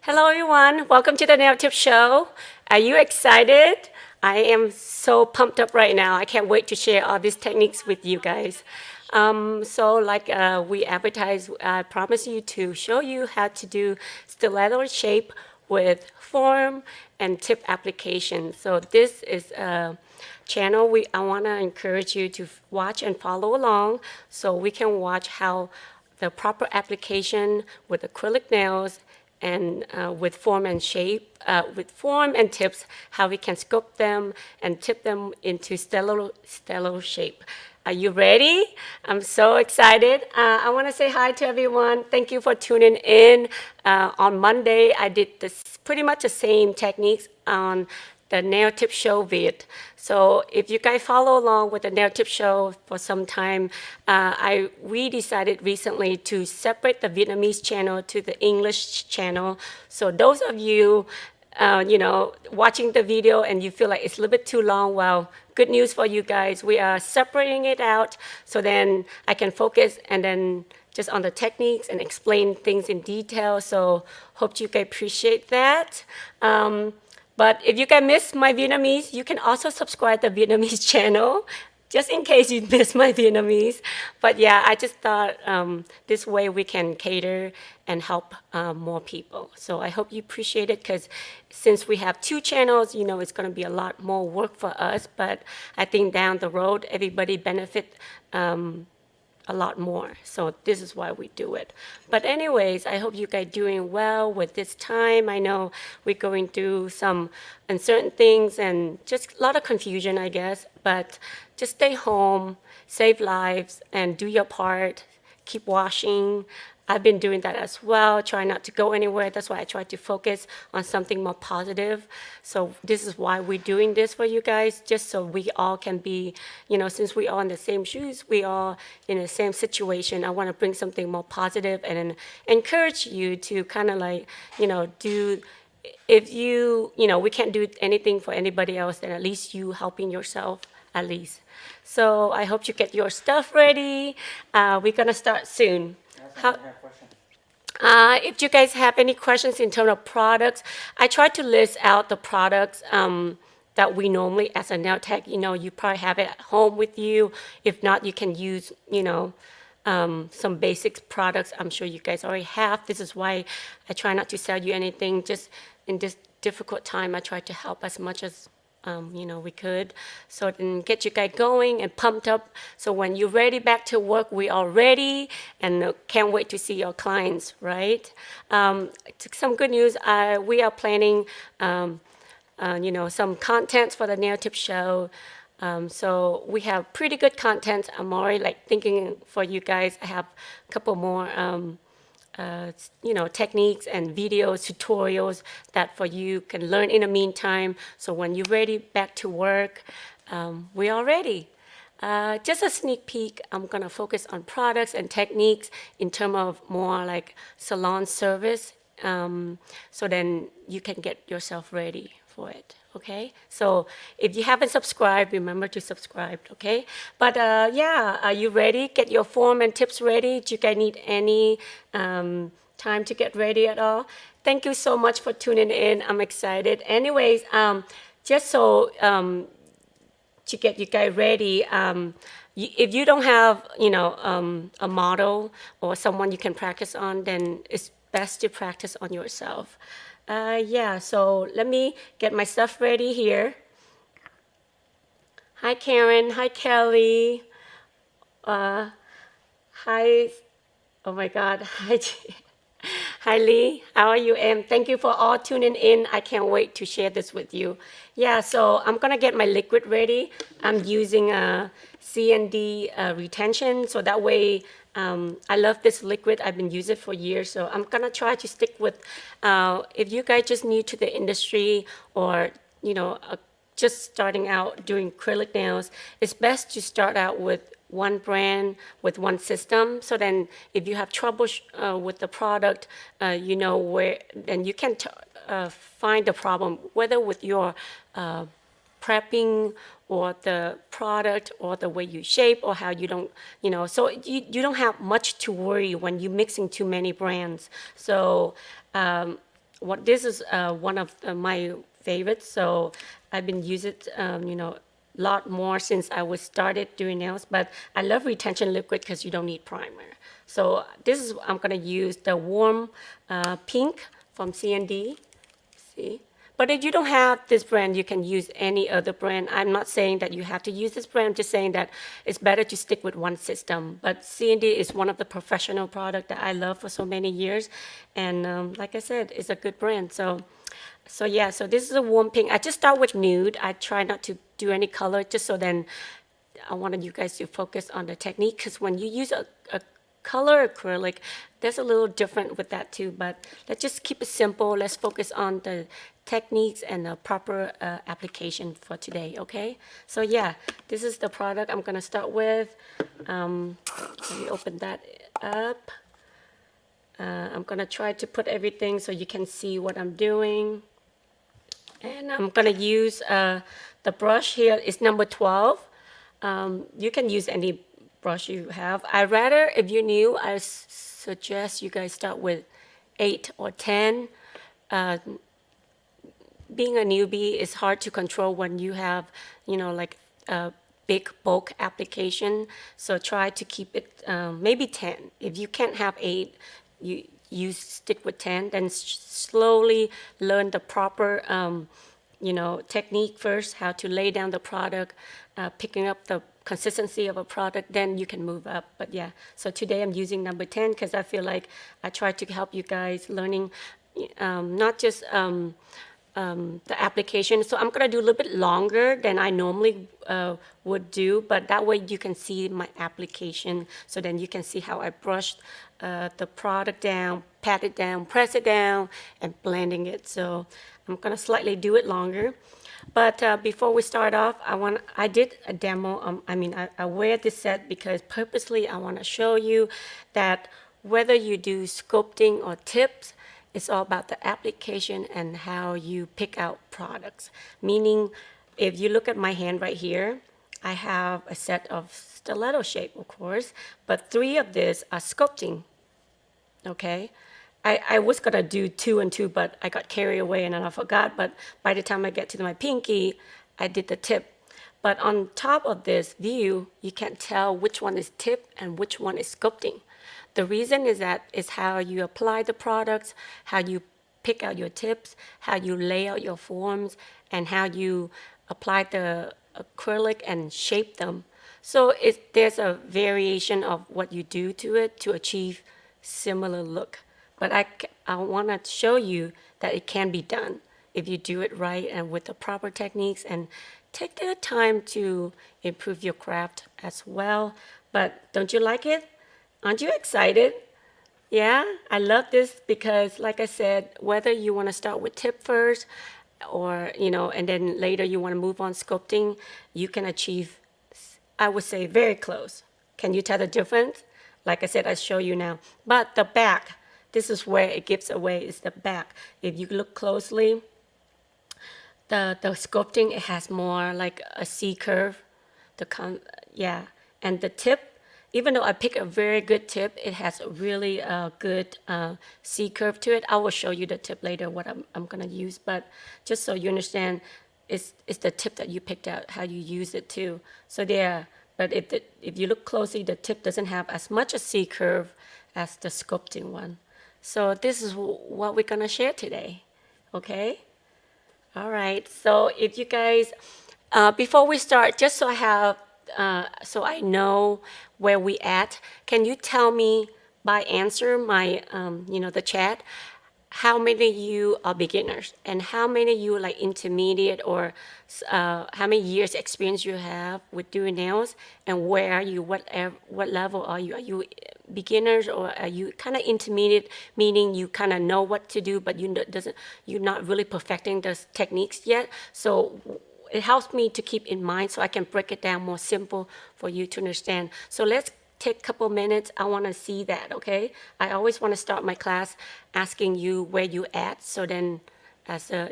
Hello, everyone. Welcome to the Nail Tip Show. Are you excited? I am so pumped up right now. I can't wait to share all these techniques with you guys. We advertise, I promise you to show you how to do stiletto shape with form and tip application. So this is a channel I want to encourage you to watch and follow along so we can watch how the proper application with acrylic nails and with form and shape, with form and tips, how we can sculpt them and tip them into stellar shape. Are you ready? I'm so excited. I want to say hi to everyone. Thank you for tuning in. On Monday, I did pretty much the same techniques on the nail tip show vid. So if you guys follow along with the nail tip show for some time, we decided recently to separate the Vietnamese channel to the English channel. So those of you, watching the video and you feel like it's a little bit too long, well, good news for you guys. We are separating it out so then I can focus and then just on the techniques and explain things in detail. So hope you guys appreciate that. But if you guys miss my Vietnamese, you can also subscribe to the Vietnamese channel, just in case you miss my Vietnamese. But yeah, I just thought this way we can cater and help more people. So I hope you appreciate it because since we have two channels, it's going to be a lot more work for us. But I think down the road, everybody benefit a lot more. So this is why we do it. But anyways, I hope you guys doing well with this time. I know we're going through some uncertain things and just a lot of confusion, I guess. But just stay home, save lives, and do your part. Keep washing. I've been doing that as well, try not to go anywhere. That's why I try to focus on something more positive. So this is why we're doing this for you guys, just so we all can be, since we are in the same shoes, we are in the same situation. I want to bring something more positive and encourage you to kind of do, if we can't do anything for anybody else, then at least you helping yourself at least. So I hope you get your stuff ready. We're going to start soon. How, if you guys have any questions in terms of products, I try to list out the products that we normally, as a nail tech, you probably have it at home with you. If not, you can use, some basic products I'm sure you guys already have. This is why I try not to sell you anything. Just in this difficult time, I try to help as much as we could. So then get you guys going and pumped up. So when you're ready back to work, we are ready and can't wait to see your clients, right? Some good news, we are planning, some content for the Nail Tip Show. So we have pretty good content. I'm already thinking for you guys. I have a couple more techniques and videos, tutorials that for you can learn in the meantime. So when you're ready back to work, we are ready. Just a sneak peek, I'm going to focus on products and techniques in terms of more like salon service. So then you can get yourself ready for it. Okay, so if you haven't subscribed, remember to subscribe, okay? But are you ready? Get your form and tips ready. Do you guys need any time to get ready at all? Thank you so much for tuning in. I'm excited. Anyways, just so to get you guys ready, if you don't have, a model or someone you can practice on, then it's best to practice on yourself. So let me get my stuff ready here. Hi, Karen. Hi, Kelly. Hi. Oh my God. Hi. Hi, Lee. How are you? And thank you for all tuning in. I can't wait to share this with you. So I'm going to get my liquid ready. I'm using a C&D retention. So that way, I love this liquid. I've been using it for years. So I'm going to try to stick with, if you guys just new to the industry or, just starting out doing acrylic nails, it's best to start out with one brand with one system. So then if you have trouble with the product, you know where, then you can find the problem, whether with your prepping or the product or the way you shape or how you don't, so you don't have much to worry when you're mixing too many brands. So this is one of my favorites. So I've been using it, a lot more since I was started doing nails. But I love retention liquid because you don't need primer. So this is I'm gonna use the warm pink from C&D. See? But if you don't have this brand, you can use any other brand. I'm not saying that you have to use this brand. I'm just saying that it's better to stick with one system. But C&D is one of the professional product that I love for so many years. And like I said, it's a good brand. So yeah, so this is a warm pink. I just start with nude. I try not to do any color just so then I wanted you guys to focus on the technique because when you use a color acrylic, there's a little different with that too, but let's just keep it simple. Let's focus on the techniques and the proper application for today, okay? So yeah, this is the product I'm gonna start with. Let me open that up. I'm gonna try to put everything so you can see what I'm doing. And I'm gonna use the brush here is number 12. You can use any brush you have. I rather, if you're new, I suggest you guys start with 8 or 10. Being a newbie is hard to control when you have, like a big bulk application. So try to keep it maybe 10. If you can't have 8, you stick with 10. Then slowly learn the proper technique first, how to lay down the product, picking up the consistency of a product, then you can move up. But yeah, so today I'm using number 10 because I feel like I try to help you guys learning not just the application. So I'm gonna do a little bit longer than I normally would do, but that way you can see my application. So then you can see how I brushed the product down, pat it down, press it down, and blending it. So I'm gonna slightly do it longer. But before we start off, I did a demo. I wear this set because purposely I want to show you that whether you do sculpting or tips, it's all about the application and how you pick out products. Meaning, if you look at my hand right here, I have a set of stiletto shape, of course, but 3 of these are sculpting, okay? I was gonna do 2 and 2, but I got carried away and then I forgot, but by the time I get to my pinky, I did the tip. But on top of this view, you can't tell which one is tip and which one is sculpting. The reason is that is how you apply the products, how you pick out your tips, how you lay out your forms, and how you apply the acrylic and shape them. So there's a variation of what you do to it to achieve similar look. But I want to show you that it can be done if you do it right and with the proper techniques and take the time to improve your craft as well. But don't you like it? Aren't you excited? Yeah, I love this because, like I said, whether you want to start with tip first or, and then later you want to move on sculpting, you can achieve, I would say, very close. Can you tell the difference? Like I said, I show you now. But the back, this is where it gives away, is the back. If you look closely, the sculpting, it has more like a C curve. Yeah, and the tip, even though I pick a very good tip, it has a really good C curve to it. I will show you the tip later, what I'm gonna use, but just so you understand, it's the tip that you picked out, how you use it too. So there, but if you look closely, the tip doesn't have as much a C curve as the sculpting one. So this is what we're gonna share today, okay? All right, so if you guys, before we start, just so so I know where we at, can you tell me by answer my, the chat, how many of you are beginners and how many of you are like intermediate or how many years experience you have with doing nails and where are you, what level are you? Are you beginners or are you kind of intermediate, meaning you kind of know what to do, but you're not really perfecting the techniques yet? So it helps me to keep in mind so I can break it down more simple for you to understand. So let's take a couple minutes. I want to see that, okay? I always want to start my class asking you where you at, so then as a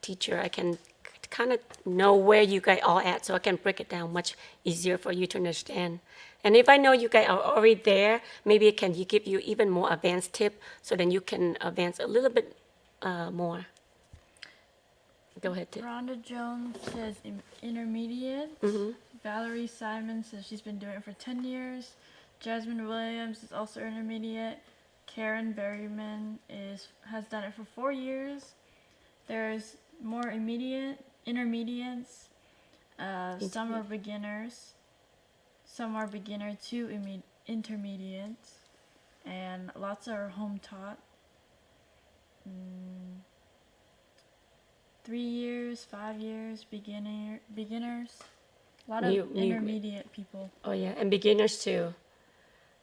teacher, I can kind of know where you guys are at, so I can break it down much easier for you to understand. And if I know you guys are already there, maybe it can give you even more advanced tip, so then you can advance a little bit more. Go ahead, Tip. Rhonda Jones says intermediate. Mm-hmm. Valerie Simon says she's been doing it for 10 years. Jasmine Williams is also intermediate. Karen Berryman has done it for 4 years. There's more intermediates. Some are beginners. Some are beginner to intermediates. And lots are home taught. 3 years, 5 years, beginners. A lot of intermediate people. Oh yeah, and beginners too.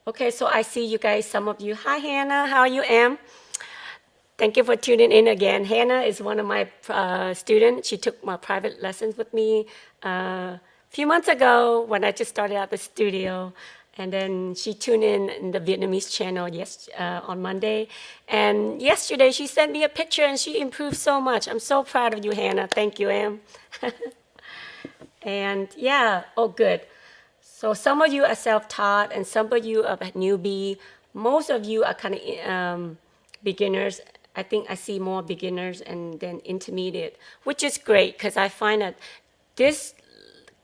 Okay, so I see you guys, some of you. Hi, Hannah. How are you, Em? Thank you for tuning in again. Hannah is one of my students. She took my private lessons with me a few months ago when I just started out the studio. And then she tuned in the Vietnamese channel on Monday. And yesterday she sent me a picture and she improved so much. I'm so proud of you, Hannah. Thank you, Em. And yeah, oh, good. So some of you are self-taught and some of you are newbie. Most of you are kind of beginners. I think I see more beginners and then intermediate, which is great because I find that this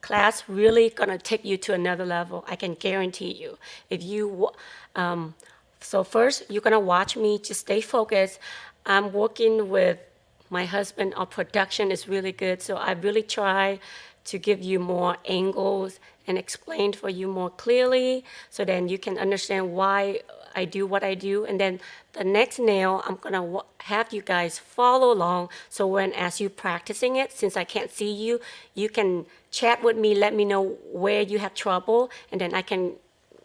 class really gonna take you to another level. I can guarantee you. If you, so first you're gonna watch me. Just stay focused. I'm working with my husband. Our production is really good, so I really try to give you more angles and explain for you more clearly, so then you can understand why I do what I do. And then the next nail, I'm gonna have you guys follow along. So when as you practicing it, since I can't see you, you can chat with me, let me know where you have trouble, and then I can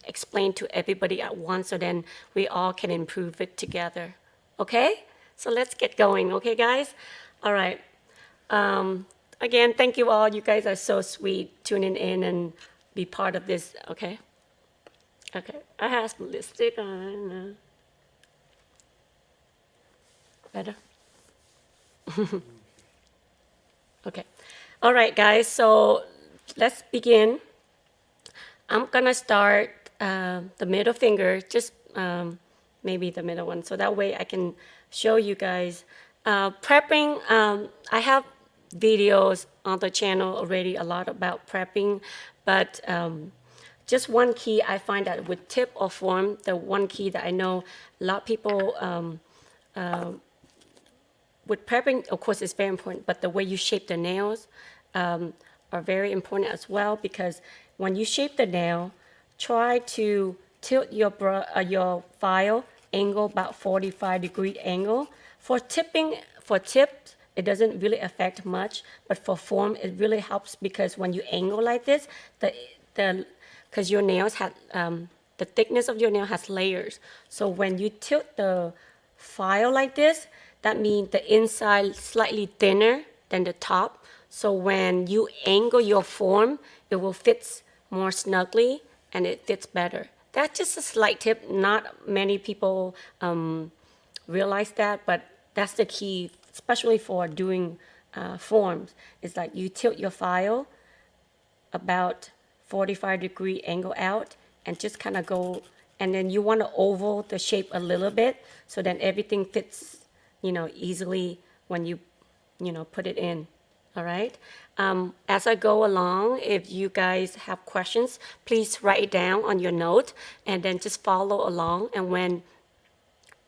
explain to everybody at once, so then we all can improve it together. Okay? So let's get going, okay, guys? All right. Again, thank you all. You guys are so sweet tuning in and be part of this, okay? Okay, I have some lipstick on. Better? Okay. All right, guys, so let's begin. I'm gonna start the middle finger, just maybe the middle one, so that way I can show you guys. Prepping, I have videos on the channel already, a lot about prepping, but just one key I find that with tip or form, the one key that I know a lot of people, with prepping, of course, it's very important, but the way you shape the nails are very important as well, because when you shape the nail, try to tilt your file angle about 45-degree angle. For tips, it doesn't really affect much, but for form, it really helps, because when you angle like this, because your nails have, the thickness of your nail has layers. So when you tilt the file like this, that means the inside slightly thinner than the top. So when you angle your form, it will fit more snugly and it fits better. That's just a slight tip. Not many people realize that, but that's the key, especially for doing forms. It's like you tilt your file about 45-degree angle out and just kind of go, and then you want to oval the shape a little bit so then everything fits, easily when you put it in. All right. As I go along, if you guys have questions, please write it down on your note and then just follow along. And when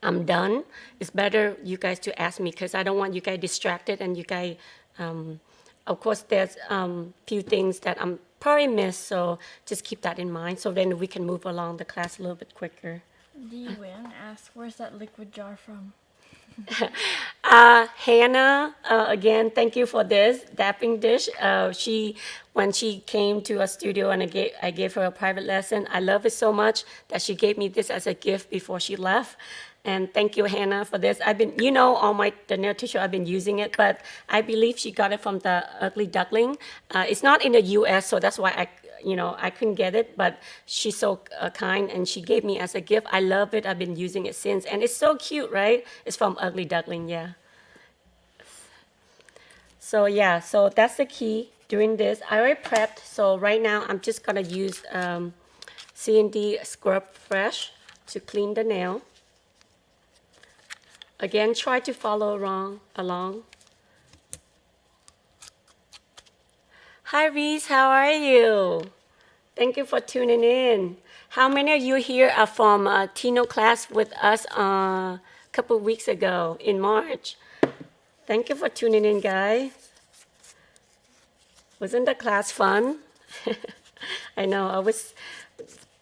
I'm done, it's better you guys to ask me, because I don't want you guys distracted and you guys, of course, there's few things that I'm probably missed, so just keep that in mind, so then we can move along the class a little bit quicker. Dee Win asks, where's that liquid jar from? Hannah, again, thank you for this dapping dish. When she came to a studio and I gave her a private lesson, I love it so much that she gave me this as a gift before she left. And thank you, Hannah, for this. I've been, on the nail tissue, I've been using it, but I believe she got it from the Ugly Duckling. It's not in the U.S., so that's why I couldn't get it, but she's so kind, and she gave me as a gift. I love it. I've been using it since, and it's so cute, right? It's from Ugly Duckling, yeah. So yeah, so that's the key doing this. I already prepped, so right now I'm just gonna use C&D Scrub Fresh to clean the nail. Again, try to follow along. Hi, Reese, how are you? Thank you for tuning in. How many of you here are from Tino class with us a couple weeks ago in March? Thank you for tuning in, guys. Wasn't the class fun? I know,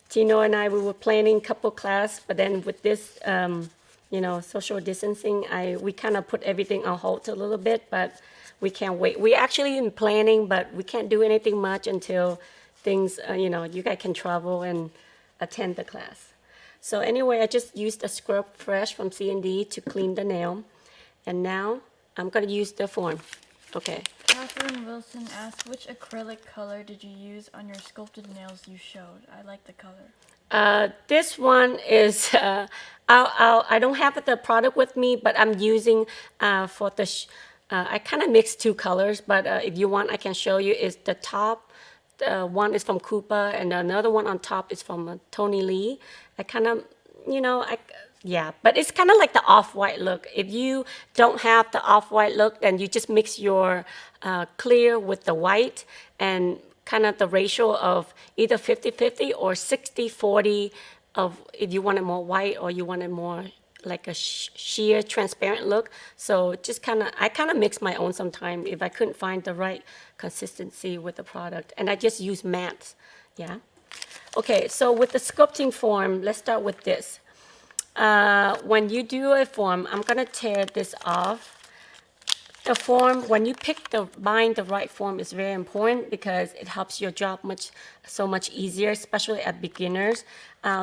Tino and I, we were planning couple class, but then with this, social distancing, we kind of put everything on hold a little bit, but we can't wait. We actually been planning, but we can't do anything much until things, you guys can travel and attend the class. So anyway, I just used the Scrub Fresh from C&D to clean the nail. And now I'm gonna use the form. Okay. Catherine Wilson asked, which acrylic color did you use on your sculpted nails you showed? I like the color. This one is, I don't have the product with me, but I'm using for I kind of mixed two colors, but if you want, I can show you. Is the top, one is from Koopa, and another one on top is from Tony Lee. I kind of, yeah, but it's kind of like the off-white look. If you don't have the off-white look, then you just mix your clear with the white and kind of the ratio of either 50-50 or 60-40 of if you want it more white or you want it more like a sheer transparent look. So just I kind of mix my own sometimes if I couldn't find the right consistency with the product. And I just use mattes, yeah. Okay, so with the sculpting form, let's start with this. When you do a form, I'm gonna tear this off. The form, when you bind the right form is very important because it helps your job so much easier, especially at beginners.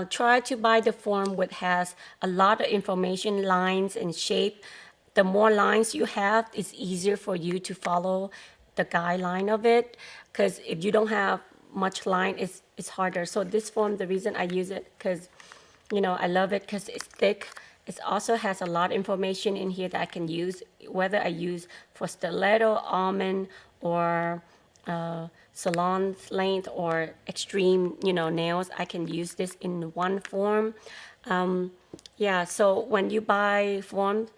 Try to buy the form which has a lot of information, lines and shape. The more lines you have, it's easier for you to follow the guideline of it. Because if you don't have much line, it's harder. So this form, the reason I use it, because I love it because it's thick. It also has a lot of information in here that I can use, whether I use for stiletto, almond, or salon length or extreme, nails. I can use this in one form. Yeah, so when you buy forms,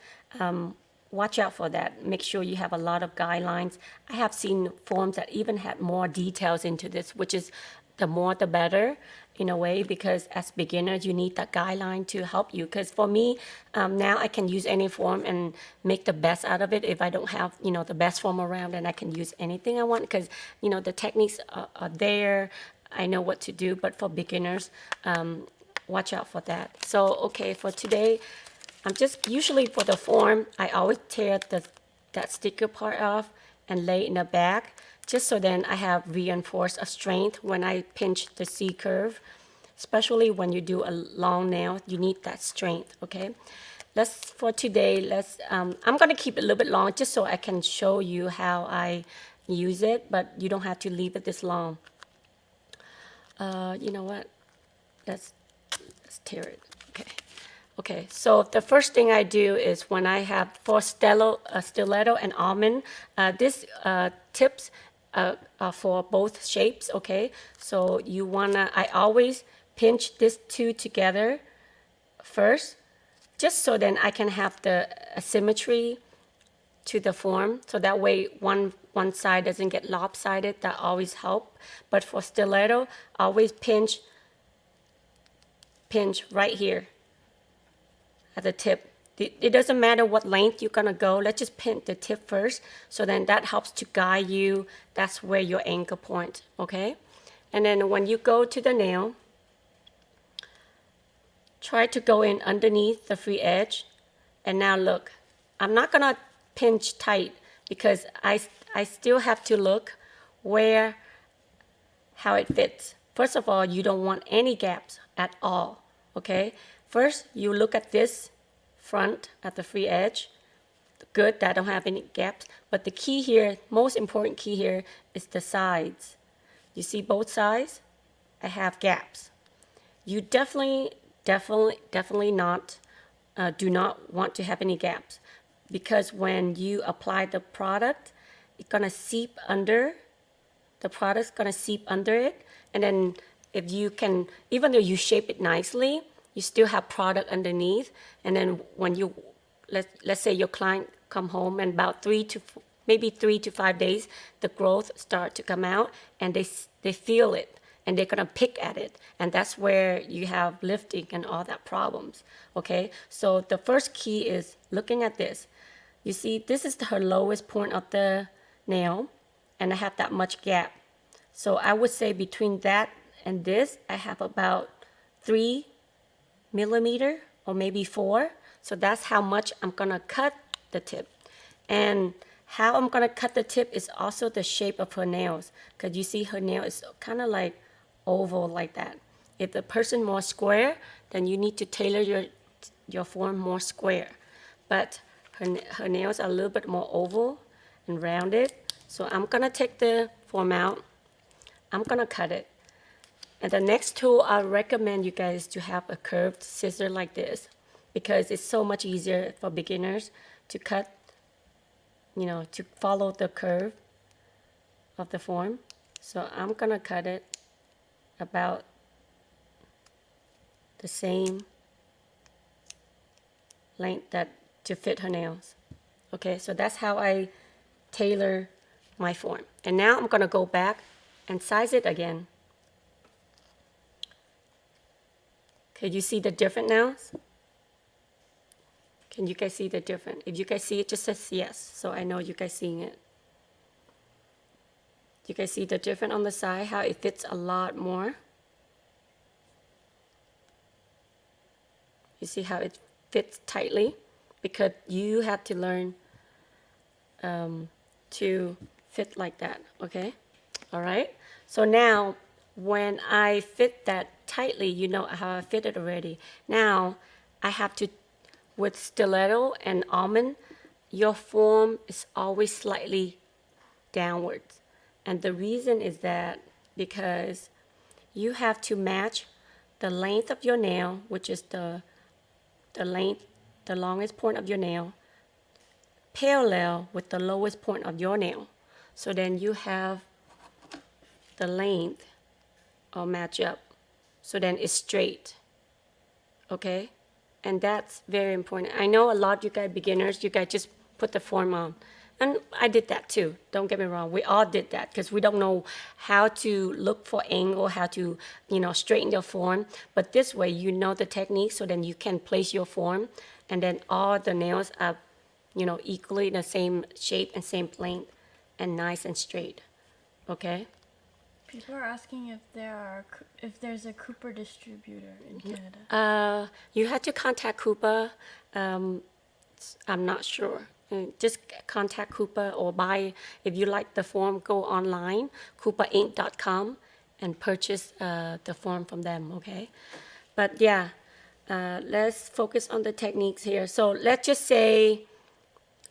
watch out for that. Make sure you have a lot of guidelines. I have seen forms that even had more details into this, which is the more the better in a way, because as beginners, you need that guideline to help you. Because for me, now I can use any form and make the best out of it. If I don't have, the best form around, then I can use anything I want because, the techniques are there. I know what to do, but for beginners, watch out for that. So, okay, for today, I'm just, usually for the form, I always tear that sticker part off and lay in the back, just so then I have reinforced a strength when I pinch the C curve. Especially when you do a long nail, you need that strength, okay? For today, I'm gonna keep it a little bit long just so I can show you how I use it, but you don't have to leave it this long. You know what? Let's tear it, okay. Okay, so the first thing I do is when I have for stiletto and almond, this tips for both shapes, okay? So I always pinch these two together first, just so then I can have the symmetry to the form. So that way one side doesn't get lopsided, that always help. But for stiletto, always pinch right here at the tip. It doesn't matter what length you're gonna go. Let's just pinch the tip first. So then that helps to guide you. That's where your anchor point, okay? And then when you go to the nail, try to go in underneath the free edge. And now look, I'm not gonna pinch tight because I still have to look how it fits. First of all, you don't want any gaps at all, okay? First, you look at this front at the free edge. Good, that I don't have any gaps. But the key here, most important key here, is the sides. You see both sides? I have gaps. You definitely not, do not want to have any gaps, because when you apply the product, it's gonna seep under. The product's gonna seep under it, and then if you can, even though you shape it nicely, you still have product underneath, and then when you let's say your client come home and about maybe 3 to 5 days, the growth start to come out, and they feel it, and they're gonna pick at it, and that's where you have lifting and all that problems. Okay, so the first key is looking at this. You see, this is her lowest point of the nail, and I have that much gap. So I would say between that and this, I have about 3 millimeter or maybe 4. So that's how much I'm gonna cut the tip. And how I'm gonna cut the tip is also the shape of her nails. Because you see her nail is kind of like oval like that. If the person more square, then you need to tailor your form more square. But her nails are a little bit more oval and rounded. So I'm gonna take the form out. I'm gonna cut it. And the next tool, I recommend you guys to have a curved scissor like this, because it's so much easier for beginners to cut, to follow the curve of the form. So I'm gonna cut it about the same length to fit her nails. Okay, so that's how I tailor my form. And now I'm gonna go back and size it again. Okay, you see the different now? Can you guys see the different? If you guys see it, just says yes, so I know you guys seeing it. You guys see the different on the side, how it fits a lot more? You see how it fits tightly? Because you have to learn to fit like that, okay? All right, so now when I fit that tightly, you know how I fit it already. Now I have to, with stiletto and almond, your form is always slightly downwards. And the reason is that because you have to match the length of your nail, which is the longest point of your nail, parallel with the lowest point of your nail. So then you have the length all match up. So then it's straight. Okay? And that's very important. I know a lot of you guys beginners, you guys just put the form on. And I did that too. Don't get me wrong. We all did that because we don't know how to look for angle, how to, straighten your form. But this way, you know the technique, so then you can place your form, and then all the nails are, equally the same shape and same length, and nice and straight. Okay? People are asking if there's a Cooper distributor in Canada. You have to contact Cooper. I'm not sure. Just contact Cooper or buy, if you like the form, go online, cooperinc.com, and purchase the form from them, okay? But yeah, let's focus on the techniques here. So let's just say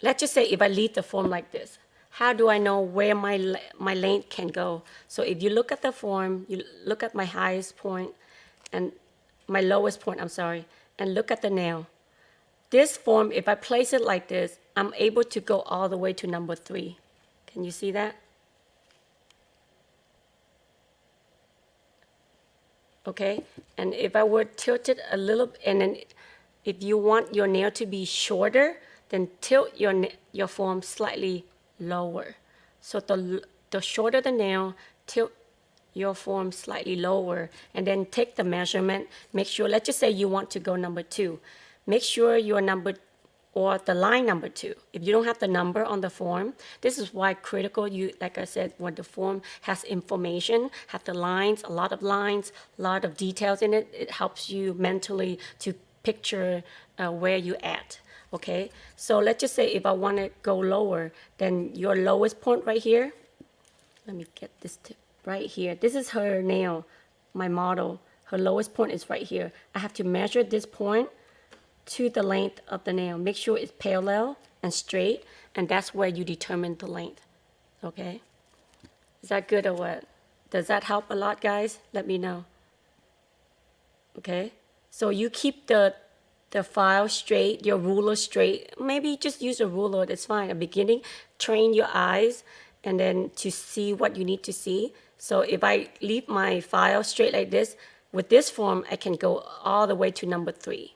if I leave the form like this, how do I know where my length can go? So if you look at the form, you look at my highest point and my lowest point, and look at the nail. This form, if I place it like this, I'm able to go all the way to number 3. Can you see that? Okay, and if I were tilted a little, and then if you want your nail to be shorter, then tilt your form slightly lower. So the shorter the nail, tilt your form slightly lower, and then take the measurement. Make sure, let's just say you want to go number 2. Make sure your number, or the line number 2. If you don't have the number on the form, this is why critical, like I said, when the form has information, have the lines, a lot of details in it, it helps you mentally to picture where you at. Okay, so let's just say if I want to go lower, then your lowest point right here, let me get this tip right here. This is her nail, my model. Her lowest point is right here. I have to measure this point to the length of the nail. Make sure it's parallel and straight, and that's where you determine the length. Okay? Is that good or what? Does that help a lot, guys? Let me know. Okay? So you keep the file straight, your ruler straight. Maybe just use a ruler, that's fine. At the beginning, train your eyes and then to see what you need to see. So if I leave my file straight like this, with this form, I can go all the way to number 3.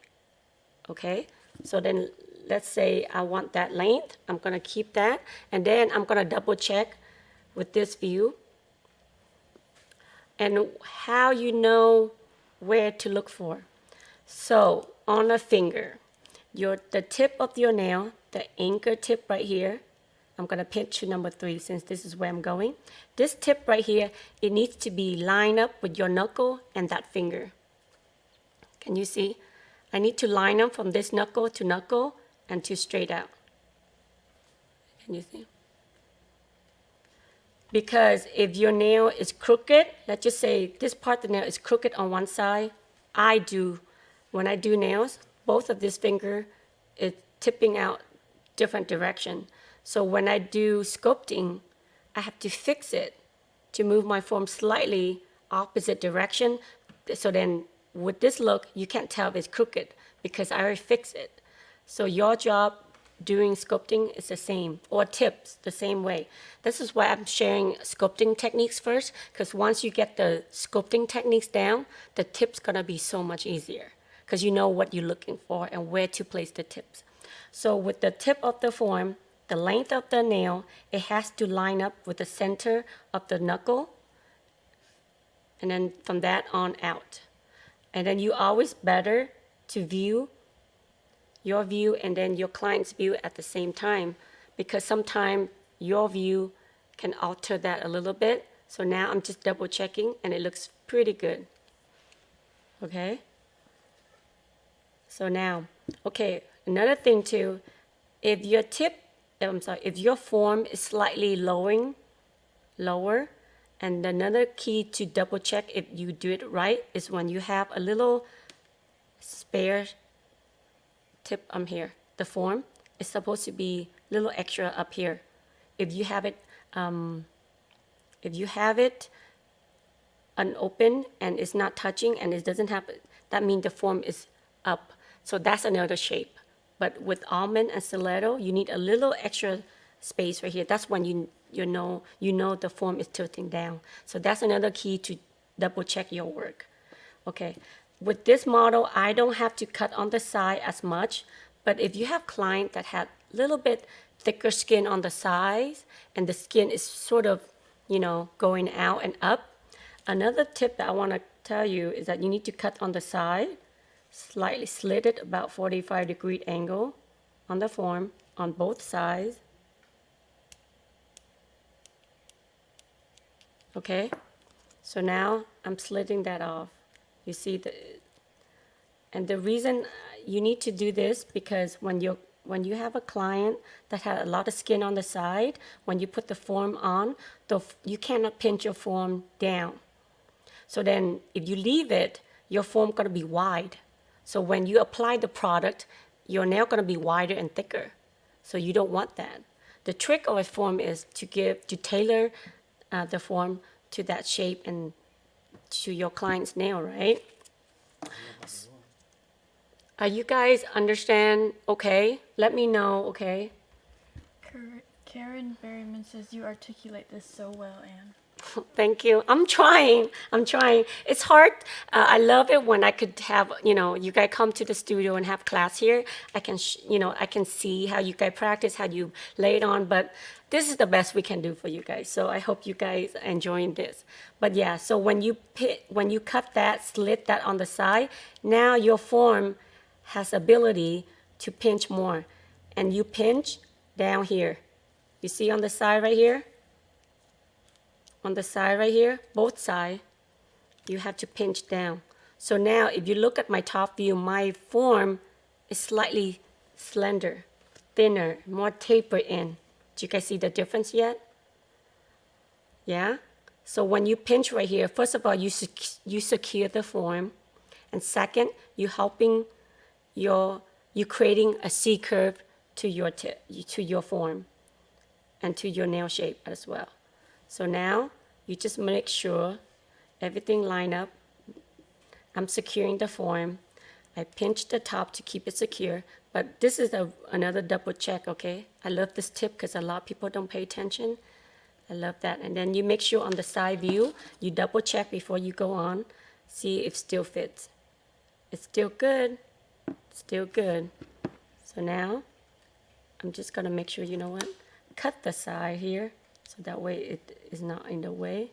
Okay? So then let's say I want that length. I'm gonna keep that, and then I'm gonna double check with this view. And how you know where to look for. So on a finger, the tip of your nail, the anchor tip right here, I'm gonna pinch to number 3 since this is where I'm going. This tip right here, it needs to be lined up with your knuckle and that finger. Can you see? I need to line up from this knuckle to knuckle and to straight out. Can you see? Because if your nail is crooked, let's just say this part of the nail is crooked on one side, when I do nails, both of this finger is tipping out different direction. So when I do sculpting, I have to fix it to move my form slightly opposite direction. So then with this look, you can't tell if it's crooked because I already fixed it. So your job doing sculpting is the same, or tips the same way. This is why I'm sharing sculpting techniques first, because once you get the sculpting techniques down, the tip's gonna be so much easier, because you know what you're looking for and where to place the tips. So with the tip of the form, the length of the nail, it has to line up with the center of the knuckle, and then from that on out. And then you always better to view your view and then your client's view at the same time, because sometimes your view can alter that a little bit. So now I'm just double checking and it looks pretty good. Okay? So now, okay, another thing too, if your form is slightly lower, and another key to double check if you do it right is when you have a little spare tip here. The form is supposed to be a little extra up here. If you have it, unopened and it's not touching and it doesn't have, that means the form is up. So that's another shape. But with almond and stiletto, you need a little extra space right here. That's when you know the form is tilting down. So that's another key to double check your work. Okay. With this model, I don't have to cut on the side as much, but if you have client that had a little bit thicker skin on the sides and the skin is sort of, going out and up, another tip that I want to tell you is that you need to cut on the side, slightly slit it about 45-degree angle on the form on both sides. Okay, so now I'm slitting that off. You see and the reason you need to do this, because when you have a client that had a lot of skin on the side, when you put the form on, you cannot pinch your form down. So then if you leave it, your form gonna be wide. So when you apply the product, your nail gonna be wider and thicker. So you don't want that. The trick of a form is to tailor the form to that shape and to your client's nail, right? You guys understand? Okay, let me know. Okay. Karen Berryman says you articulate this so well, Anne. Thank you. I'm trying. It's hard. I love it when I could have, you guys come to the studio and have class here. I can, I can see how you guys practice, how you lay it on, but this is the best we can do for you guys. So I hope you guys are enjoying this. But yeah, so when you cut that, slit that on the side, now your form has ability to pinch more. And you pinch down here. You see on the side right here? On the side right here, both sides, you have to pinch down. So now if you look at my top view, my form is slightly slender, thinner, more tapered in. Do you guys see the difference yet? Yeah? So when you pinch right here, first of all, you secure the form. And second, you creating a C curve to your form and to your nail shape as well. So now you just make sure everything line up. I'm securing the form. I pinch the top to keep it secure, but this is another double check, okay? I love this tip because a lot of people don't pay attention. I love that. And then you make sure on the side view, you double check before you go on, see if it still fits. It's still good. Still good. So now I'm just gonna make sure, you know what, cut the side here, so that way it is not in the way.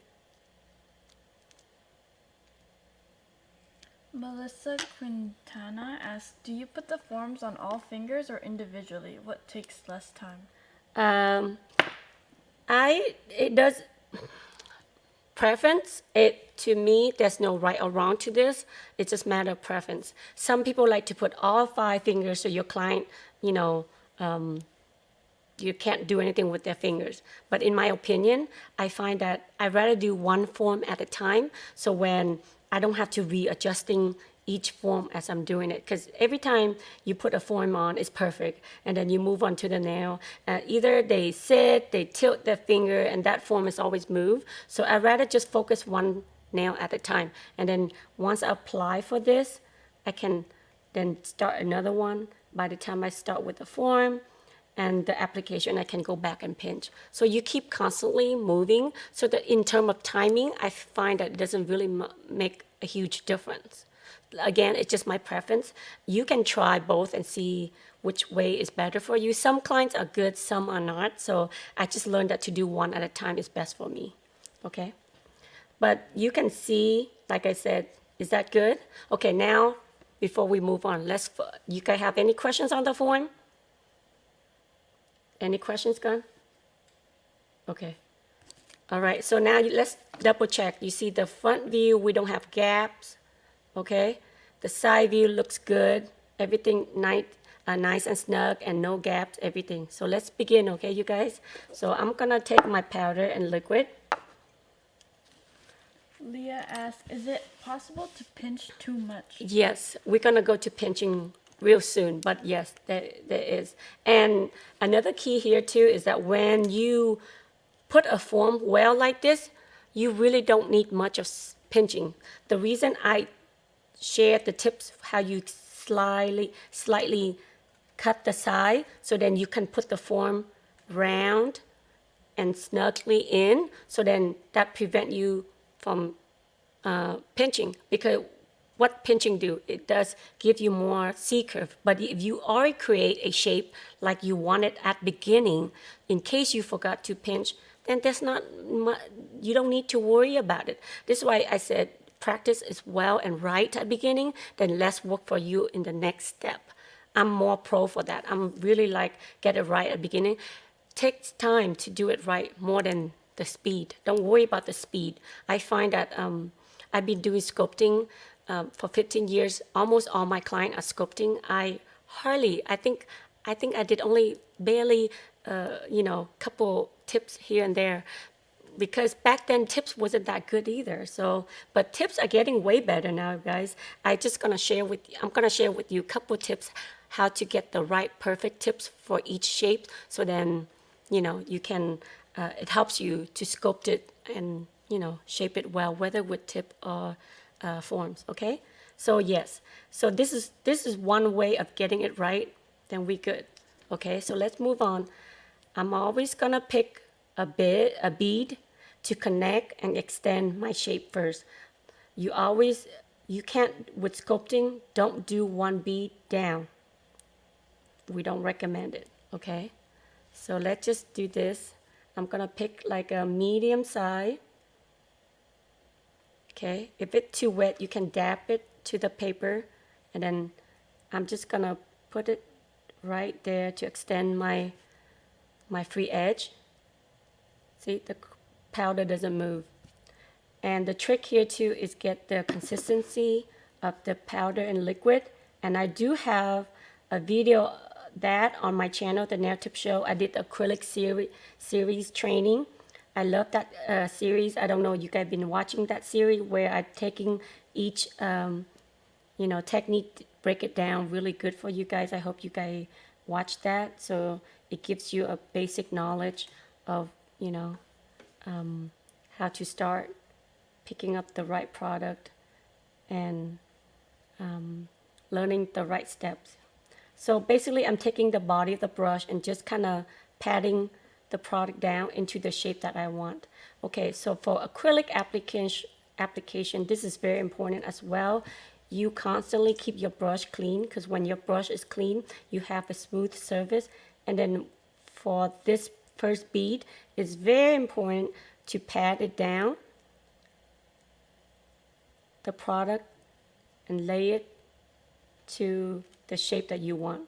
Melissa Quintana asks, do you put the forms on all fingers or individually? What takes less time? It does preference. It, to me, there's no right or wrong to this. It's just matter of preference. Some people like to put all 5 fingers so your client, you know, you can't do anything with their fingers. But in my opinion, I find that I'd rather do one form at a time, so when I don't have to readjusting each form as I'm doing it. Because every time you put a form on, it's perfect, and then you move on to the nail. Either they sit, they tilt their finger, and that form is always moved. So I'd rather just focus one nail at a time. And then once I apply for this, I can then start another one. By the time I start with the form and the application, I can go back and pinch. So you keep constantly moving, so that in terms of timing, I find that it doesn't really make a huge difference. Again, it's just my preference. You can try both and see which way is better for you. Some clients are good, some are not. So I just learned that to do one at a time is best for me. Okay? But you can see, like I said, is that good? Okay, now, before we move on, you guys have any questions on the form? Any questions, Gun? Okay. All right, so now let's double check. You see the front view, we don't have gaps, okay? The side view looks good. Everything nice and snug and no gaps, everything. So let's begin, okay, you guys? So I'm gonna take my powder and liquid. Leah asks, is it possible to pinch too much? Yes, we're gonna go to pinching real soon, but yes, there is. And another key here too is that when you put a form well like this, you really don't need much of pinching. The reason I shared the tips how you slightly cut the side, so then you can put the form round and snugly in, so then that prevent you from pinching. Because what pinching do? It does give you more C-curve. But if you already create a shape like you want it at beginning, in case you forgot to pinch, then you don't need to worry about it. This is why I said practice is well and right at beginning, then less work for you in the next step. I'm more pro for that. I'm really like, get it right at beginning. Takes time to do it right more than the speed. Don't worry about the speed. I find that I've been doing sculpting for 15 years. Almost all my clients are sculpting. I think I did only barely, couple tips here and there, because back then tips wasn't that good either. So, but tips are getting way better now, guys. I'm gonna share with you a couple tips how to get the right perfect tips for each shape. So then, you can. It helps you to sculpt it and shape it well, whether with tip or forms. Okay. So yes. So this is one way of getting it right. Then we good. Okay. So let's move on. I'm always gonna pick a bead to connect and extend my shape first. You can't, with sculpting, don't do one bead down. We don't recommend it, okay? So let's just do this. I'm gonna pick like a medium size, okay? If it's too wet, you can dab it to the paper, and then I'm just gonna put it right there to extend my free edge. See, the powder doesn't move. And the trick here too is get the consistency of the powder and liquid. And I do have a video that on my channel, the Nail Tip Show. I did the acrylic series training. I love that series. I don't know, you guys been watching that series where I'm taking each technique, break it down really good for you guys. I hope you guys watch that. So it gives you a basic knowledge of how to start picking up the right product and learning the right steps. So basically I'm taking the body of the brush and just kind of patting the product down into the shape that I want. Okay, so for acrylic application, this is very important as well. You constantly keep your brush clean, because when your brush is clean, you have a smooth surface And then for this first bead, it's very important to pat it down, the product, and lay it to the shape that you want.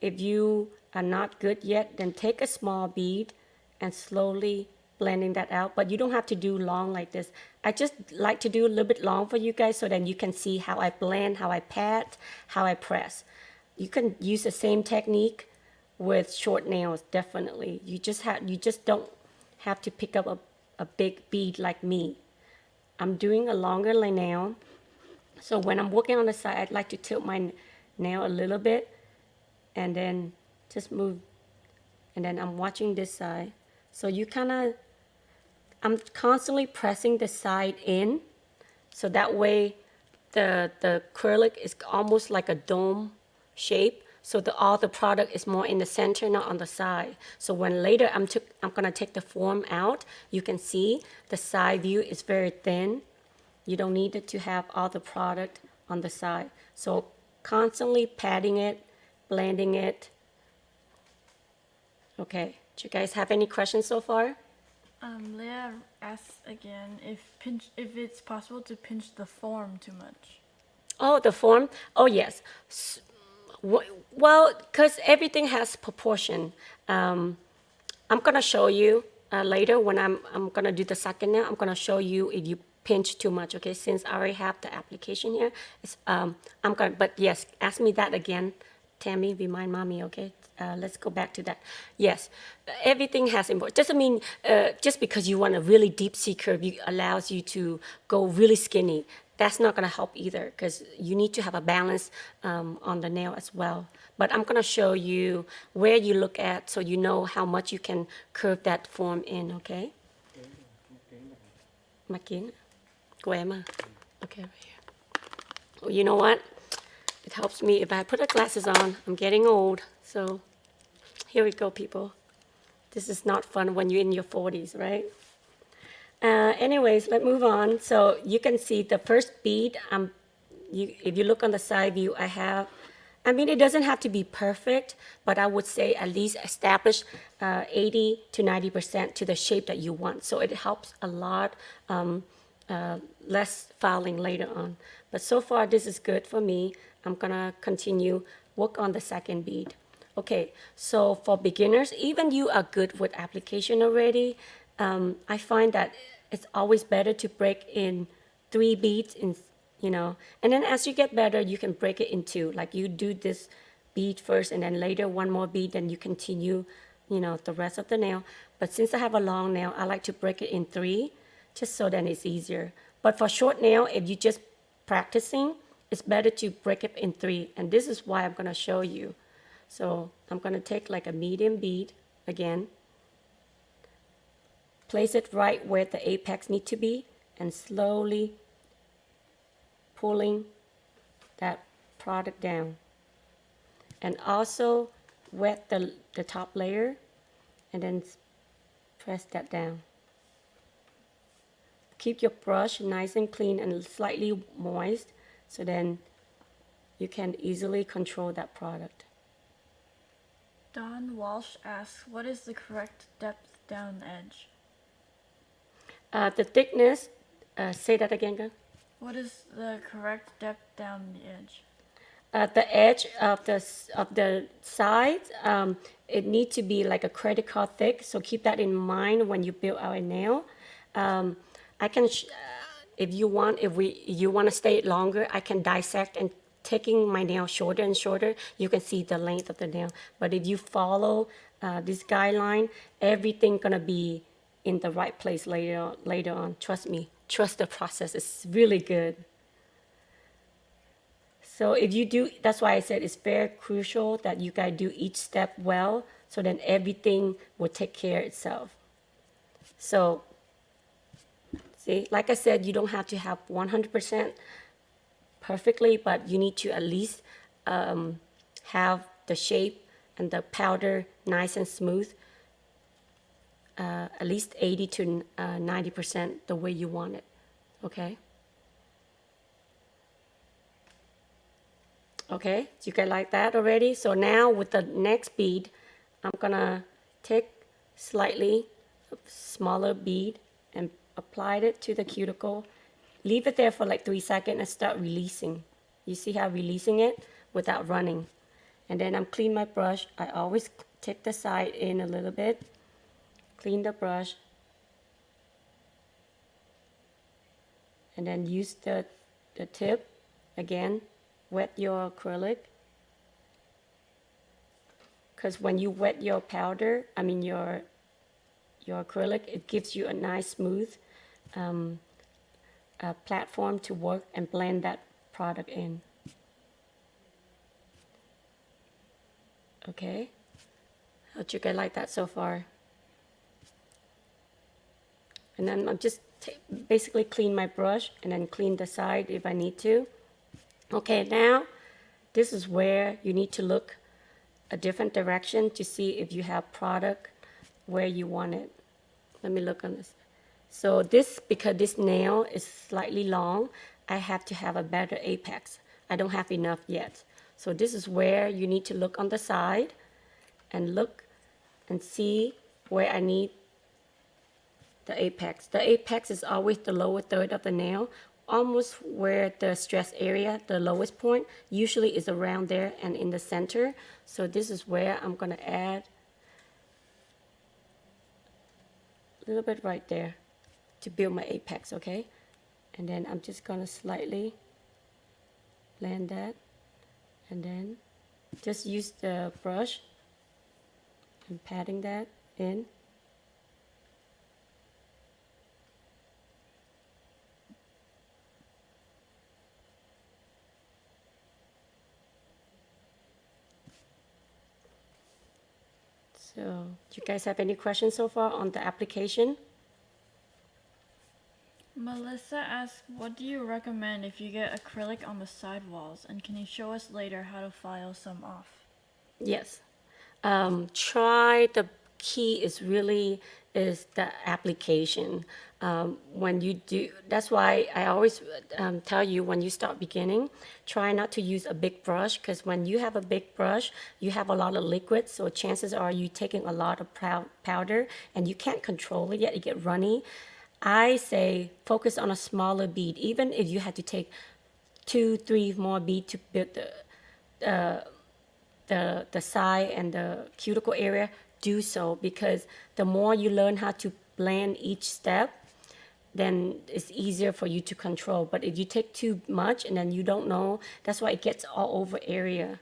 If you are not good yet, then take a small bead and slowly blending that out. But you don't have to do long like this. I just like to do a little bit long for you guys so then you can see how I blend, how I pat, how I press. You can use the same technique with short nails, definitely. You just don't have to pick up a big bead like me. I'm doing a longer nail. So when I'm working on the side, I'd like to tilt my nail a little bit and then just move. And then I'm watching this side. So I'm constantly pressing the side in. So that way the acrylic is almost like a dome shape. So all the product is more in the center, not on the side. So when later I'm gonna take the form out, you can see the side view is very thin. You don't need it to have all the product on the side. So constantly patting it, blending it. Okay, do you guys have any questions so far? Leah asks again if it's possible to pinch the form too much. Oh, the form? Oh, yes. Well, because everything has proportion. I'm going to show you later when I'm going to do the second nail. I'm going to show you if you pinch too much, okay? Since I already have the application here, but yes, ask me that again. Tammy, remind mommy, okay? Let's go back to that. Yes, everything has importance. Doesn't mean just because you want a really deep C curve, allows you to go really skinny. That's not going to help either because you need to have a balance on the nail as well. But I'm going to show you where you look at so you know how much you can curve that form in, okay? Makin, của em à? Okay, right here. Well, you know what? It helps me if I put the glasses on. I'm getting old, so here we go, people. This is not fun when you're in your 40s, right? Anyways, let's move on. So you can see the first bead. If you look on the side view, I mean, it doesn't have to be perfect, but I would say at least establish 80 to 90% to the shape that you want. So it helps a lot, less filing later on. But so far, this is good for me. I'm gonna continue work on the second bead. Okay, so for beginners, even you are good with application already, I find that it's always better to break in 3 beads and then as you get better, you can break it in 2. Like you do this bead first and then later one more bead, then you continue, the rest of the nail. But since I have a long nail, I like to break it in 3 just so then it's easier. But for short nail, if you're just practicing, it's better to break it in 3. And this is why I'm gonna show you. So I'm gonna take like a medium bead again, place it right where the apex need to be, and slowly pulling that product down. And also wet the top layer and then press that down. Keep your brush nice and clean and slightly moist so then you can easily control that product. Don Walsh asks, what is the correct depth down the edge? The thickness, say that again, girl. What is the correct depth down the edge? The edge of the sides, it needs to be like a credit card thick. So keep that in mind when you build our nail. I can, if you want to stay longer, I can dissect and taking my nail shorter and shorter, you can see the length of the nail. But if you follow this guideline, everything gonna be in the right place later on. Trust me. Trust the process. It's really good. So if you do, that's why I said it's very crucial that you guys do each step well, so then everything will take care of itself. So, see, like I said, you don't have to have 100% perfectly, but you need to at least have the shape and the powder nice and smooth, at least 80 to 90% the way you want it, okay? Okay, so you guys like that already? So now with the next bead, I'm gonna take slightly smaller bead and apply it to the cuticle. Leave it there for like 3 seconds and start releasing. You see how I'm releasing it without running. And then I'm clean my brush. I always take the side in a little bit, clean the brush, and then use the tip. Again, wet your acrylic. Because when you wet your powder, I mean your acrylic, it gives you a nice smooth platform to work and blend that product in. Okay, how'd you guys like that so far? And then I'm just basically clean my brush and then clean the side if I need to. Okay, now this is where you need to look a different direction to see if you have product where you want it. Let me look on this. So this, because this nail is slightly long, I have to have a better apex. I don't have enough yet. So this is where you need to look on the side and look and see where I need the apex. The apex is always the lower third of the nail, almost where the stress area, the lowest point, usually is around there and in the center. So this is where I'm gonna add a little bit right there to build my apex, okay? And then I'm just gonna slightly blend that, and then just use the brush and patting that in. So, do you guys have any questions so far on the application? Melissa asks, what do you recommend if you get acrylic on the side walls? And can you show us later how to file some off? Yes. Try the key is really is the application. When you do, that's why I always tell you when you start beginning, try not to use a big brush, because when you have a big brush, you have a lot of liquid, so chances are you taking a lot of powder and you can't control it yet, you get runny. I say focus on a smaller bead, even if you had to take 2, 3 more beads to build the side and the cuticle area, do so, because the more you learn how to blend each step, then it's easier for you to control. But if you take too much and then you don't know, that's why it gets all over area.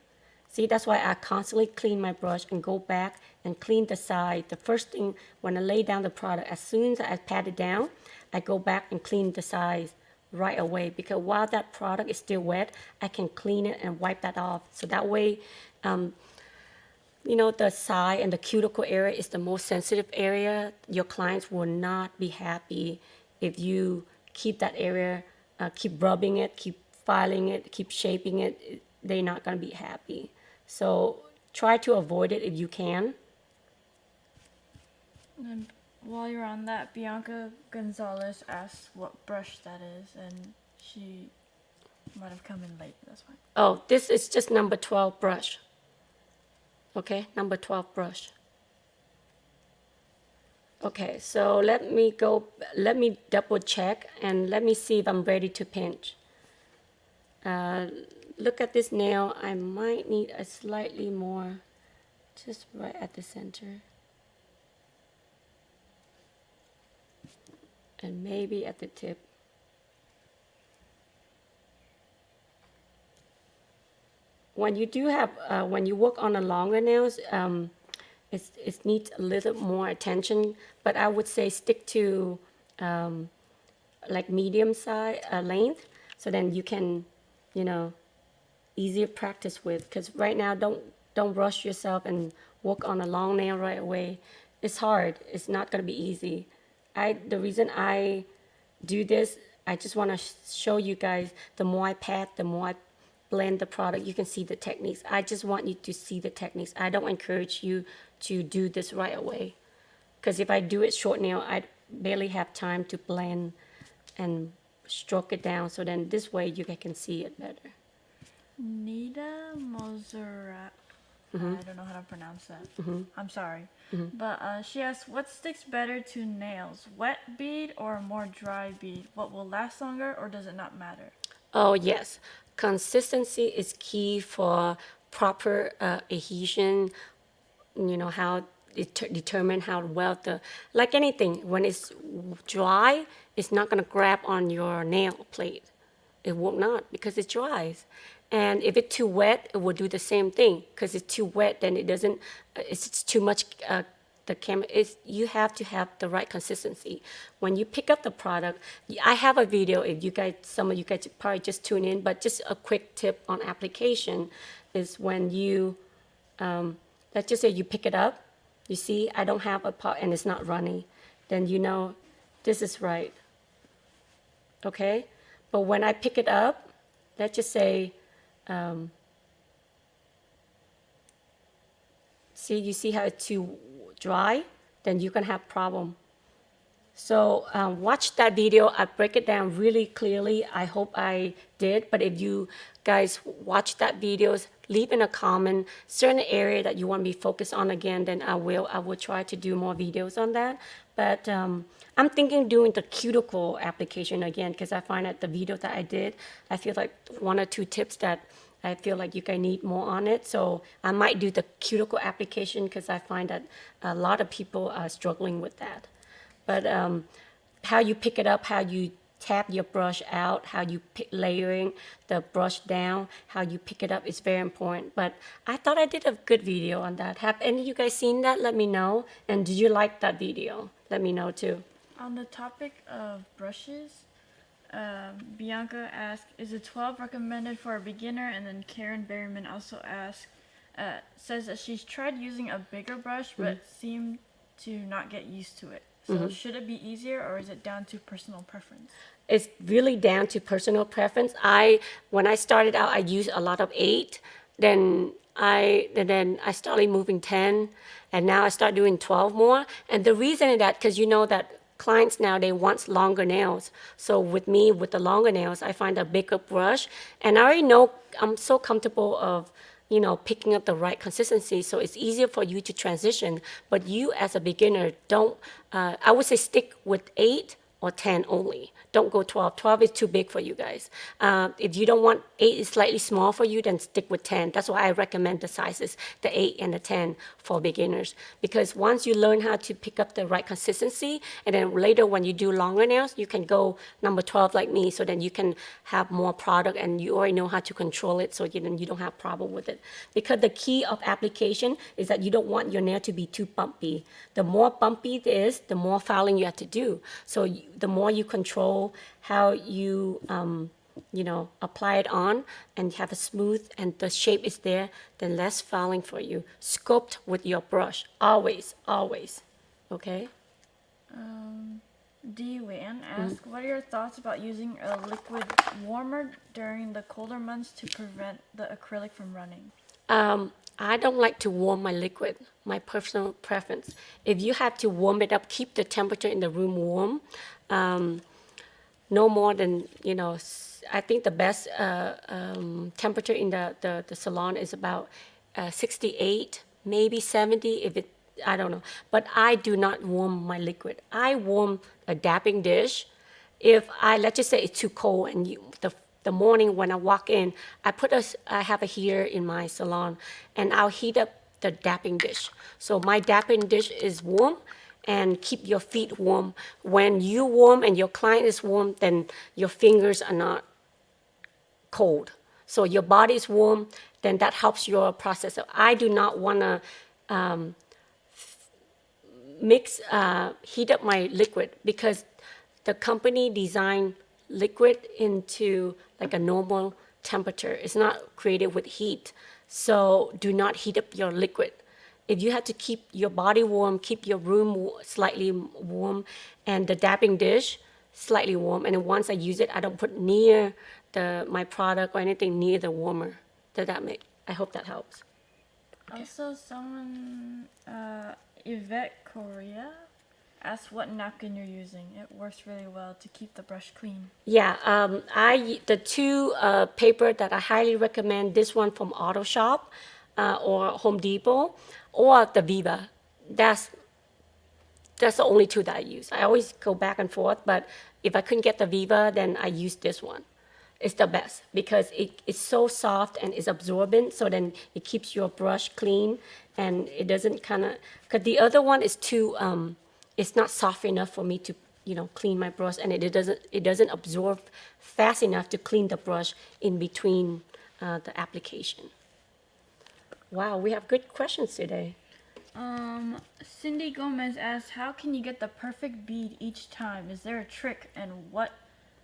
See, that's why I constantly clean my brush and go back and clean the side. The first thing when I lay down the product, as soon as I pat it down, I go back and clean the sides right away, because while that product is still wet, I can clean it and wipe that off. So that way, you know, the side and the cuticle area is the most sensitive area. Your clients will not be happy if you keep that area, keep rubbing it, keep filing it, keep shaping it. They're not going to be happy. So try to avoid it if you can. And while you're on that, Bianca Gonzalez asks what brush that is, and she might have come in late, that's fine. Oh, this is just number 12 brush. Okay, number 12 brush. Okay, so let me double check and let me see if I'm ready to pinch. Look at this nail, I might need a slightly more, just right at the center. And maybe at the tip. When you do have, when you work on the longer nails, it needs a little more attention, but I would say stick to like medium size length, so then you can, you know, easier practice with. Because right now, don't rush yourself and work on a long nail right away. It's hard. It's not gonna be easy. The reason I do this, I just want to show you guys. The more I pat, the more I blend the product, you can see the techniques. I just want you to see the techniques. I don't encourage you to do this right away, because if I do it short nail, I barely have time to blend and stroke it down. So then this way you can see it better. Nita Mozarat I don't know how to pronounce that. I'm sorry. But she asks, what sticks better to nails, wet bead or more dry bead? What will last longer, or does it not matter? Oh, yes. Consistency is key for proper adhesion. You know, how it determine how well like anything, when it's dry, it's not going to grab on your nail plate. It will not because it dries. And if it's too wet, it will do the same thing because it's too wet, then it doesn't, it's too much. The chem is you have to have the right consistency. When you pick up the product, I have a video. If you guys, some of you guys probably just tune in, but just a quick tip on application is when you, let's just say you pick it up, you see I don't have a pot and it's not runny, then you know this is right. Okay, but when I pick it up, let's just say, see, you see how it's too dry, then you can have problem. So watch that video. I break it down really clearly. I hope I did. But if you guys watch that videos, leave in a comment certain area that you want me to focus on again, then I will. I will try to do more videos on that. But I'm thinking doing the cuticle application again because I find that the video that I did, I feel like one or two tips that I feel like you guys need more on it. So I might do the cuticle application because I find that a lot of people are struggling with that. But how you pick it up, how you tap your brush out, how you layering the brush down, how you pick it up is very important. But I thought I did a good video on that. Have any of you guys seen that? Let me know. And did you like that video? Let me know too. On the topic of brushes, Bianca asked, is a 12 recommended for a beginner? And then Karen Berryman also asked, says that she's tried using a bigger brush but seemed to not get used to it. So should it be easier, or is it down to personal preference? It's really down to personal preference. When I started out, I used a lot of 8. Then I started moving 10, and now I start doing 12 more. And the reason is that because you know that clients now they want longer nails. So with me, with the longer nails, I find a bigger brush, and I already know I'm so comfortable of picking up the right consistency. So it's easier for you to transition. But you as a beginner, don't, I would say stick with 8 or 10 only. Don't go 12. 12 is too big for you guys. If you don't want 8 is slightly small for you, then stick with 10. That's why I recommend the sizes, the 8 and the 10 for beginners. Because once you learn how to pick up the right consistency, and then later when you do longer nails, you can go number 12 like me, so then you can have more product and you already know how to control it, so you don't have problem with it. Because the key of application is that you don't want your nail to be too bumpy. The more bumpy it is, the more filing you have to do. So the more you control how you apply it on and have a smooth and the shape is there, then less filing for you. Sculpt with your brush, always, always. Okay? D. Wan asked, what are your thoughts about using a liquid warmer during the colder months to prevent the acrylic from running? I don't like to warm my liquid, my personal preference. If you have to warm it up, keep the temperature in the room warm. No more than, I think the best temperature in the salon is about 68, maybe 70, if it, I don't know. But I do not warm my liquid. I warm a dapping dish. If let's just say it's too cold and the morning when I walk in, I have a heater in my salon and I'll heat up the dapping dish. So my dapping dish is warm, and keep your feet warm. When you warm and your client is warm, then your fingers are not cold. So your body is warm, then that helps your process. So I do not want to heat up my liquid because the company designed liquid into like a normal temperature. It's not created with heat. So do not heat up your liquid. If you have to keep your body warm, keep your room slightly warm, and the dapping dish slightly warm. And then once I use it, I don't put near my product or anything near the warmer. I hope that helps. Also, someone, Yvette Korea, asked what napkin you're using. It works really well to keep the brush clean. Yeah, the two paper that I highly recommend, this one from Auto Shop. or Home Depot, or the Viva. That's that's the only two that I use. I always go back and forth, but if I couldn't get the Viva, then I use this one. It's the best because it's so soft and it's absorbent, so then it keeps your brush clean and it doesn't kind of, because the other one is too, it's not soft enough for me to, clean my brush, and it doesn't absorb fast enough to clean the brush in between the application. Wow, we have good questions today. Cindy Gomez asks, how can you get the perfect bead each time? Is there a trick, and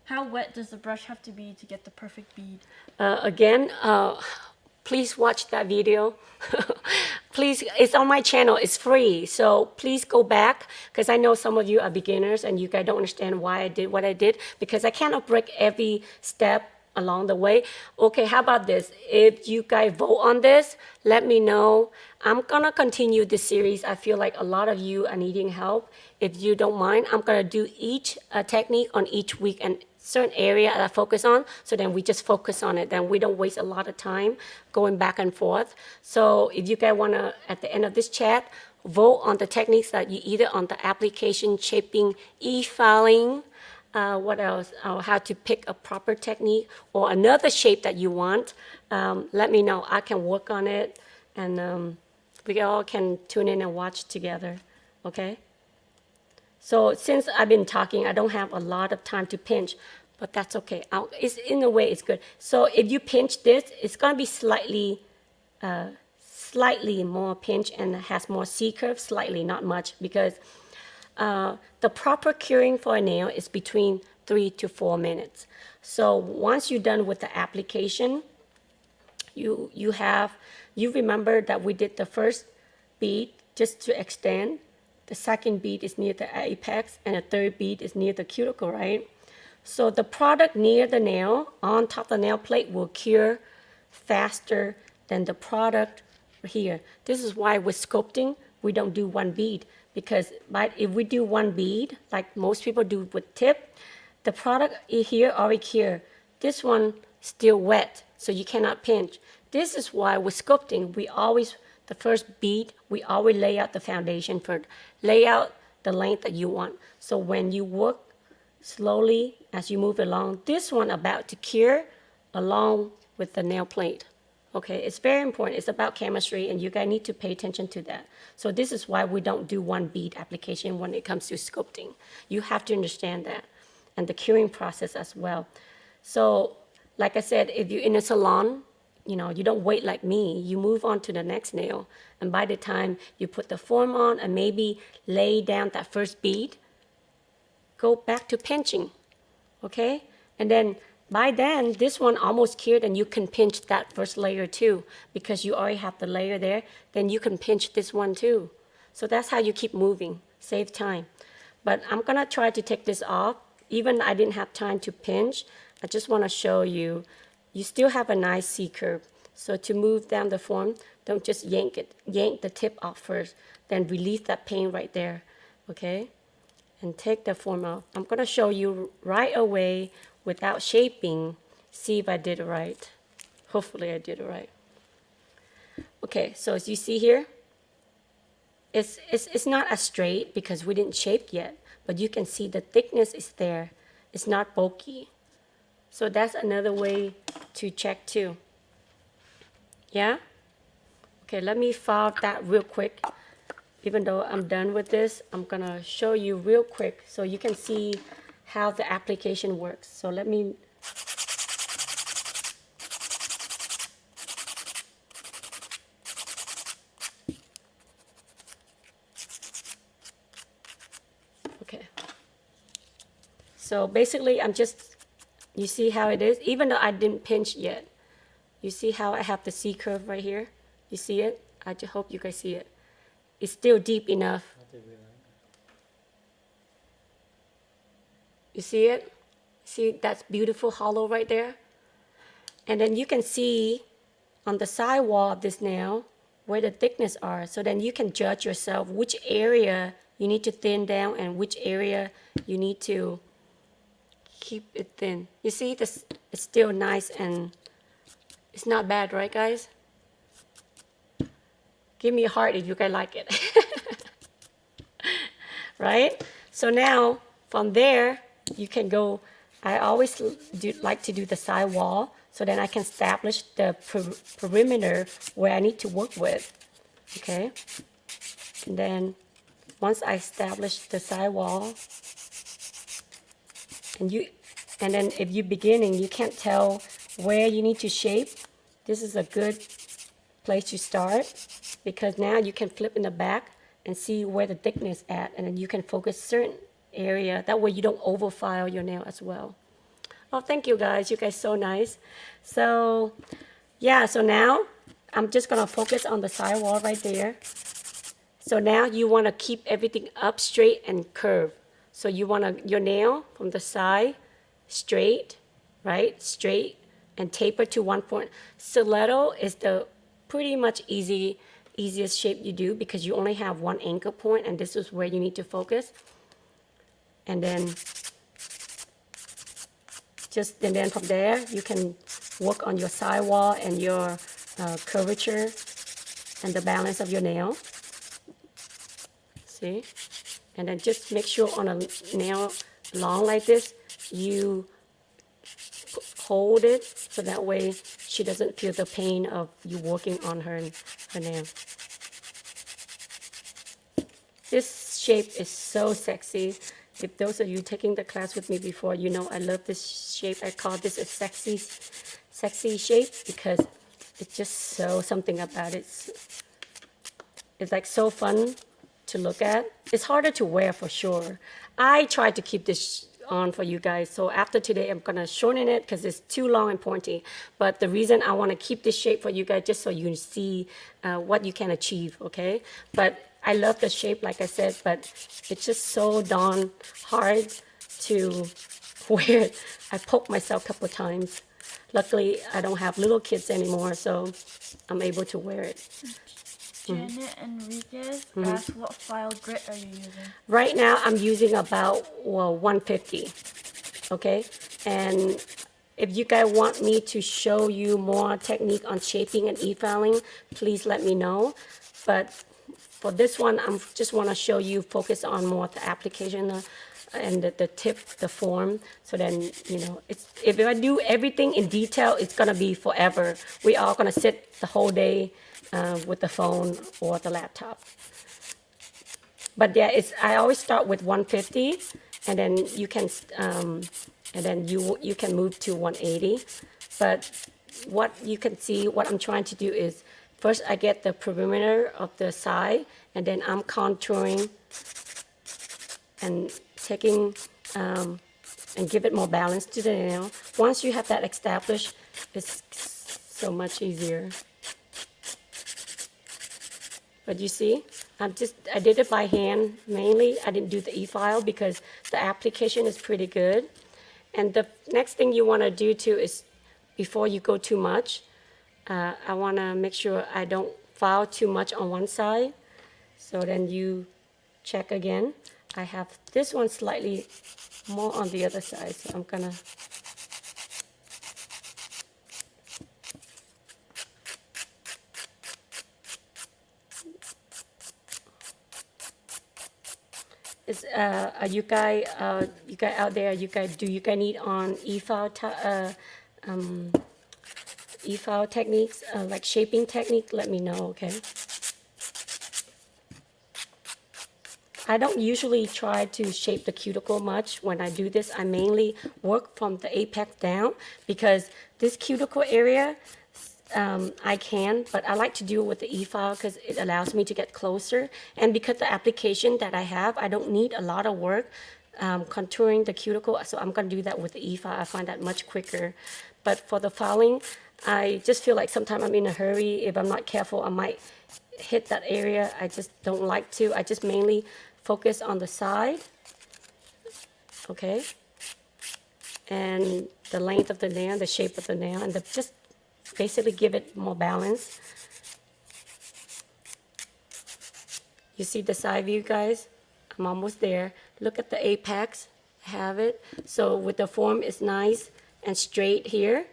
how wet does the brush have to be to get the perfect bead? Again, please watch that video. Please, it's on my channel. It's free. So please go back, because I know some of you are beginners and you guys don't understand why I did what I did, because I cannot break every step along the way. Okay, how about this? If you guys vote on this, let me know. I'm gonna continue this series. I feel like a lot of you are needing help. If you don't mind, I'm gonna do each technique on each week and certain area that I focus on, so then we just focus on it. Then we don't waste a lot of time going back and forth. So if you guys wanna, at the end of this chat, vote on the techniques that you either on the application, shaping, e-filing, what else? How to pick a proper technique or another shape that you want. Let me know. I can work on it, and we all can tune in and watch together. Okay? So since I've been talking, I don't have a lot of time to pinch, but that's okay. It's, in a way, it's good. So if you pinch this, it's gonna be slightly more pinch and has more C-curve, slightly, not much, because the proper curing for a nail is between 3 to 4 minutes. So once you're done with the application, you remember that we did the first bead just to extend. The second bead is near the apex, and the third bead is near the cuticle, right? So the product near the nail, on top of the nail plate, will cure faster than the product here. This is why with sculpting, we don't do one bead, because if we do one bead, like most people do with tip, the product here already cured. This one still wet, so you cannot pinch. This is why with sculpting, the first bead, we always lay out the foundation first. Lay out the length that you want. So when you work slowly as you move along, this one about to cure along with the nail plate. Okay, it's very important. It's about chemistry, and you guys need to pay attention to that. So this is why we don't do one bead application when it comes to sculpting. You have to understand that, and the curing process as well. So, like I said, if you're in a salon, you don't wait like me. You move on to the next nail, and by the time you put the form on and maybe lay down that first bead, go back to pinching, okay? And then by then, this one almost cured, and you can pinch that first layer too, because you already have the layer there. Then you can pinch this one too. So that's how you keep moving, save time. But I'm gonna try to take this off. Even I didn't have time to pinch. I just wanna show you, you still have a nice C-curve. So to move down the form, don't just yank the tip off first, then release that pain right there, okay? And take the form off. I'm gonna show you right away without shaping, see if I did it right. Hopefully I did it right. Okay, so as you see here, it's not as straight because we didn't shape yet, but you can see the thickness is there. It's not bulky. So that's another way to check too. Yeah? Okay, let me file that real quick. Even though I'm done with this, I'm gonna show you real quick so you can see how the application works. So let me, okay. So basically you see how it is? Even though I didn't pinch yet, you see how I have the C-curve right here? You see it? I just hope you guys see it. It's still deep enough. You see it? See, that's beautiful hollow right there? And then you can see on the side wall of this nail where the thickness are. So then you can judge yourself which area you need to thin down and which area you need to keep it thin. You see, this it's still nice and it's not bad, right guys? Give me a heart if you guys like it. Right? So now from there, you can go, I always like to do the side wall so then I can establish the perimeter where I need to work with. Okay? And then once I establish the side wall, and then if you're beginning, you can't tell where you need to shape, this is a good place to start because now you can flip in the back and see where the thickness at, and then you can focus certain area. That way you don't overfile your nail as well. Oh, thank you guys. You guys so nice. So yeah, so now I'm just gonna focus on the side wall right there. So now you want to keep everything up straight and curved. So you want your nail from the side straight, right? Straight and taper to 1 point. Stiletto is the pretty much easiest shape you do because you only have one anchor point and this is where you need to focus. And then from there you can work on your side wall and your curvature and the balance of your nail. See? And then just make sure on a nail long like this, you hold it so that way she doesn't feel the pain of you working on her nail. This shape is so sexy. If those of you taking the class with me before, you know I love this shape. I call this a sexy shape because it's just so something about it. It's like so fun to look at. It's harder to wear for sure. I try to keep this on for you guys. So after today, I'm gonna shorten it because it's too long and pointy. But the reason I wanna keep this shape for you guys, just so you see what you can achieve, okay? But I love the shape, like I said, but it's just so darn hard to wear it. I poked myself a couple of times. Luckily, I don't have little kids anymore, so I'm able to wear it. Janet Enriquez asked, what file grit are you using? Right now, I'm using about 150, okay? And if you guys want me to show you more technique on shaping and e-filing, please let me know. But for this one, I just want to show you, focus on more the application and the tip, the form. So then, you know, if I do everything in detail, it's going to be forever. We are going to sit the whole day with the phone or the laptop. But yeah, I always start with 150, and then you can you can move to 180. But what you can see, what I'm trying to do is first I get the perimeter of the side, and then I'm contouring and taking and give it more balance to the nail. Once you have that established, it's so much easier. But you see, I did it by hand mainly. I didn't do the e-file because the application is pretty good. And the next thing you want to do too is, before you go too much, I want to make sure I don't file too much on one side. So then you check again. I have this one slightly more on the other side, so I'm gonna are you guys out there? Do you guys need on e-file e-file techniques, like shaping technique? Let me know, okay? I don't usually try to shape the cuticle much. When I do this, I mainly work from the apex down because this cuticle area, I can, but I like to do it with the e-file because it allows me to get closer. And because the application that I have, I don't need a lot of work contouring the cuticle, so I'm going to do that with the e-file. I find that much quicker. But for the filing, I just feel like sometimes I'm in a hurry. If I'm not careful, I might hit that area. I just don't like to. I just mainly focus on the side, okay? And the length of the nail, the shape of the nail, and just basically give it more balance. You see the side view, guys? I'm almost there. Look at the apex. I have it. So with the form, it's nice and straight here.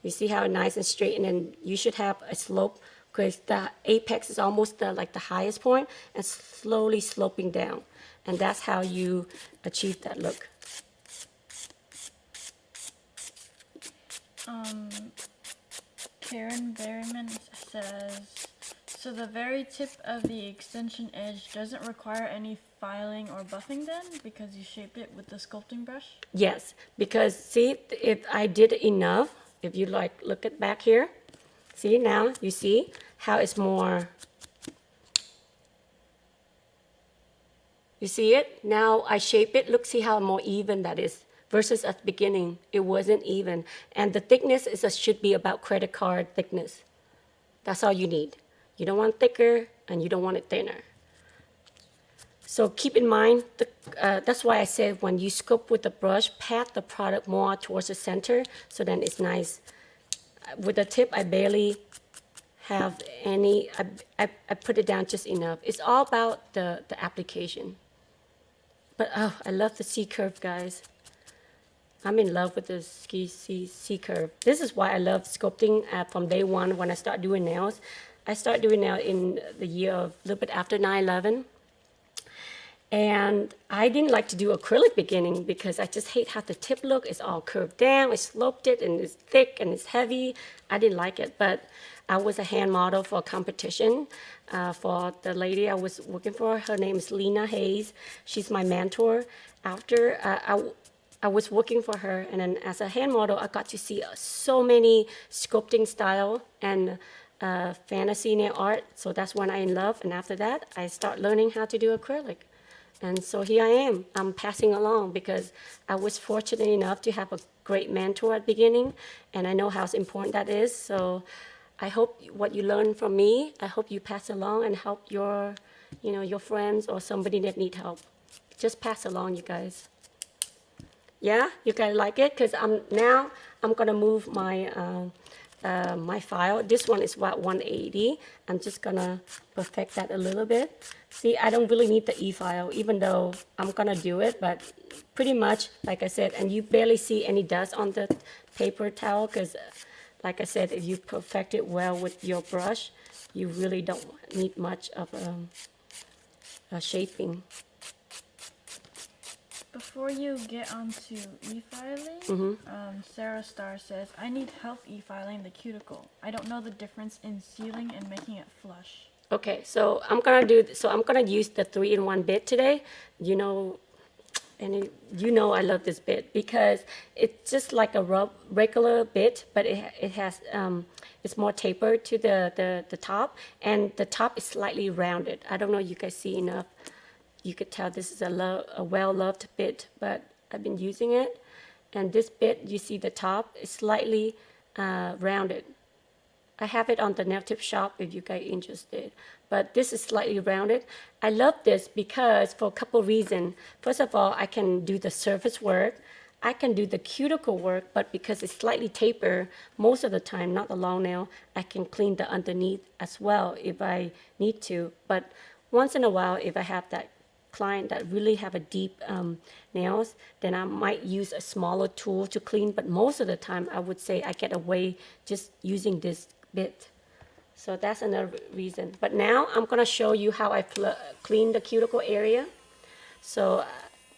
You see how nice and straight, and then you should have a slope because the apex is almost like the highest point and slowly sloping down. And that's how you achieve that look. Karen Berryman says, so the very tip of the extension edge doesn't require any filing or buffing then, because you shaped it with the sculpting brush? Yes, because see, if I did enough, if you like look at back here, see now, you see how it's more, you see it? Now I shape it, look, see how more even that is. Versus at the beginning, it wasn't even. And the thickness should be about credit card thickness. That's all you need. You don't want thicker and you don't want it thinner. So keep in mind, that's why I said when you sculpt with the brush, pat the product more towards the center so then it's nice. With the tip, I barely have any, I put it down just enough. It's all about the application. But oh, I love the C-curve, guys. I'm in love with the C-curve. This is why I love sculpting from day one when I start doing nails. I started doing nails in the year of a little bit after 9/11. And I didn't like to do acrylic beginning because I just hate how the tip look. It's all curved down, it's sloped it, and it's thick and it's heavy. I didn't like it, but I was a hand model for a competition for the lady I was working for. Her name is Lena Hayes. She's my mentor. After I was working for her, and then as a hand model, I got to see so many sculpting style and fantasy nail art. So that's when I in love. And after that, I start learning how to do acrylic. And so here I am. I'm passing along because I was fortunate enough to have a great mentor at the beginning, and I know how important that is. So I hope what you learn from me, I hope you pass along and help your, your friends or somebody that need help. Just pass along, you guys. Yeah, you guys like it? Because I'm gonna move my my file. This one is about 180. I'm just gonna perfect that a little bit. See, I don't really need the e-file, even though I'm gonna do it, but pretty much, like I said, and you barely see any dust on the paper towel, because like I said, if you perfect it well with your brush, you really don't need much of a shaping. Before you get onto e-filing, Sarah Starr says, I need help e-filing the cuticle. I don't know the difference in sealing and making it flush. Okay, so I'm gonna use the 3-in-1 bit today. I love this bit because it's just like a regular bit, but it has it's more tapered to the top, and the top is slightly rounded. I don't know if you guys see enough. You could tell this is a well-loved bit, but I've been using it. And this bit, you see the top is slightly rounded. I have it on the nail tip shop if you guys are interested. But this is slightly rounded. I love this because for a couple reasons. First of all, I can do the surface work. I can do the cuticle work, but because it's slightly tapered, most of the time, not the long nail, I can clean the underneath as well if I need to. But once in a while, if I have that client that really have a deep nails, then I might use a smaller tool to clean, but most of the time I would say I get away just using this bit. So that's another reason. But now I'm gonna show you how I clean the cuticle area. So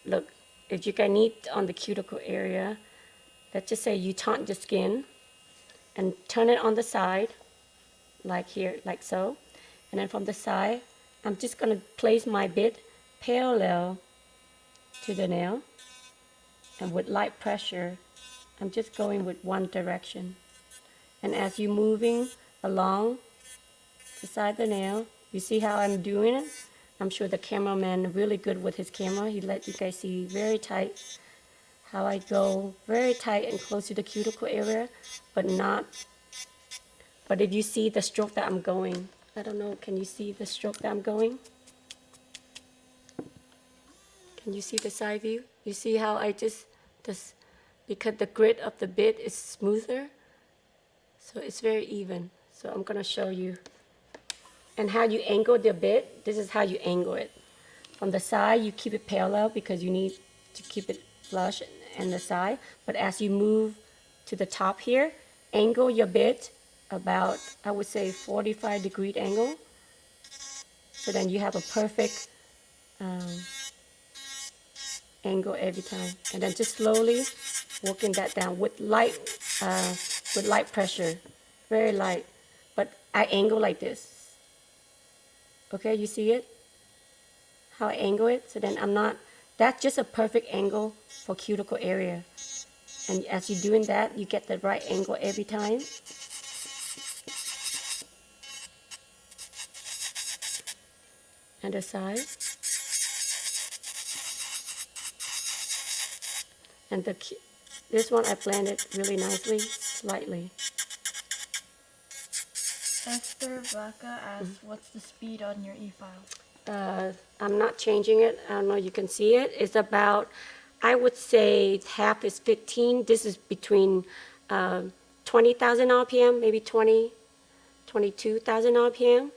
look, if you guys need on the cuticle area, let's just say you taunt the skin and turn it on the side, like here, like so. And then from the side, I'm just gonna place my bit parallel to the nail, and with light pressure I'm just going with one direction, and as you're moving along the side of the nail, you see how I'm doing it. I'm sure the cameraman really good with his camera. He let you guys see very tight how I go very tight and close to the cuticle area, but if you see the stroke that I'm going, I don't know, can you see the stroke that I'm going? Can you see the side view? You see how I because the grit of the bit is smoother, so it's very even. So I'm gonna show you. And how you angle the bit, this is how you angle it. From the side, you keep it parallel because you need to keep it flush and the side. But as you move to the top here, angle your bit about, I would say, 45-degree angle. So then you have a perfect angle every time. And then just slowly working that down with light pressure, very light. But I angle like this. Okay, you see it? How I angle it? So then I'm not, that's just a perfect angle for cuticle area. And as you're doing that, you get the right angle every time. And the side. And this one I blended really nicely, slightly. Esther Vaca asks, what's the speed on your e-file? I'm not changing it. I don't know if you can see it. It's about, I would say half is 15. This is between 20,000 RPM, maybe 22,000 RPM,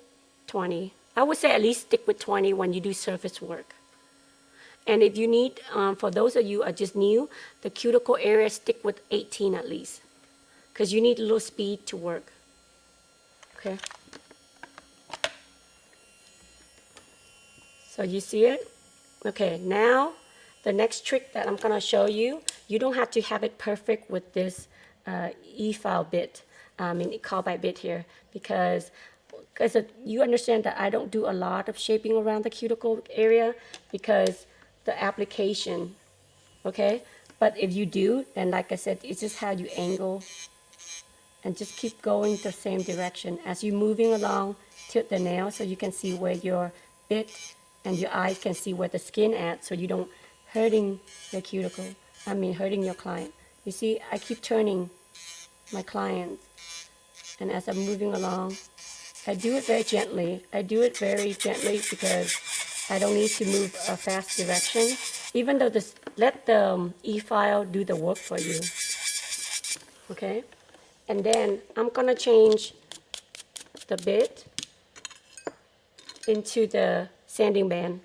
20. I would say at least stick with 20 when you do surface work. And if you need, for those of you who are just new, the cuticle area, stick with 18 at least, because you need a little speed to work. Okay. So you see it? Okay, now the next trick that I'm going to show you, you don't have to have it perfect with this e-file bit, carbide bit here, because you understand that I don't do a lot of shaping around the cuticle area because the application, okay? But if you do, then like I said, it's just how you angle and just keep going the same direction. As you're moving along, tilt the nail so you can see where your bit and your eyes can see where the skin at, so you don't hurting your cuticle, hurting your client. You see, I keep turning my client, and as I'm moving along, I do it very gently. I do it very gently because I don't need to move a fast direction, even though let the e-file do the work for you, okay? And then I'm gonna change the bit into the sanding band.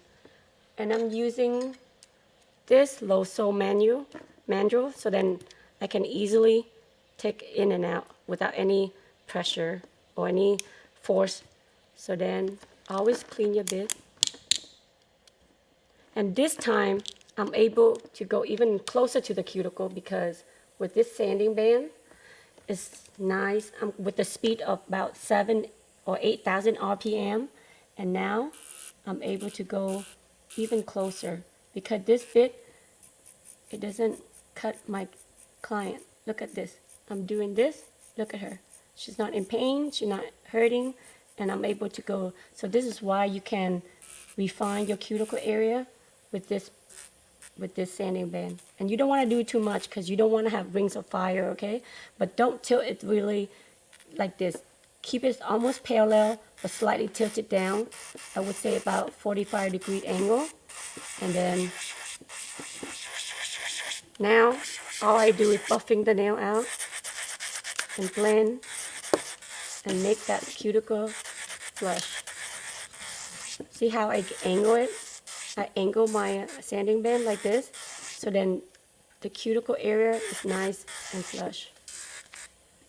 And I'm using this low sole manual, so then I can easily take in and out without any pressure or any force. So then always clean your bit. And this time I'm able to go even closer to the cuticle because with this sanding band, it's nice. With the speed of about 7 or 8,000 RPM. And now I'm able to go even closer because this bit, it doesn't cut my client. Look at this. I'm doing this. Look at her. She's not in pain. She's not hurting. And I'm able to go. So this is why you can refine your cuticle area with this sanding band. And you don't want to do too much because you don't want to have rings of fire, okay? But don't tilt it really like this. Keep it almost parallel, but slightly tilt it down. I would say about 45-degree angle. And then now all I do is buffing the nail out and blend and make that cuticle flush. See how I angle it? I angle my sanding band like this, so then the cuticle area is nice and flush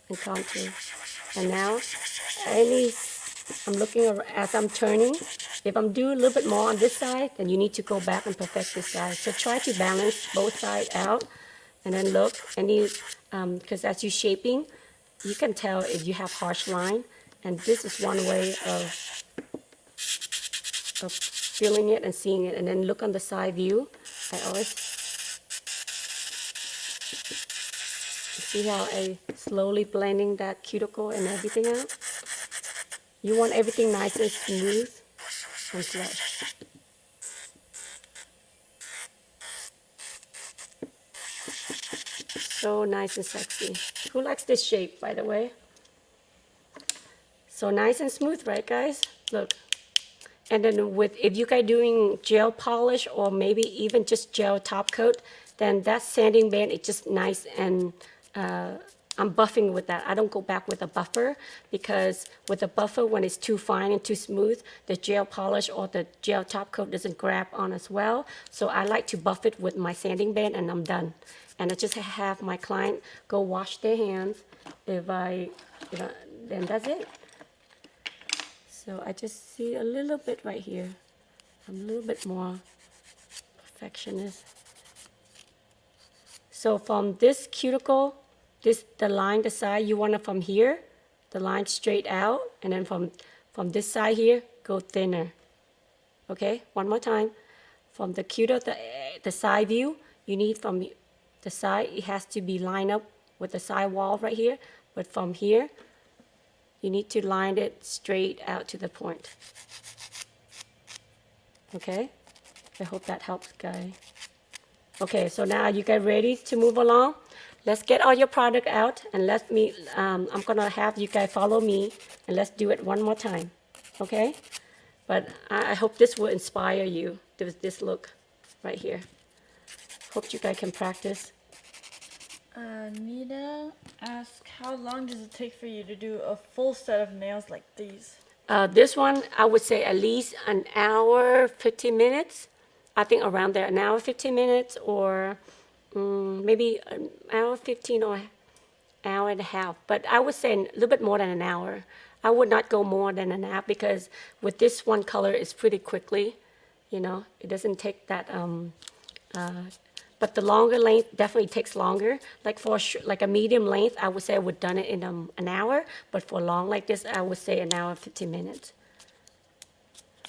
and contour. And now, I'm looking as I'm turning. If I'm doing a little bit more on this side, then you need to go back and perfect this side. So try to balance both sides out, and then look. Because as you're shaping, you can tell if you have harsh line, and this is one way of feeling it and seeing it. And then look on the side view. I always see how I slowly blending that cuticle and everything out. You want everything nice and smooth and flush. So nice and sexy. Who likes this shape, by the way? So nice and smooth, right, guys? Look. And then if you guys doing gel polish or maybe even just gel top coat, then that sanding band is just nice, and I'm buffing with that. I don't go back with a buffer because with a buffer, when it's too fine and too smooth, the gel polish or the gel top coat doesn't grab on as well. So I like to buff it with my sanding band, and I'm done. And I just have my client go wash their hands. then that's it. So I just see a little bit right here. I'm a little bit more perfectionist. So from this cuticle, the line, the side, you want it from here, the line straight out, and then from this side here, go thinner. Okay, one more time. From the cuticle, the side view, you need from the side, it has to be lined up with the side wall right here. But from here, you need to line it straight out to the point. Okay, I hope that helps, guys. Okay, so now you get ready to move along. Let's get all your product out and I'm gonna have you guys follow me and let's do it one more time, okay? But I hope this will inspire you, this look right here. Hope you guys can practice. Nita asks, how long does it take for you to do a full set of nails like these? This one, I would say at least an hour, 15 minutes. I think around there, an hour, 15 minutes, or maybe an hour, 15 or hour and a half. But I would say a little bit more than an hour. I would not go more than an hour because with this one color, it's pretty quickly. You know, it doesn't take that. But the longer length definitely takes longer. Like for like a medium length, I would say I would done it in an hour. But for long like this, I would say an hour, 15 minutes.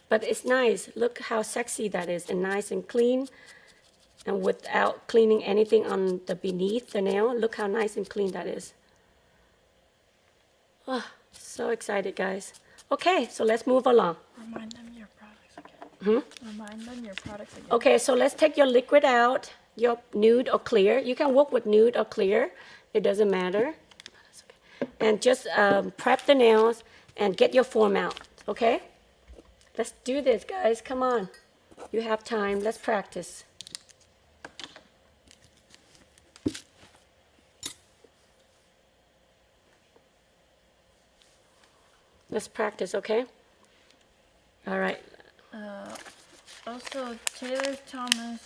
But it's nice. Look how sexy that is, and nice and clean, and without cleaning anything on the beneath the nail. Look how nice and clean that is. Oh, so excited, guys. Okay, so let's move along. Remind them your products again. Remind them your products again. Okay, so let's take your liquid out, your nude or clear. You can work with nude or clear. It doesn't matter. And just prep the nails and get your form out, okay? Let's do this, guys. Come on. You have time. Let's practice. Let's practice, okay? All right. Also, Taylor Thomas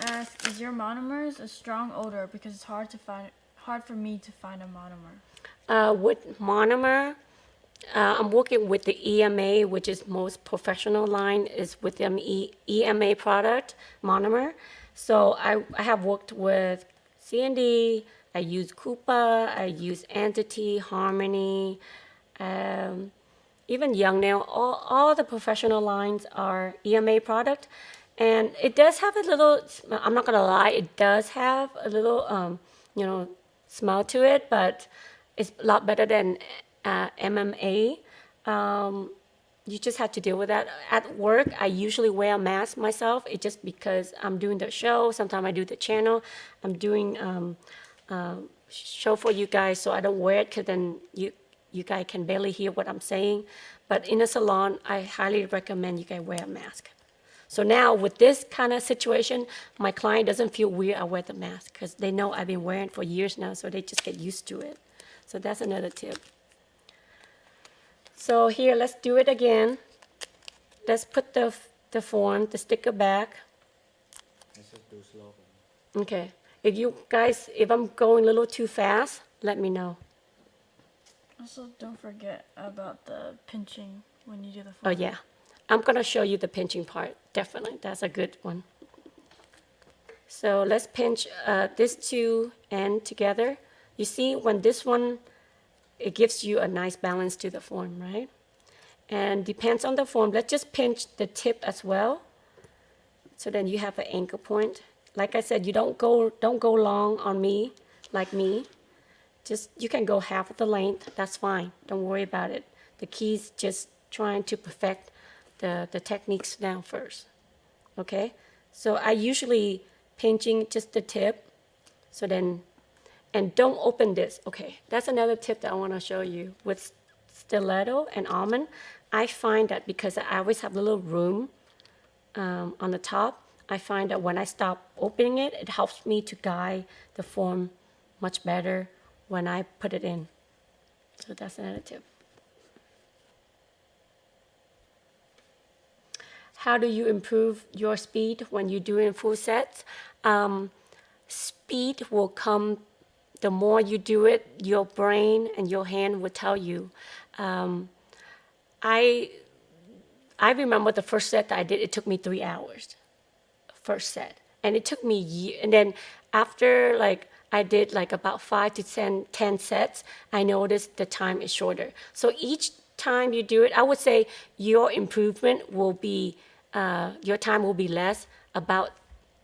asks, is your monomers a strong odor? Because it's hard for me to find a monomer. With monomer, I'm working with the EMA, which is most professional line, is with the EMA product, monomer. So I have worked with C&D, I use Coupa, I use Entity, Harmony, even Young Nail. All the professional lines are EMA product. And it does have a little, I'm not gonna lie, it does have a little, smell to it, but it's a lot better than MMA. You just have to deal with that. At work, I usually wear a mask myself. It's just because I'm doing the show. Sometimes I do the channel. I'm doing show for you guys, so I don't wear it because then you guys can barely hear what I'm saying. But in a salon, I highly recommend you guys wear a mask. So now with this kind of situation, my client doesn't feel weird I wear the mask because they know I've been wearing it for years now, so they just get used to it. So that's another tip. So here, let's do it again. Let's put the form, the sticker back. Let's just do slow. Okay. If I'm going a little too fast, let me know. Also, don't forget about the pinching when you do the Oh, form. yeah. I'm going to show you the pinching part. Definitely. That's a good one. So let's pinch these two ends together. You see, when this one, it gives you a nice balance to the form, right? And depends on the form. Let's just pinch the tip as well. So then you have an anchor point. Like I said, you don't go long on me, like me. Just, you can go half of the length. That's fine. Don't worry about it. The key is just trying to perfect the techniques down first. Okay? So I usually pinching just the tip. So then, and don't open this. Okay, that's another tip that I want to show you. With stiletto and almond, I find that because I always have a little room on the top, I find that when I stop opening it, it helps me to guide the form much better when I put it in. So that's another tip. How do you improve your speed when you're doing full sets? Speed will come the more you do it, your brain and your hand will tell you. I I remember the first set that I did, it took me 3 hours, first set. And it took me and then after like I did like about 5 to 10 sets, I noticed the time is shorter. So each time you do it, I would say your improvement will be, your time will be less, about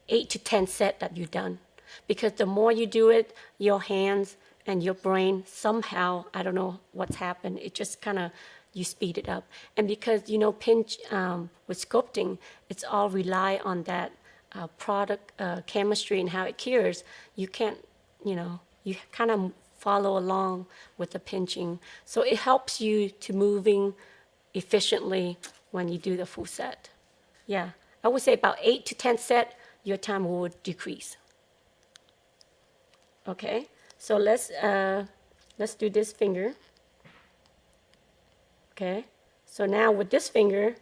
8 to 10 sets that you've done. Because the more you do it, your hands and your brain somehow, I don't know what's happened, it just kind of, you speed it up. And because, pinch with sculpting, it's all rely on that product chemistry and how it cures. You can't, you kind of follow along with the pinching. So it helps you to moving efficiently when you do the full set. Yeah, I would say about 8 to 10 sets, your time will decrease. Okay, so let's do this finger. Okay, so now with this finger,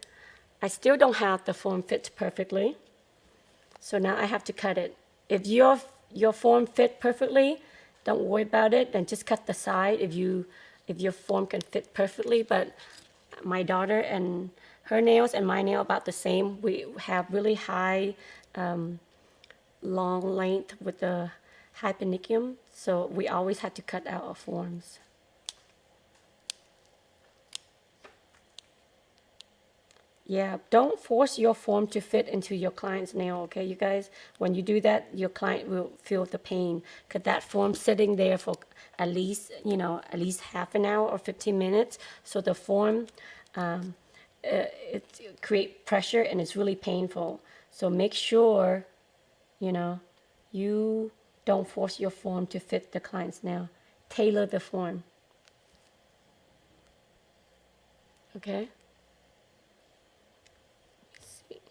I still don't have the form fit perfectly. So now I have to cut it. If your form fit perfectly, don't worry about it. Then just cut the side if your form can fit perfectly. But my daughter and her nails and my nail about the same. We have really high, long length with the hyponychium, so we always had to cut out our forms. Yeah, don't force your form to fit into your client's nail, okay, you guys? When you do that, your client will feel the pain, because that form sitting there for at least, at least half an hour or 15 minutes. So the form, it create pressure and it's really painful. So make sure, you don't force your form to fit the client's nail. Tailor the form. Okay? Let's see.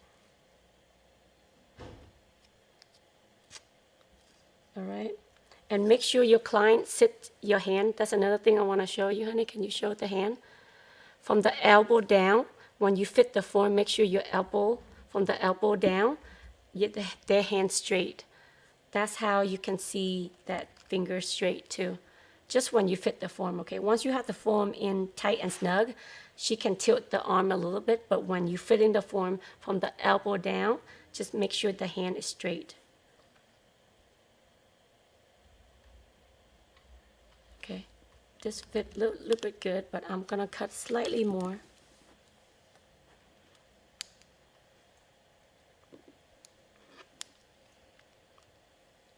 All right. And make sure your client sit your hand. That's another thing I want to show you, honey. Can you show the hand? From the elbow down, when you fit the form, make sure your elbow, from the elbow down, their hand straight. That's how you can see that finger straight too. Just when you fit the form, okay? Once you have the form in tight and snug, she can tilt the arm a little bit, but when you fit in the form from the elbow down, just make sure the hand is straight. Okay, this fit a little bit good, but I'm gonna cut slightly more.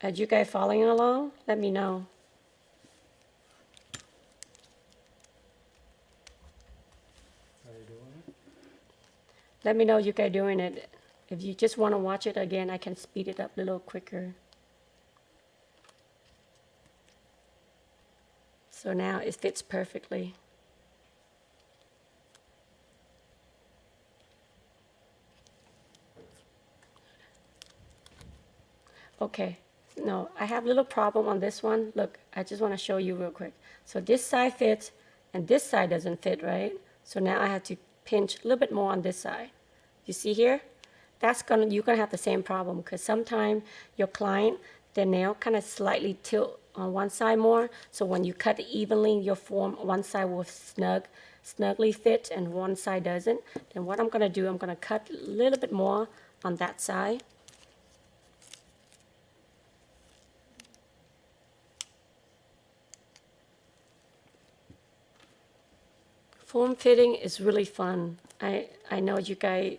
Are you guys following along? Let me know. Are you doing it? Let me know you guys doing it. If you just want to watch it again, I can speed it up a little quicker. So now it fits perfectly. Okay, no, I have a little problem on this one. Look, I just want to show you real quick. So this side fits and this side doesn't fit, right? So now I have to pinch a little bit more on this side. You see here? You're gonna have the same problem, because sometimes your client, their nail kind of slightly tilt on one side more. So when you cut evenly, your form, one side will snugly fit and one side doesn't. Then what I'm gonna do, I'm gonna cut a little bit more on that side. Form fitting is really fun. I know you guys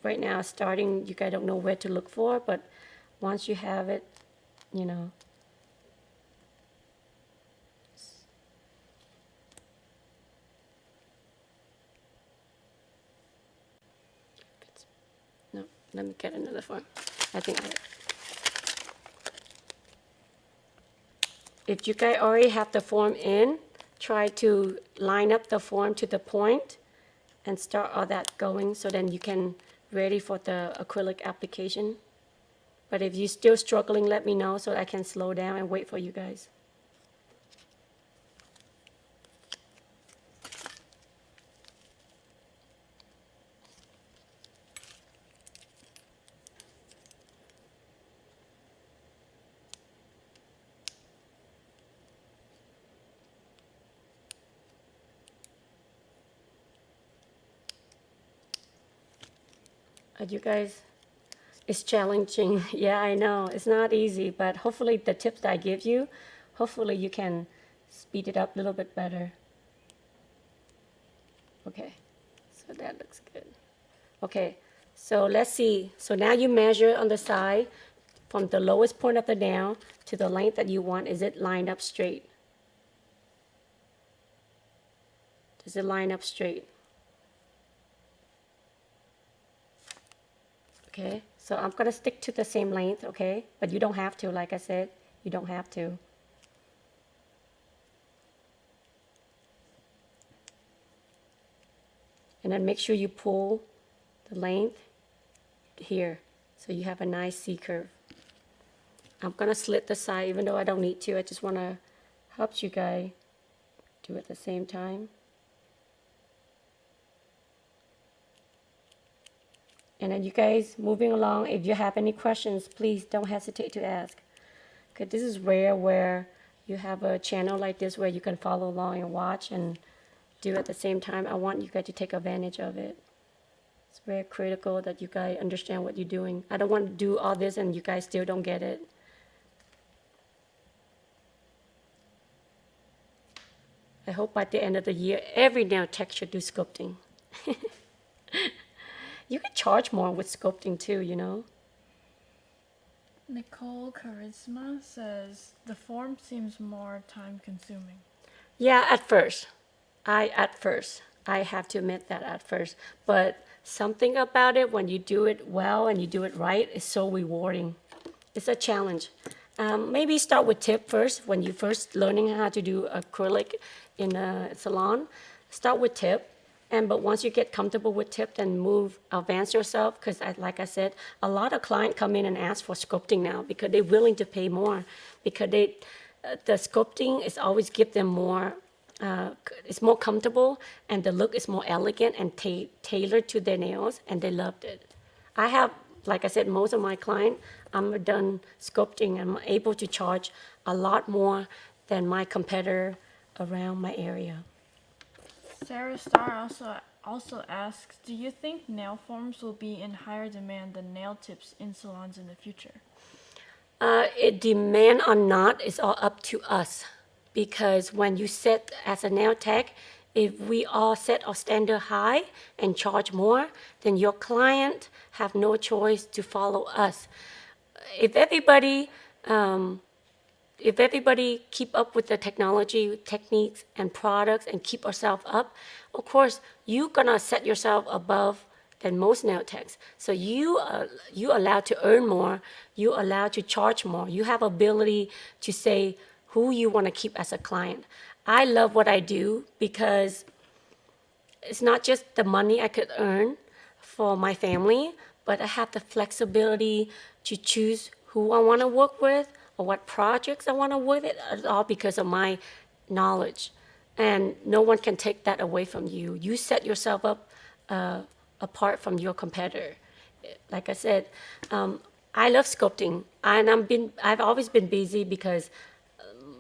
right now starting, you guys don't know where to look for, but once you have it, you know. No, let me get another form. I think if you guys already have the form in, try to line up the form to the point and start all that going, so then you can ready for the acrylic application. But if you're still struggling, let me know so I can slow down and wait for you guys. You guys, it's challenging. Yeah, I know. It's not easy, but hopefully the tips that I give you, hopefully you can speed it up a little bit better. Okay, so that looks good. Okay, so let's see. So now you measure on the side from the lowest point of the nail to the length that you want. Is it lined up straight? Does it line up straight? Okay, so I'm gonna stick to the same length, okay? But you don't have to, like I said, you don't have to. And then make sure you pull the length here so you have a nice C curve. I'm gonna slit the side even though I don't need to. I just wanna help you guys do it at the same time. And then you guys moving along, if you have any questions, please don't hesitate to ask. Okay, this is rare where you have a channel like this where you can follow along and watch and do at the same time. I want you guys to take advantage of it. It's very critical that you guys understand what you're doing. I don't want to do all this and you guys still don't get it. I hope by the end of the year, every nail tech should do sculpting. You can charge more with sculpting too, you know. Nicole Charisma says the form seems more time consuming. Yeah, at first. I have to admit that at first. But something about it, when you do it well and you do it right, is so rewarding. It's a challenge. Maybe start with tip first. When you first learning how to do acrylic in a salon, start with tip. But once you get comfortable with tip, then advance yourself. Because like I said, a lot of clients come in and ask for sculpting now because they're willing to pay more. Because the sculpting is always give them more. It's more comfortable and the look is more elegant and tailored to their nails, and they loved it. I have, like I said, most of my clients, I'm done sculpting. I'm able to charge a lot more than my competitor around my area. Sarah Starr also asks, do you think nail forms will be in higher demand than nail tips in salons in the future? It demand or not is all up to us, because when you set as a nail tech, if we all set our standard high and charge more, then your client have no choice to follow us. If everybody keep up with the technology, techniques, and products and keep ourselves up, of course, you're gonna set yourself above than most nail techs. So you allowed to earn more, you allowed to charge more. You have ability to say who you want to keep as a client. I love what I do because it's not just the money I could earn for my family, but I have the flexibility to choose who I want to work with or what projects I want to work with, all because of my knowledge. And no one can take that away from you. You set yourself up apart from your competitor. Like I said, I love sculpting, and I've always been busy because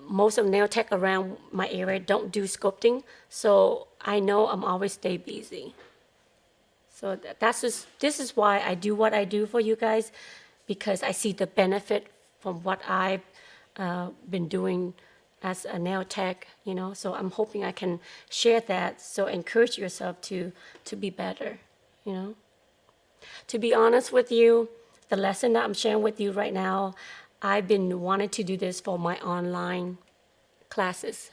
most of nail tech around my area don't do sculpting, so I know I'm always stay busy. So this is why I do what I do for you guys, because I see the benefit from what I've been doing as a nail tech, you know. So I'm hoping I can share that. So encourage yourself to be better, you know. To be honest with you, the lesson that I'm sharing with you right now, I've been wanting to do this for my online classes.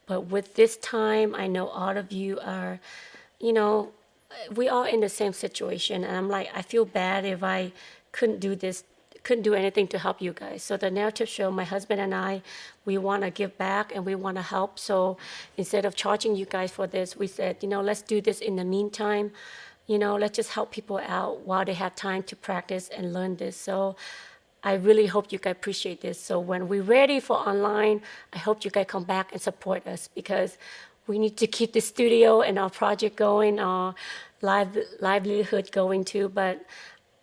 But with this time, I know all of you are, you know, we are in the same situation. And I'm like, I feel bad if I couldn't do this, couldn't do anything to help you guys. So the narrative show, my husband and I, we want to give back and we want to help. So instead of charging you guys for this, we said, you know, let's do this in the meantime. You know, let's just help people out while they have time to practice and learn this. So I really hope you guys appreciate this. So when we're ready for online, I hope you guys come back and support us, because we need to keep the studio and our project going, our livelihood going too. But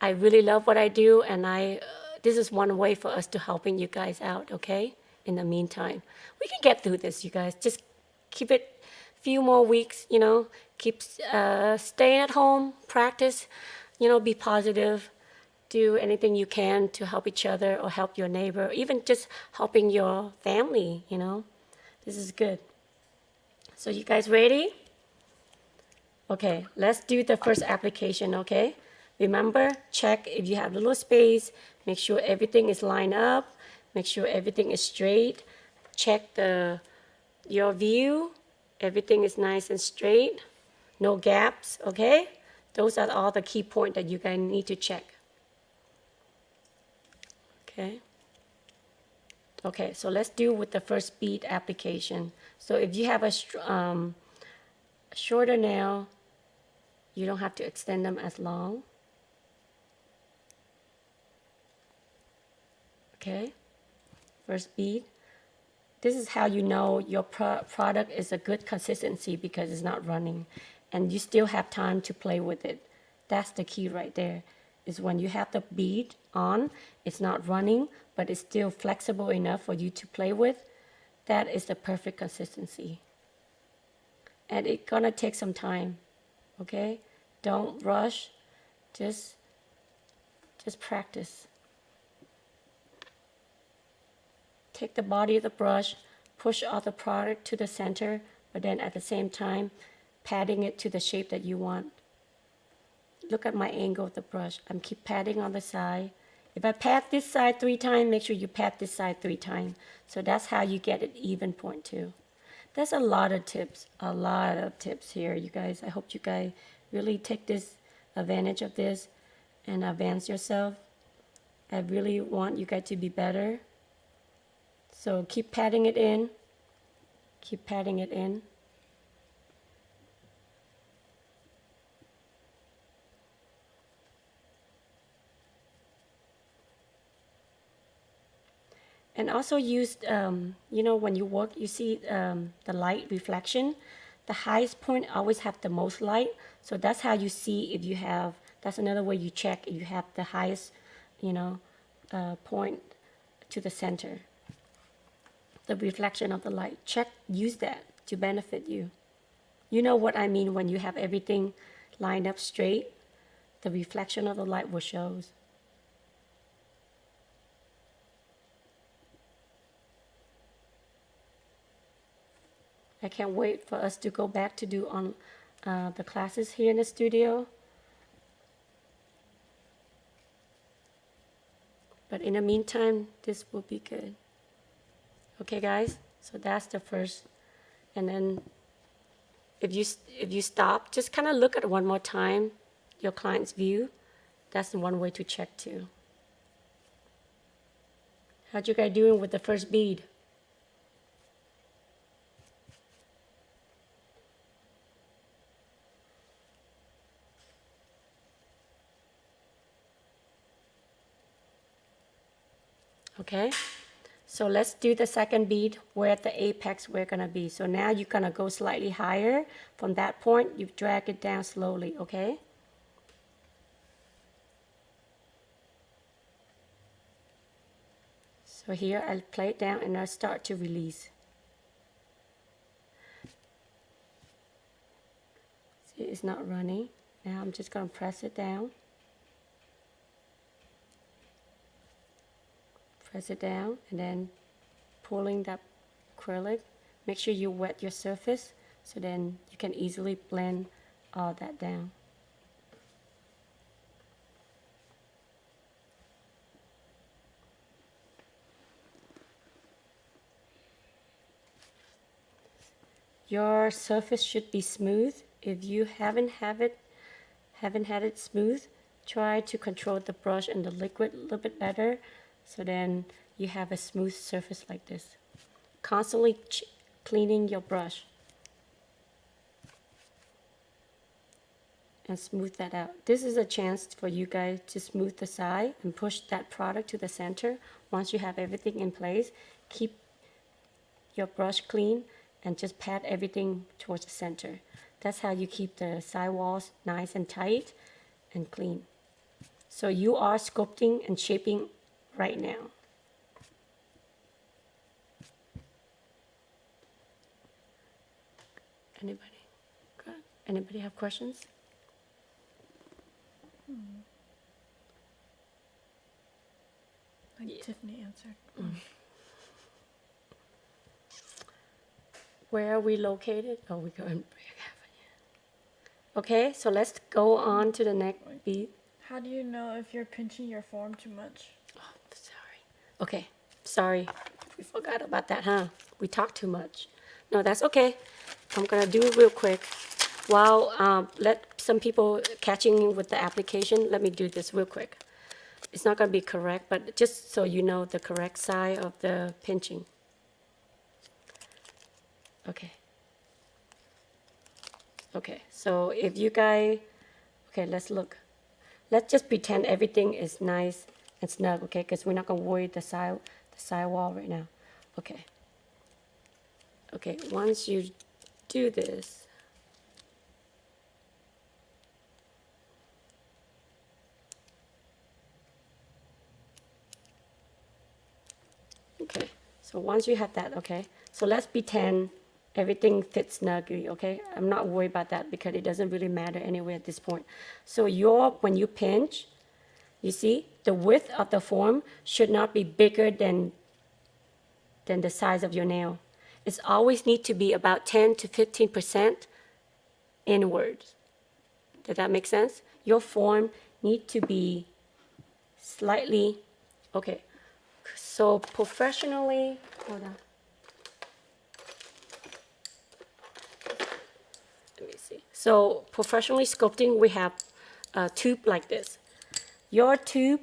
I really love what I do, and this is one way for us to helping you guys out, okay? In the meantime, we can get through this, you guys. Just keep it a few more weeks, you know. Keep staying at home, practice, be positive. Do anything you can to help each other or help your neighbor, or even just helping your family. This is good. So you guys ready? Okay, let's do the first application, okay? Remember, check if you have a little space, make sure everything is lined up, make sure everything is straight, check your view, everything is nice and straight, no gaps, okay? Those are all the key points that you guys need to check. Okay. Okay, so let's do with the first bead application. So if you have a shorter nail, you don't have to extend them as long. Okay, first bead. This is how you know your product is a good consistency because it's not running and you still have time to play with it. That's the key right there, is when you have the bead on, it's not running, but it's still flexible enough for you to play with. That is the perfect consistency. And it's gonna take some time, okay? Don't rush, just practice. Take the body of the brush, push all the product to the center, but then at the same time, patting it to the shape that you want. Look at my angle of the brush. I'm keep patting on the side. If I pat this side 3 times, make sure you pat this side 3 times. So that's how you get an even point too. There's a lot of tips here, you guys. I hope you guys really take this advantage of this and advance yourself. I really want you guys to be better. So keep patting it in. Keep patting it in. And also use, when you work, you see the light reflection. The highest point always have the most light. So that's how you see if you have, that's another way you check if you have the highest, point to the center. The reflection of the light. Use that to benefit you. You know what I mean when you have everything lined up straight, the reflection of the light will show. I can't wait for us to go back to do on the classes here in the studio. But in the meantime, this will be good. Okay, guys, so that's the first. And then if you stop, just kind of look at it one more time, your client's view. That's one way to check too. How'd you guys doing with the first bead? Okay. So let's do the second bead where at the apex we're gonna be. So now you're gonna go slightly higher. From that point, you drag it down slowly, okay? So here I'll play it down and I'll start to release. See, it's not running. Now I'm just gonna press it down. Press it down and then pulling that acrylic. Make sure you wet your surface so then you can easily blend all that down. Your surface should be smooth. If you haven't had it smooth, try to control the brush and the liquid a little bit better. So then you have a smooth surface like this. Constantly cleaning your brush and smooth that out. This is a chance for you guys to smooth the side and push that product to the center. Once you have everything in place, keep your brush clean and just pat everything towards the center. That's how you keep the side walls nice and tight and clean. So you are sculpting and shaping right now. Anybody? Good. Anybody have questions? Like Tiffany answered. Where are we located? Oh, we're going. Okay, so let's go on to the next beat. How do you know if you're pinching your form too much? Oh, sorry. Okay, sorry. We forgot about that, huh? We talked too much. No, that's okay. I'm gonna do it real quick. While let some people catching with the application, let me do this real quick. It's not gonna be correct, but just so you know the correct side of the pinching. Okay. Okay, so if you guys, okay, let's look. Let's just pretend everything is nice and snug, okay? Because we're not gonna worry the side wall right now. Okay. Okay, once you do this, okay. So once you have that, okay. So let's pretend everything fits snugly, okay? I'm not worried about that because it doesn't really matter anyway at this point. So when you pinch, you see, the width of the form should not be bigger than the size of your nail. It's always need to be about 10 to 15% inwards. Does that make sense? Your form need to be slightly, okay. So professionally, hold on. Let me see. So professionally sculpting, we have a tube like this. Your tube,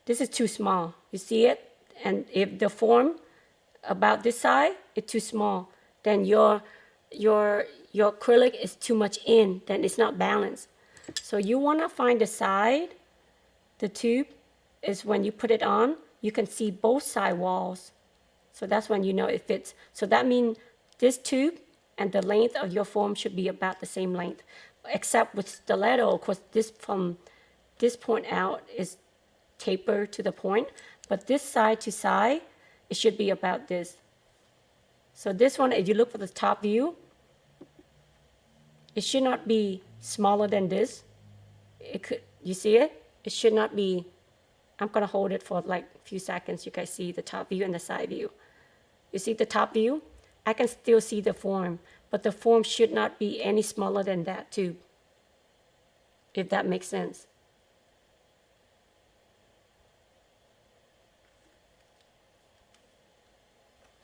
this is too small. You see it? And if the form about this side is too small, then your acrylic is too much in, then it's not balanced. So you want to find the side, the tube is when you put it on, you can see both side walls. So that's when you know it fits. So that means this tube and the length of your form should be about the same length. Except with stiletto, of course, this from this point out is tapered to the point, but this side to side, it should be about this. So this one, if you look for the top view, it should not be smaller than this. You see it? It should not be, I'm gonna hold it for like a few seconds. You guys see the top view and the side view. You see the top view? I can still see the form, but the form should not be any smaller than that too, if that makes sense.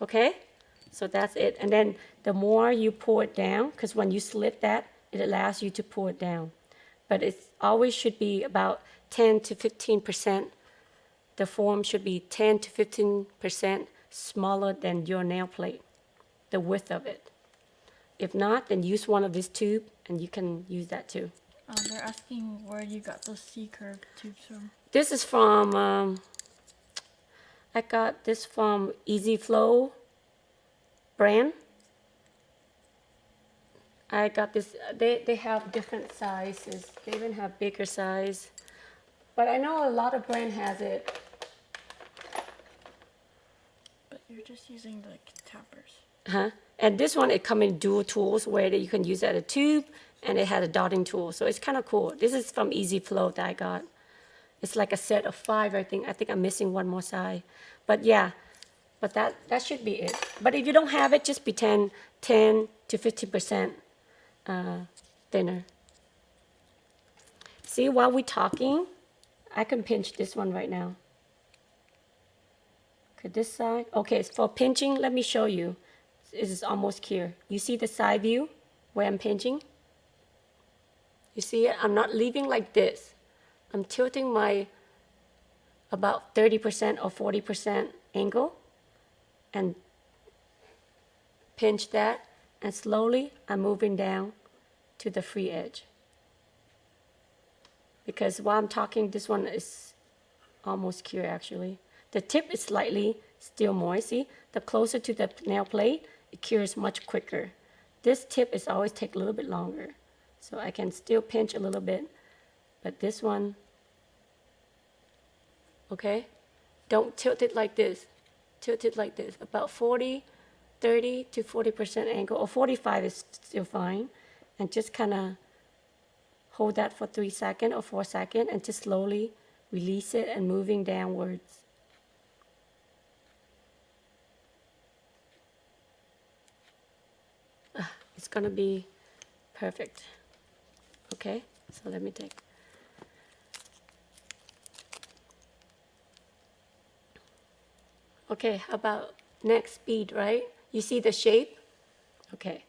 Okay? So that's it. And then the more you pour it down, because when you slit that, it allows you to pour it down. But it always should be about 10 to 15%. The form should be 10 to 15% smaller than your nail plate, the width of it. If not, then use one of these tubes, and you can use that too. They're asking where you got those C-curve tubes from. This is from, I got this from Easy Flow brand. I got this, they have different sizes. They even have bigger size. But I know a lot of brand has it. But you're just using like tappers. Huh? And this one, it comes in dual tools where you can use it as a tube, and it has a dotting tool. So it's kind of cool. This is from Easy Flow that I got. It's like a set of 5, I think. I think I'm missing one more side. But yeah, but that should be it. But if you don't have it, just pretend 10 to 50% thinner. See, while we're talking, I can pinch this one right now. Okay, this side. Okay, for pinching, let me show you. This is almost here. You see the side view where I'm pinching? You see it? I'm not leaving like this. I'm tilting my about 30% or 40% angle and pinch that, and slowly I'm moving down to the free edge. Because while I'm talking, this one is almost cured actually. The tip is slightly still moist. See, the closer to the nail plate, it cures much quicker. This tip is always take a little bit longer. So I can still pinch a little bit, but this one, okay? Don't tilt it like this. Tilt it like this, about 30 to 40% angle, or 45 is still fine. And just kind of hold that for 3 seconds or 4 seconds and just slowly release it and moving downwards. It's gonna be perfect. Okay, so let me take. Okay, how about next bead, right? You see the shape? Okay,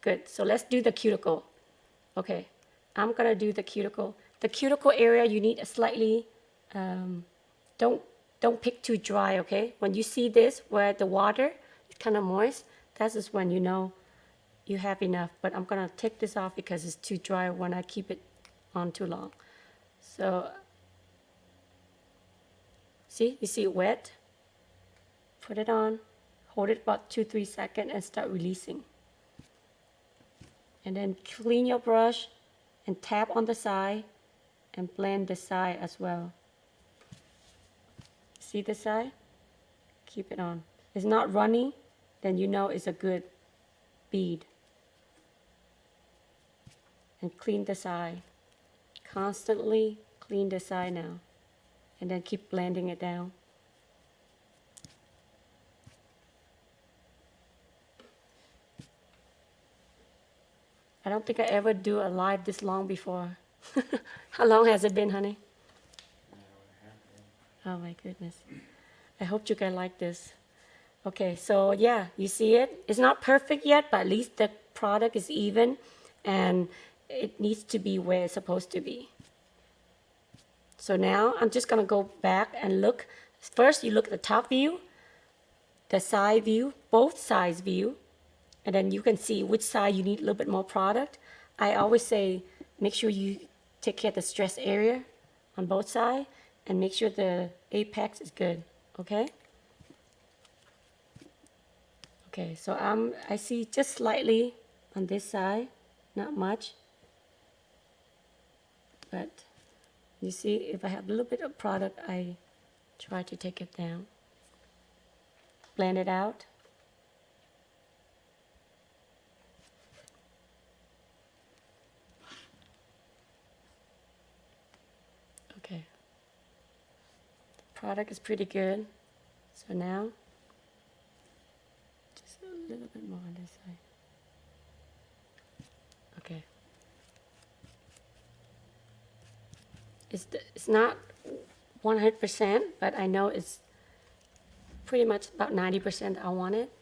good. So let's do the cuticle. Okay, I'm gonna do the cuticle. The cuticle area, you need a slightly, don't pick too dry, okay? When you see this, where the water is kind of moist, that is when you know you have enough. But I'm gonna take this off because it's too dry when I keep it on too long. So, see, you see it wet? Put it on, hold it about 2-3 seconds and start releasing. And then clean your brush and tap on the side and blend the side as well. See the side? Keep it on. It's not runny, then you know it's a good bead. And clean the side. Constantly clean the side now. And then keep blending it down. I don't think I ever do a live this long before. How long has it been, honey? Oh my goodness. I hope you guys like this. Okay, so yeah, you see it? It's not perfect yet, but at least the product is even and it needs to be where it's supposed to be. So now I'm just gonna go back and look. First, you look at the top view, the side view, both sides view, and then you can see which side you need a little bit more product. I always say make sure you take care of the stress area on both sides and make sure the apex is good, okay? Okay, so I see just slightly on this side, not much. But you see, if I have a little bit of product, I try to take it down. Blend it out. Okay. The product is pretty good. So now, just a little bit more on this side. Okay. It's not 100%, but I know it's pretty much about 90% I want it.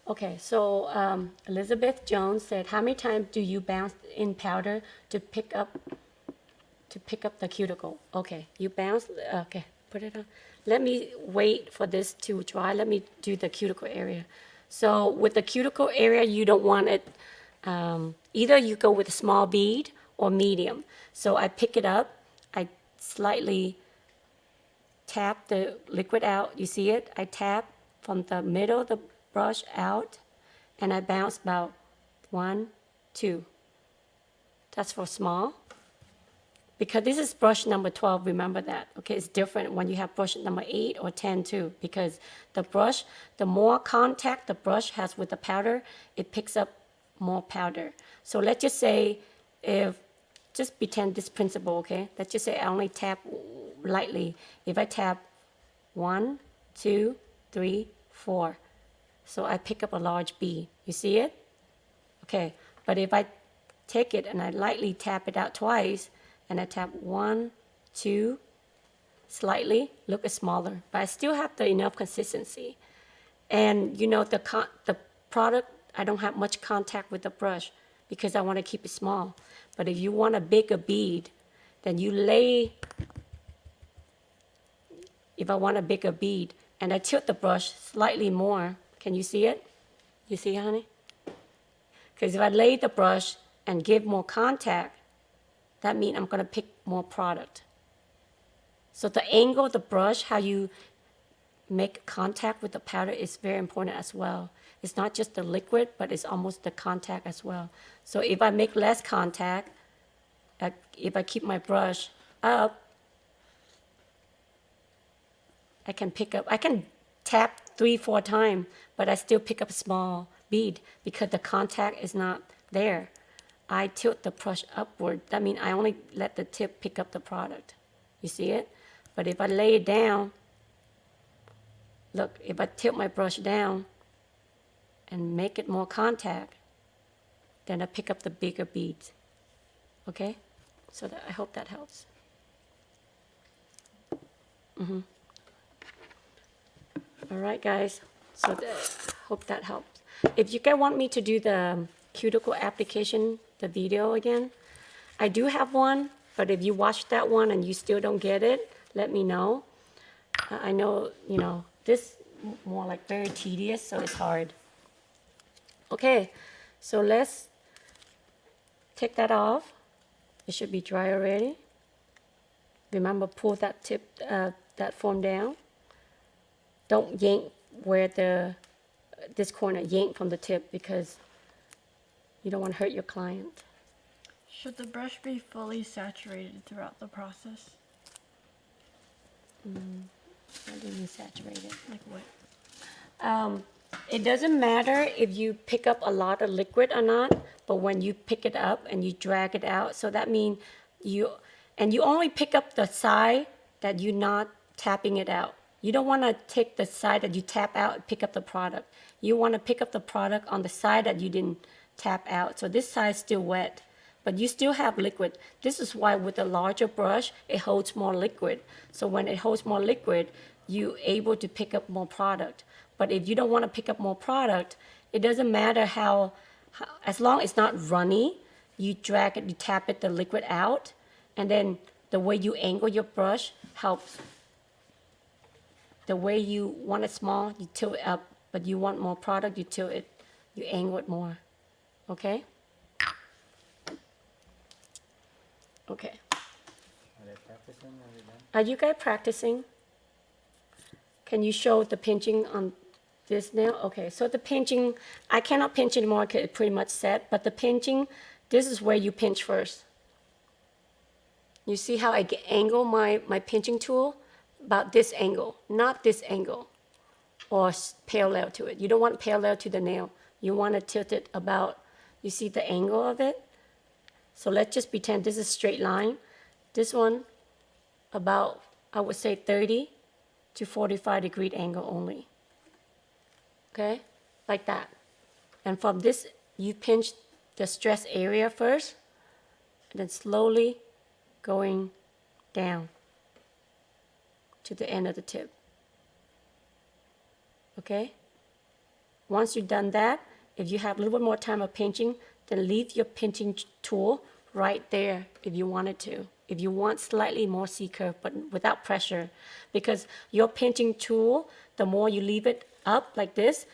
Okay, so Elizabeth Jones said, how many times do you bounce in powder to pick up the cuticle? Okay, you bounce, okay, put it on. Let me wait for this to dry. Let me do the cuticle area. So with the cuticle area, you don't want it, either you go with a small bead or medium. So I pick it up, I slightly tap the liquid out. You see it? I tap from the middle of the brush out, and I bounce about 1, 2. That's for small. Because this is brush number 12, remember that. Okay, it's different when you have brush number 8 or 10 too, because the brush, the more contact the brush has with the powder, it picks up more powder. So let's just say just pretend this principle, okay? Let's just say I only tap lightly. If I tap 1, 2, 3, 4, so I pick up a large bead. You see it? Okay, but if I take it and I lightly tap it out twice, and I tap 1, 2, slightly, look, it's smaller, but I still have the enough consistency. And you know, the product, I don't have much contact with the brush because I want to keep it small. But if you want a bigger bead, then you lay, if I want a bigger bead, and I tilt the brush slightly more, can you see it? You see, honey? Because if I lay the brush and give more contact, that means I'm going to pick more product. So the angle of the brush, how you make contact with the powder is very important as well. It's not just the liquid, but it's almost the contact as well. So if I make less contact, if I keep my brush up, I can pick up, I can tap 3-4 times, but I still pick up small bead because the contact is not there. I tilt the brush upward. That means I only let the tip pick up the product. You see it? But if I lay it down, look, if I tilt my brush down and make it more contact, then I pick up the bigger beads. Okay? So I hope that helps. All right, guys. So hope that helps. If you guys want me to do the cuticle application, the video again, I do have one, but if you watch that one and you still don't get it, let me know. I know, this more like very tedious, so it's hard. Okay, so let's take that off. It should be dry already. Remember, pull that tip, that form down. Don't yank where this corner, yank from the tip because you don't want to hurt your client. Should the brush be fully saturated throughout the process? I didn't saturate it. Like what? It doesn't matter if you pick up a lot of liquid or not, but when you pick it up and you drag it out, so that means you only pick up the side that you're not tapping it out. You don't want to take the side that you tap out and pick up the product. You want to pick up the product on the side that you didn't tap out. So this side is still wet, but you still have liquid. This is why with a larger brush, it holds more liquid. So when it holds more liquid, you're able to pick up more product. But if you don't want to pick up more product, it doesn't matter how as long as it's not runny, you drag it, you tap it, the liquid out, and then the way you angle your brush helps. The way you want it small, you tilt it up, but you want more product, you tilt it, you angle it more. Okay? Okay. Are they practicing? Are they done? Are you guys practicing? Can you show the pinching on this now? Okay, so the pinching, I cannot pinch anymore because it's pretty much set, but the pinching, this is where you pinch first. You see how I angle my pinching tool? About this angle, not this angle, or parallel to it. You don't want parallel to the nail. You want to tilt it about, you see the angle of it? So let's just pretend this is a straight line. This one, about, I would say 30 to 45-degree angle only. Okay, like that. And from this, you pinch the stress area first, and then slowly going down to the end of the tip. Okay? Once you've done that, if you have a little bit more time of pinching, then leave your pinching tool right there if you wanted to. If you want slightly more C-curve, but without pressure. Because your pinching tool, the more you leave it up like this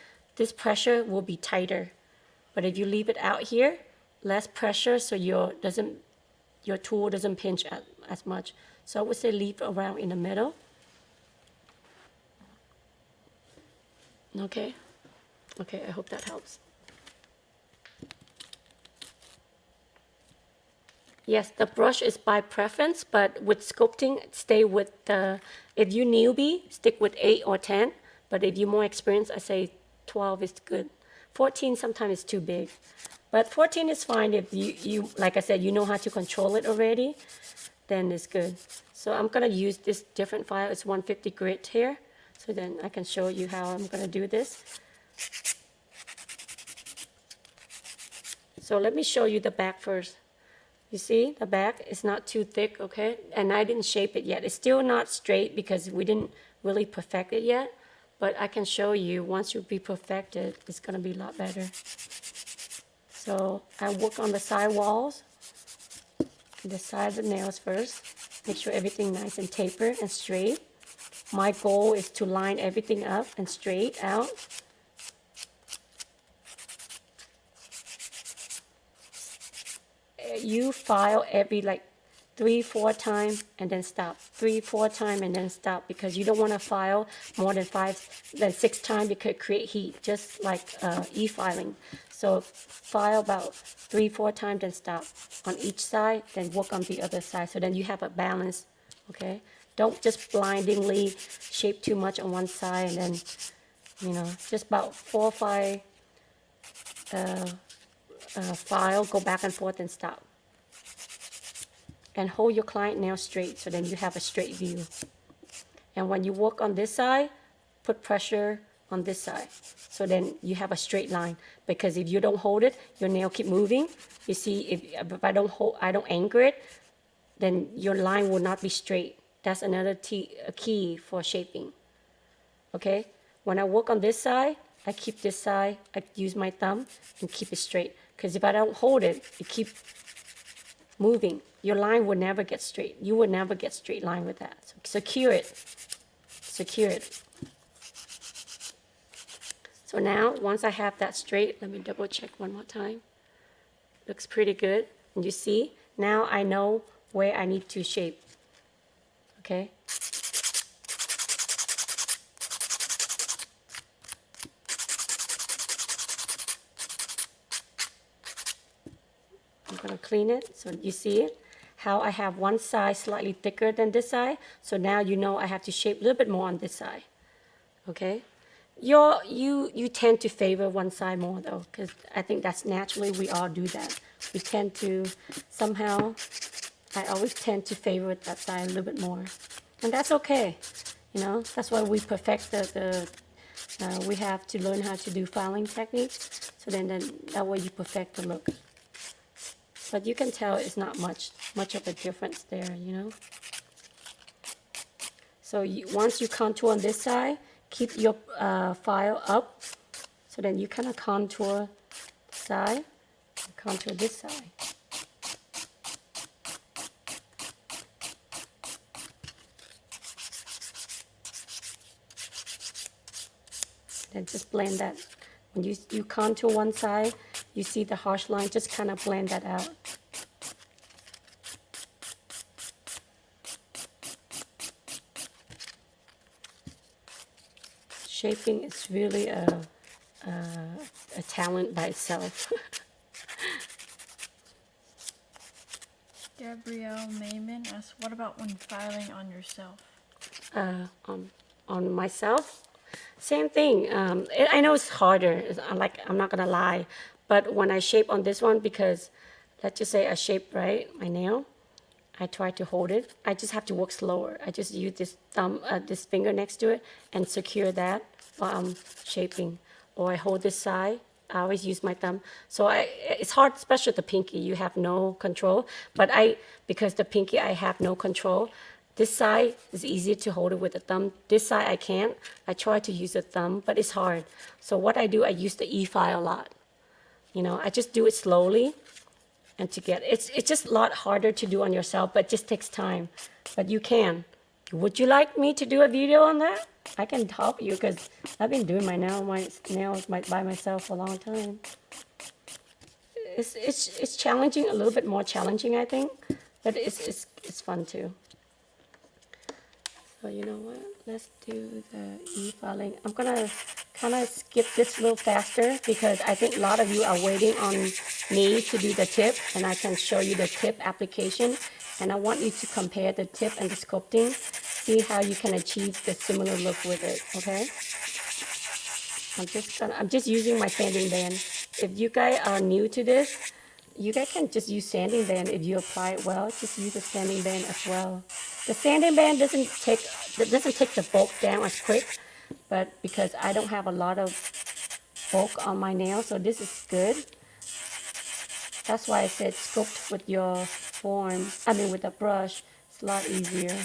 pressure will be tighter. But if you leave it out here, less pressure, so your tool doesn't pinch as much. So I would say leave around in the middle. Okay? Okay, I hope that helps. Yes, the brush is by preference, but with sculpting, stay with the, if you newbie, stick with 8 or 10, but if you're more experienced, I say 12 is good. 14 sometimes is too big, but 14 is fine if you, like I said, you know how to control it already, then it's good. So I'm gonna use this different file, it's 150 grit here, so then I can show you how I'm gonna do this. So let me show you the back first. You see, the back is not too thick, okay? And I didn't shape it yet. It's still not straight because we didn't really perfect it yet. But I can show you, once you be perfected, it's gonna be a lot better. So I work on the side walls, the side of the nails first. Make sure everything nice and tapered and straight. My goal is to line everything up and straight out. You file every like 3-4 times and then stop. 3-4 times and then stop, because you don't want to file more than 6 times because it create heat, just like e-filing. So file about 3-4 times, then stop on each side, then work on the other side. So then you have a balance, okay? Don't just blindingly shape too much on one side and then, just about 4 or 5 file, go back and forth and stop. And hold your client nail straight so then you have a straight view. And when you work on this side, put pressure on this side. So then you have a straight line. Because if you don't hold it, your nail keep moving. You see, if I don't anchor it, then your line will not be straight. That's another key for shaping. Okay? When I work on this side, I keep this side, I use my thumb and keep it straight. Because if I don't hold it, it keeps moving. Your line will never get straight. You will never get straight line with that. So secure it. Secure it. So now, once I have that straight, let me double check one more time. Looks pretty good. And you see, now I know where I need to shape. Okay? I'm gonna clean it so you see it. How I have one side slightly thicker than this side. So now you know I have to shape a little bit more on this side. Okay? You tend to favor one side more though, because I think that's naturally we all do that. We tend to somehow, I always tend to favor that side a little bit more. And that's okay. You know, that's why we perfect we have to learn how to do filing techniques. So then that way you perfect the look. But you can tell it's not much of a difference there, you know. So once you contour on this side, keep your file up. So then you kind of contour the side, contour this side. Then just blend that. When you contour one side, you see the harsh line, just kind of blend that out. Shaping is really a talent by itself. Gabrielle Mayman asks, what about when filing on yourself? On myself, same thing. I know it's harder. I'm not gonna lie, but when I shape on this one, because let's just say I shape right my nail, I try to hold it. I just have to work slower. I just use this this finger next to it, and secure that while I'm shaping. Or I hold this side. I always use my thumb. So it's hard, especially the pinky. You have no control. But because the pinky I have no control. This side is easier to hold it with the thumb. This side I can't. I try to use the thumb, but it's hard. So what I do, I use the E file a lot. You know, I just do it slowly, and it's just a lot harder to do on yourself, but it just takes time. But you can. Would you like me to do a video on that? I can help you because I've been doing my nails by myself for a long time. It's challenging, a little bit more challenging, I think, but it's fun too. So you know what? Let's do the e-filing. I'm gonna kind of skip this a little faster because I think a lot of you are waiting on me to do the tip, and I can show you the tip application. And I want you to compare the tip and the sculpting, see how you can achieve the similar look with it. Okay? I'm just using my sanding band. If you guys are new to this, you guys can just use sanding band. If you apply it well, just use a sanding band as well. The sanding band doesn't take the bulk down as quick, but because I don't have a lot of bulk on my nail, so this is good. That's why I said sculpt with your with a brush. It's a lot easier.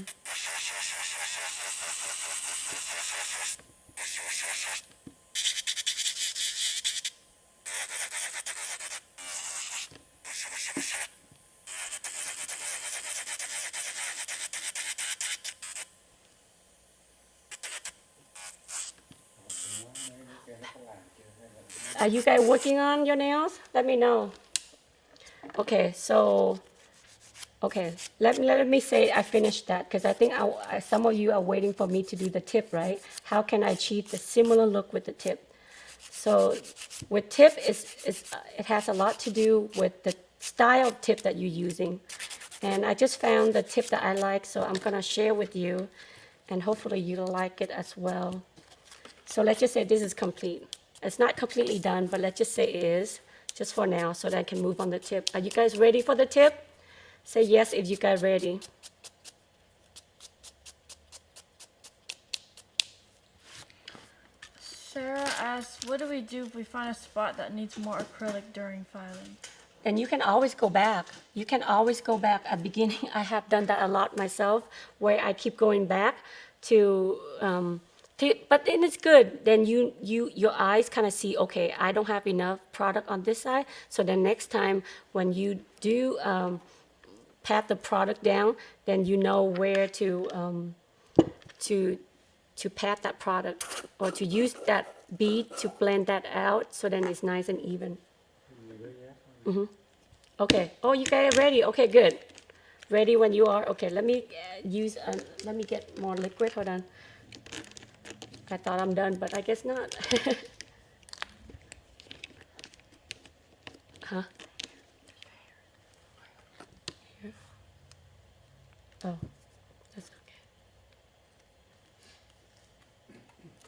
Are you guys working on your nails? Let me know. Okay, so, let me say I finished that because I think some of you are waiting for me to do the tip, right? How can I achieve the similar look with the tip? So with tip, it has a lot to do with the style of tip that you're using. And I just found the tip that I like, so I'm gonna share with you, and hopefully you'll like it as well. So let's just say this is complete. It's not completely done, but let's just say it is, just for now, so that I can move on the tip. Are you guys ready for the tip? Say yes if you guys ready. Sarah asks, what do we do if we find a spot that needs more acrylic during filing? Then you can always go back. You can always go back. At beginning, I have done that a lot myself, where I keep going back but then it's good. Then your eyes kind of see, okay, I don't have enough product on this side. So then next time when you do pat the product down, then you know where to pat that product or to use that bead to blend that out. So then it's nice and even. Okay. Oh, you guys are ready. Okay, good. Ready when you are. Okay, let me let me get more liquid. Hold on. I thought I'm done, but I guess not. Huh? Here? Oh, that's okay.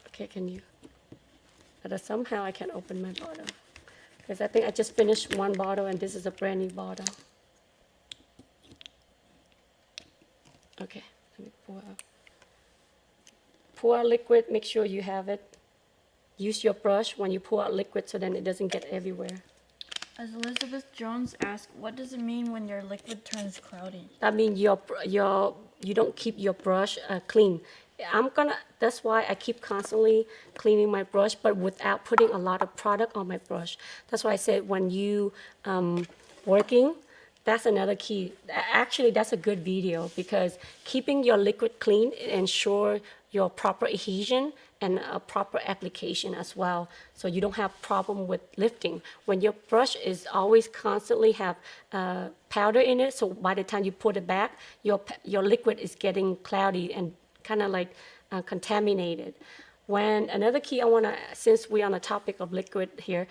Okay, can you? But somehow I can't open my bottle. Because I think I just finished one bottle and this is a brand new bottle. Okay, let me pour out. Pour out liquid, make sure you have it. Use your brush when you pour out liquid so then it doesn't get everywhere. As Elizabeth Jones asks, what does it mean when your liquid turns cloudy? That means you don't keep your brush clean. That's why I keep constantly cleaning my brush, but without putting a lot of product on my brush. That's why I said when you working, that's another key. Actually, that's a good video because keeping your liquid clean ensure your proper adhesion and a proper application as well. So you don't have problem with lifting. When your brush is always constantly have powder in it, so by the time you put it back, your liquid is getting cloudy and kind of like contaminated. When another key I wanna, since we're on the topic of liquid here,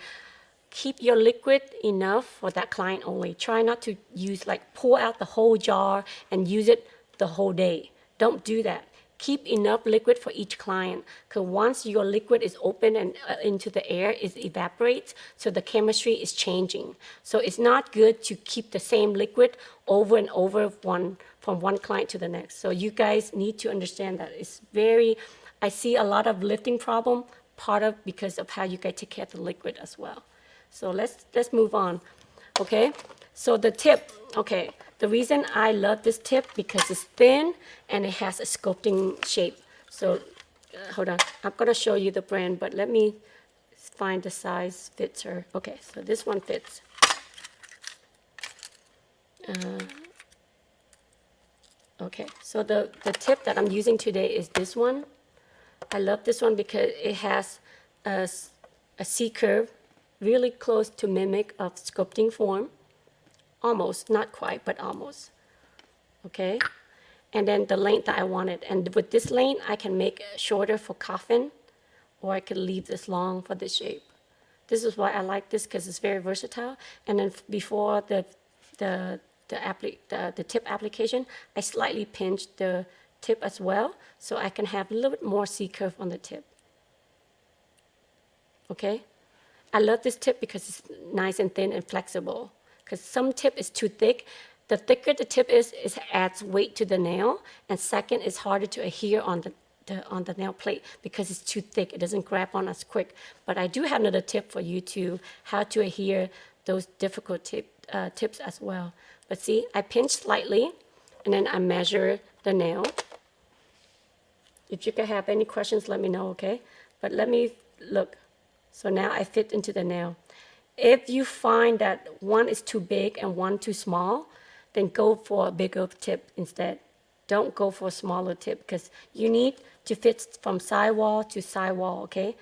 keep your liquid enough for that client only. Try not to use like pour out the whole jar and use it the whole day. Don't do that. Keep enough liquid for each client because once your liquid is open and into the air, it evaporates, so the chemistry is changing. So it's not good to keep the same liquid over and over from one client to the next. So you guys need to understand that it's very, I see a lot of lifting problem, part of because of how you guys take care of the liquid as well. So let's move on, okay? So the tip, okay, the reason I love this tip because it's thin and it has a sculpting shape. So hold on, I'm gonna show you the brand, but let me find the size fits her. Okay, so this one fits. Okay, so the tip that I'm using today is this one. I love this one because it has a C curve, really close to mimic of sculpting form. Almost, not quite, but almost. Okay? And then the length that I wanted. And with this length, I can make it shorter for coffin, or I could leave this long for this shape. This is why I like this because it's very versatile. And then before the tip application, I slightly pinched the tip as well, so I can have a little bit more C curve on the tip. Okay? I love this tip because it's nice and thin and flexible. Because some tip is too thick. The thicker the tip is, it adds weight to the nail. And second, it's harder to adhere on the nail plate because it's too thick. It doesn't grab on as quick. But I do have another tip for you to how to adhere those difficult tips as well. But see, I pinch slightly, and then I measure the nail. If you can have any questions, let me know, okay? But let me look. So now I fit into the nail. If you find that one is too big and one too small, then go for a bigger tip instead. Don't go for a smaller tip because you need to fit from sidewall to sidewall, okay?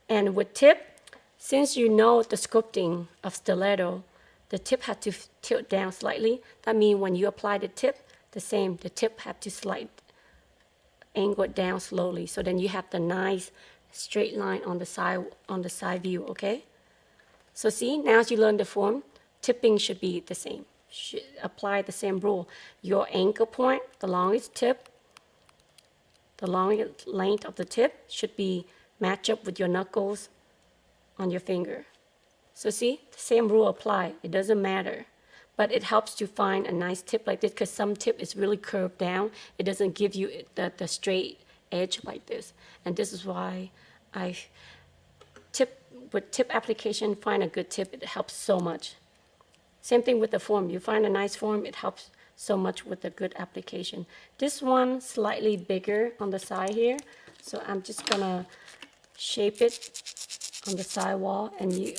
And with tip, since you know the sculpting of stiletto, the tip had to tilt down slightly. That means when you apply the tip, the tip had to angle it down slowly. So then you have the nice straight line on the side view, okay? So see, now as you learn the form, tipping should be the same. Should apply the same rule. Your anchor point, the longest tip, the longest length of the tip should be match up with your knuckles on your finger. So see, the same rule apply. It doesn't matter. But it helps to find a nice tip like this because some tip is really curved down. It doesn't give you the straight edge like this. And this is why I with tip application, find a good tip. It helps so much. Same thing with the form. You find a nice form, it helps so much with a good application. This one slightly bigger on the side here. So I'm just gonna shape it on the side wall and you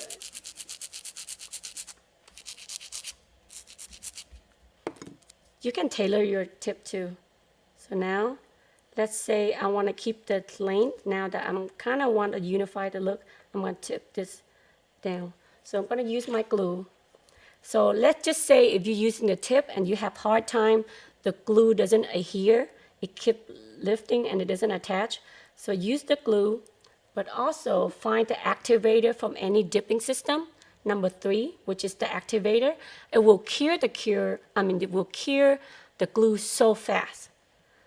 can tailor your tip too. So now, let's say I want to keep the length. Now that I'm kind of want to unify the look, I'm going to tip this down. So I'm going to use my glue. So let's just say if you're using the tip and you have hard time, the glue doesn't adhere, it keeps lifting and it doesn't attach. So use the glue, but also find the activator from any dipping system. Number 3, which is the activator. It will cure the glue so fast.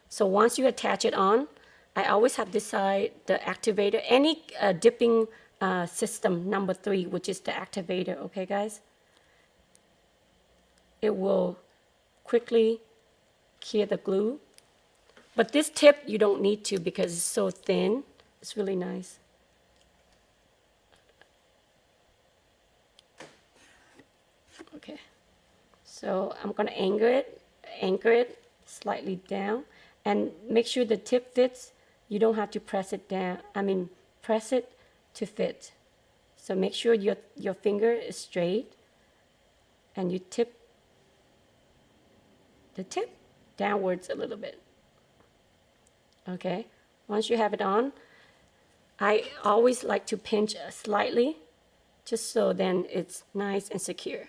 So once you attach it on, I always have this side, the activator, any dipping system, number 3, which is the activator, okay guys? It will quickly cure the glue. But this tip, you don't need to because it's so thin. It's really nice. Okay, so I'm gonna anchor it slightly down, and make sure the tip fits. You don't have to press it down. Press it to fit. So make sure your finger is straight, and you tip the tip downwards a little bit. Okay, once you have it on, I always like to pinch slightly, just so then it's nice and secure.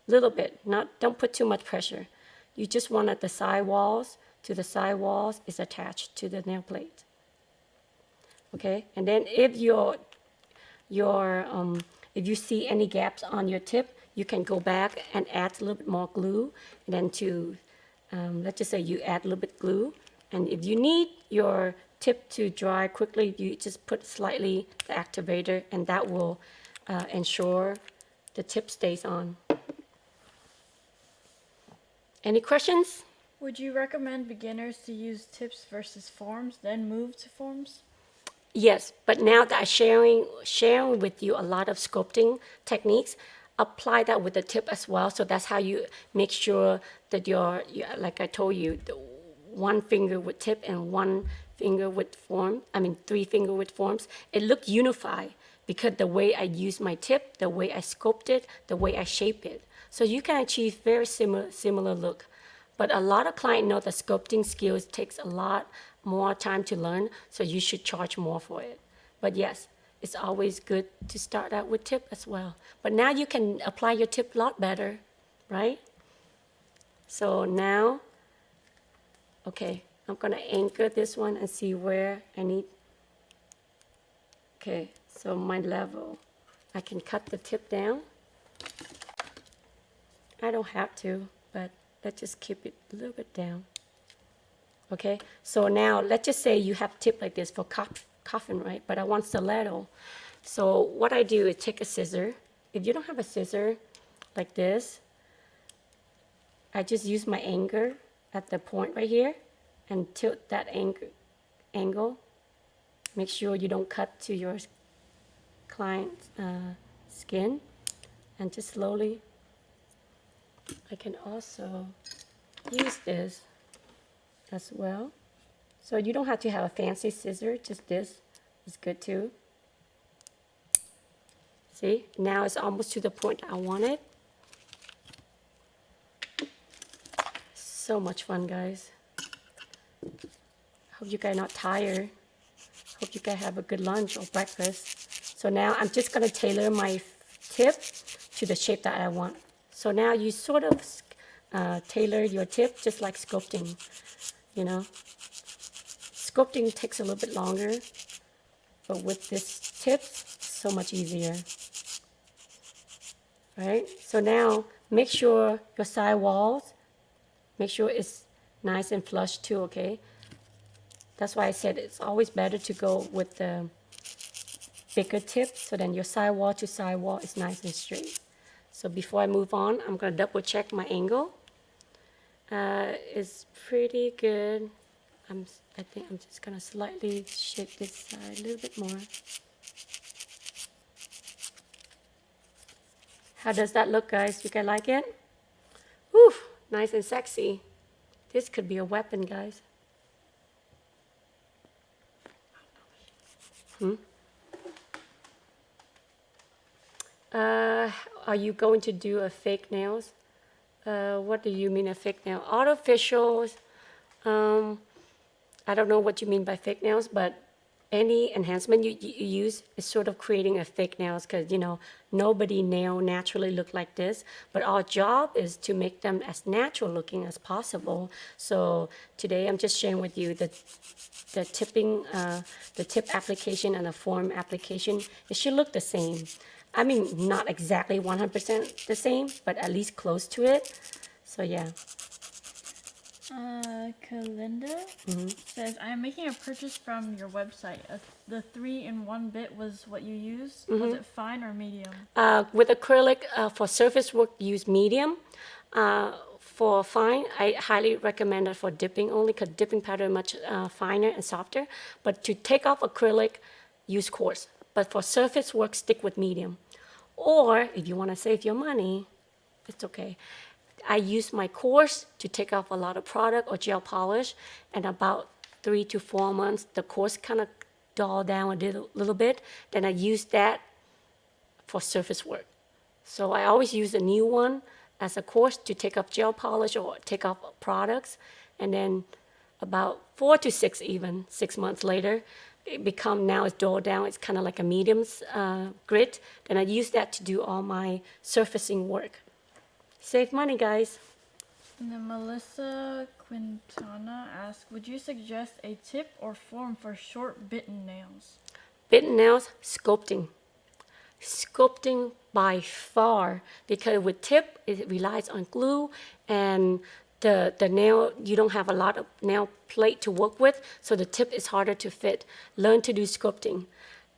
Little bit, don't put too much pressure. You just want the side walls is attached to the nail plate. Okay, and then if if you see any gaps on your tip, you can go back and add a little bit more glue. And then let's just say you add a little bit glue, and if you need your tip to dry quickly, you just put slightly the activator, and that will ensure the tip stays on. Any questions? Would you recommend beginners to use tips versus forms, then move to forms? Yes, but now that I'm sharing with you a lot of sculpting techniques, apply that with the tip as well. So that's how you make sure that like I told you, the one finger with tip and one finger with form, 3 finger with forms, it looked unified because the way I use my tip, the way I sculpt it, the way I shape it. So you can achieve very similar look. But a lot of clients know that sculpting skills takes a lot more time to learn, so you should charge more for it. But yes, it's always good to start out with tip as well. But now you can apply your tip a lot better, right? So now, okay, I'm gonna anchor this one and see where I need. Okay, so my level, I can cut the tip down. I don't have to, but let's just keep it a little bit down. Okay, so now let's just say you have tip like this for coffin, right? But I want stiletto. So what I do is take a scissor. If you don't have a scissor like this, I just use my anchor at the point right here and tilt that angle. Make sure you don't cut to your client's skin, and just slowly. I can also use this as well. So you don't have to have a fancy scissor, just this is good too. See, now it's almost to the point I wanted. So much fun, guys. Hope you guys are not tired. Hope you guys have a good lunch or breakfast. So now I'm just gonna tailor my tip to the shape that I want. So now you sort of tailor your tip just like sculpting, you know. Sculpting takes a little bit longer, but with this tip, it's so much easier. Right? So now make sure your side walls, make sure it's nice and flush too, okay? That's why I said it's always better to go with the bigger tip, so then your sidewall to sidewall is nice and straight. So before I move on, I'm gonna double check my angle. It's pretty good. I think I'm just gonna slightly shake this side a little bit more. How does that look, guys? You guys like it? Whew, nice and sexy. This could be a weapon, guys. Are you going to do a fake nails? What do you mean a fake nail? Artificial. I don't know what you mean by fake nails, but any enhancement you use is sort of creating a fake nails because, you know, nobody nail naturally look like this. But our job is to make them as natural looking as possible. So today I'm just sharing with you the tip application and the form application. It should look the same. I mean, not exactly 100% the same, but at least close to it. So yeah. Kalinda says, I am making a purchase from your website. The 3-in-1 bit was what you used. Was it fine or medium? With acrylic, for surface work, use medium. For fine, I highly recommend it for dipping only because dipping powder is much finer and softer. But to take off acrylic, use coarse. But for surface work, stick with medium. Or if you want to save your money, it's okay. I use my coarse to take off a lot of product or gel polish, and about 3 to 4 months, the coarse kind of dull down a little bit. Then I use that for surface work. So I always use a new one as a coarse to take off gel polish or take off products, and then about 4 to 6 months later, now it's dulled down. It's kind of like a medium grit. Then I use that to do all my surfacing work. Save money, guys. And then Melissa Quintana asks, would you suggest a tip or form for short bitten nails? Bitten nails, sculpting. Sculpting by far, because with tip, it relies on glue, and the nail, you don't have a lot of nail plate to work with, so the tip is harder to fit. Learn to do sculpting.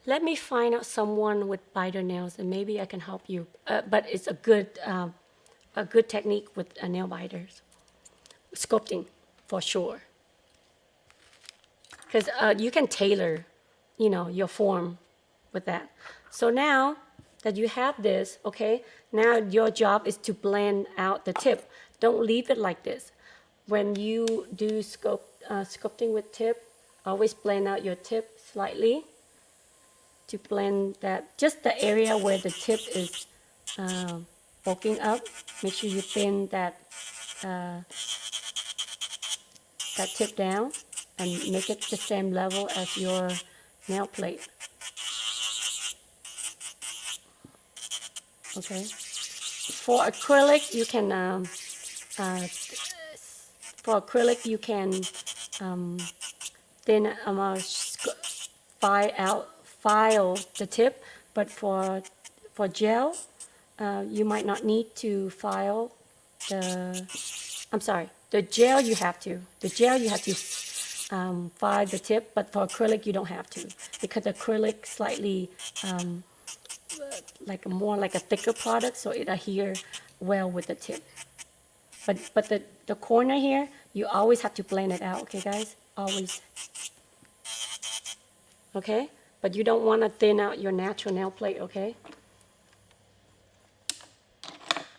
Let me find out someone with biter nails, and maybe I can help you. But it's a good technique with nail biters. Sculpting, for sure. Because you can tailor, you know, your form with that. So now that you have this, okay, now your job is to blend out the tip. Don't leave it like this. When you do sculpting with tip, always blend out your tip slightly to blend that, just the area where the tip is bulking up. Make sure you thin that tip down and make it the same level as your nail plate. Okay. For acrylic, you can thin file the tip, but for gel, you might not need to file the gel you have to. The gel you have to file the tip, but for acrylic you don't have to, because acrylic slightly more like a thicker product, so it adhere well with the tip. But the corner here, you always have to blend it out, okay guys? Always. Okay? But you don't want to thin out your natural nail plate, okay?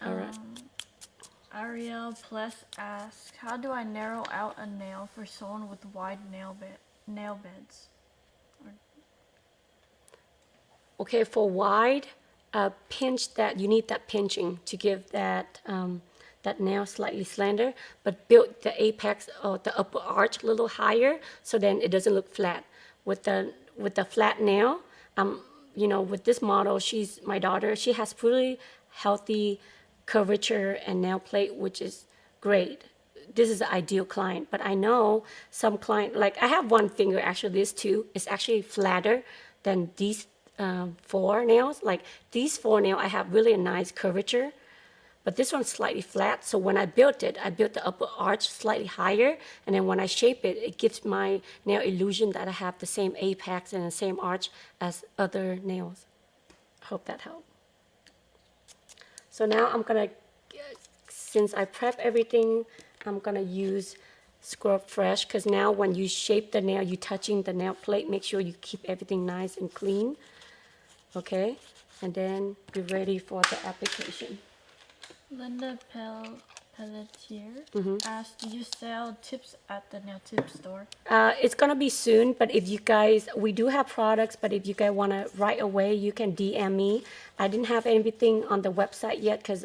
All right. Ariel Plus asks, how do I narrow out a nail for someone with wide nail beds? Okay, for wide, pinch that. You need that pinching to give that that nail slightly slender, but build the apex or the upper arch a little higher, so then it doesn't look flat. With the flat nail, you know, with this model, she's my daughter. She has pretty healthy curvature and nail plate, which is great. This is the ideal client, but I know some client, like I have one finger, actually this too, is actually flatter than these 4 nails. Like these 4 nails, I have really a nice curvature, but this one's slightly flat. So when I built it, I built the upper arch slightly higher, and then when I shape it, it gives my nail illusion that I have the same apex and the same arch as other nails. I hope that helped. So now I'm gonna, since I prep everything, I'm gonna use Scrub Fresh, because now when you shape the nail, you're touching the nail plate, make sure you keep everything nice and clean. Okay, and then be ready for the application. Linda Pelletier asked, "Do you sell tips at the nail tip store?" It's gonna be soon, but if you guys, we do have products, but if you guys wanna right away, you can DM me. I didn't have anything on the website yet because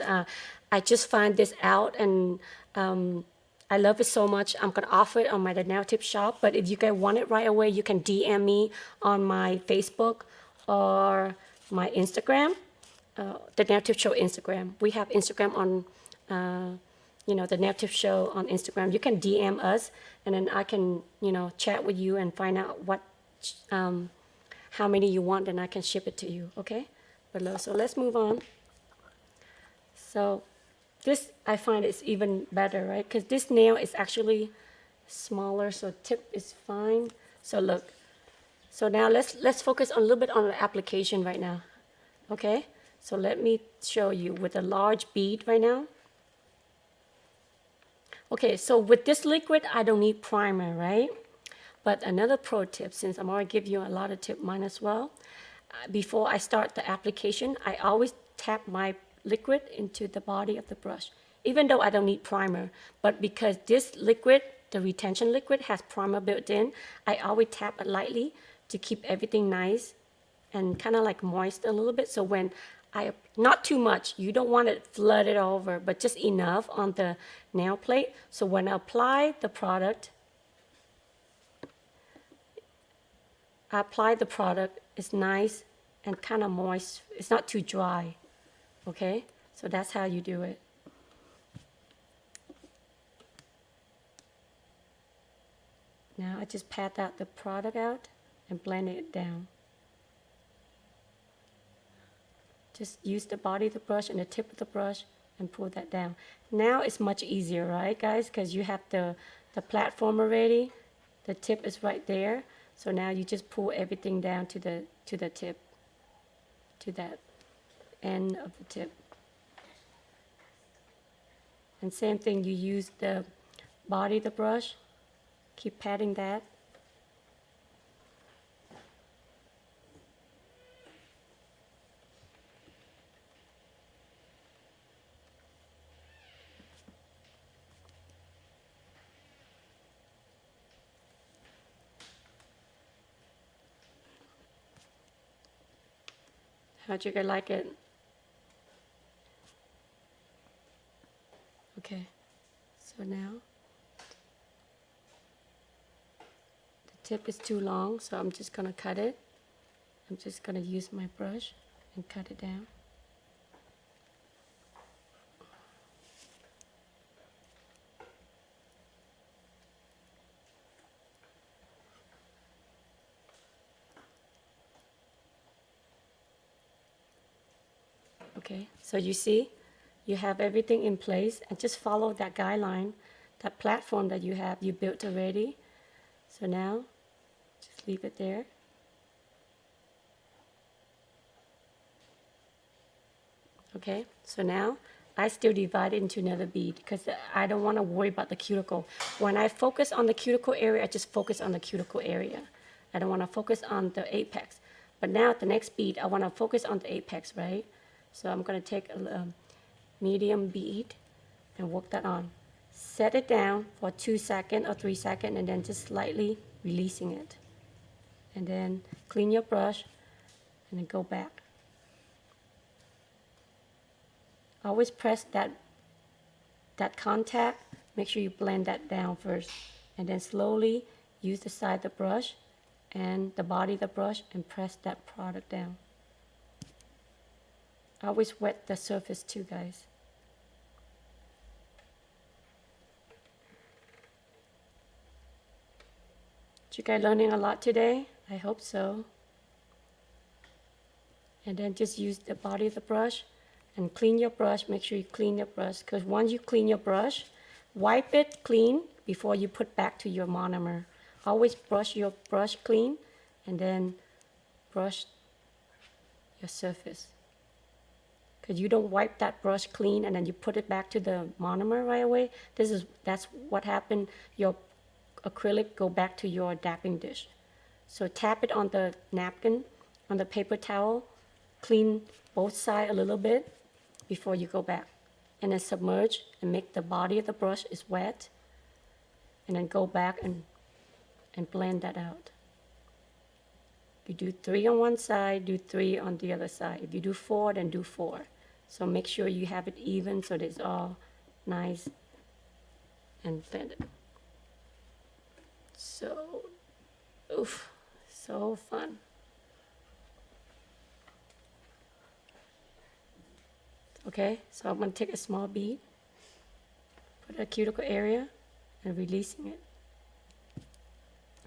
I just find this out and I love it so much. I'm gonna offer it on my The Nail Tip shop, but if you guys want it right away, you can DM me on my Facebook or my Instagram, The Nail Tip Show Instagram. We have Instagram on the Nail Tip Show on Instagram. You can DM us, and then I can, chat with you and find out how many you want, and I can ship it to you, okay? Below. So let's move on. So this, I find is even better, right? Because this nail is actually smaller, so tip is fine. So look. So now let's focus a little bit on the application right now, okay? So let me show you with a large bead right now. Okay, so with this liquid, I don't need primer, right? But another pro tip, since I'm already give you a lot of tip, mine as well. Before I start the application, I always tap my liquid into the body of the brush, even though I don't need primer. But because this liquid, the retention liquid, has primer built in, I always tap it lightly to keep everything nice and kind of like moist a little bit. So when not too much, you don't want it flooded over, but just enough on the nail plate. So when I apply the product, it's nice and kind of moist. It's not too dry, okay? So that's how you do it. Now I just pat out the product out and blend it down. Just use the body of the brush and the tip of the brush and pull that down. Now it's much easier, right, guys? Because you have the platform already. The tip is right there. So now you just pull everything down to the tip, to that end of the tip. And same thing, you use the body of the brush. Keep patting that. How'd you guys like it? Okay, so now the tip is too long, so I'm just gonna cut it. I'm just gonna use my brush and cut it down. Okay, so you see, you have everything in place, and just follow that guideline, that platform that you built already. So now, just leave it there. Okay, so now I still divide it into another bead because I don't want to worry about the cuticle. When I focus on the cuticle area, I just focus on the cuticle area. I don't want to focus on the apex. But now the next bead, I want to focus on the apex, right? So I'm going to take a medium bead and work that on. Set it down for 2 seconds or 3 seconds and then just slightly releasing it. And then clean your brush and then go back. Always press that contact. Make sure you blend that down first. And then slowly use the side of the brush and the body of the brush and press that product down. Always wet the surface too, guys. Did you guys learning a lot today? I hope so. And then just use the body of the brush And clean your brush. Make sure you clean your brush, because once you clean your brush, wipe it clean before you put back to your monomer. Always brush your brush clean and then brush your surface. Because you don't wipe that brush clean and then you put it back to the monomer right away. That's what happened. Your acrylic go back to your dapping dish. So tap it on the napkin, on the paper towel, clean both sides a little bit before you go back. And then submerge and make the body of the brush is wet. And then go back and blend that out. You do 3 on one side, do 3 on the other side. If you do 4, then do 4. So make sure you have it even so that it's all nice and blended. So, oof, so fun. Okay, so I'm going to take a small bead, put it in a cuticle area, and releasing it.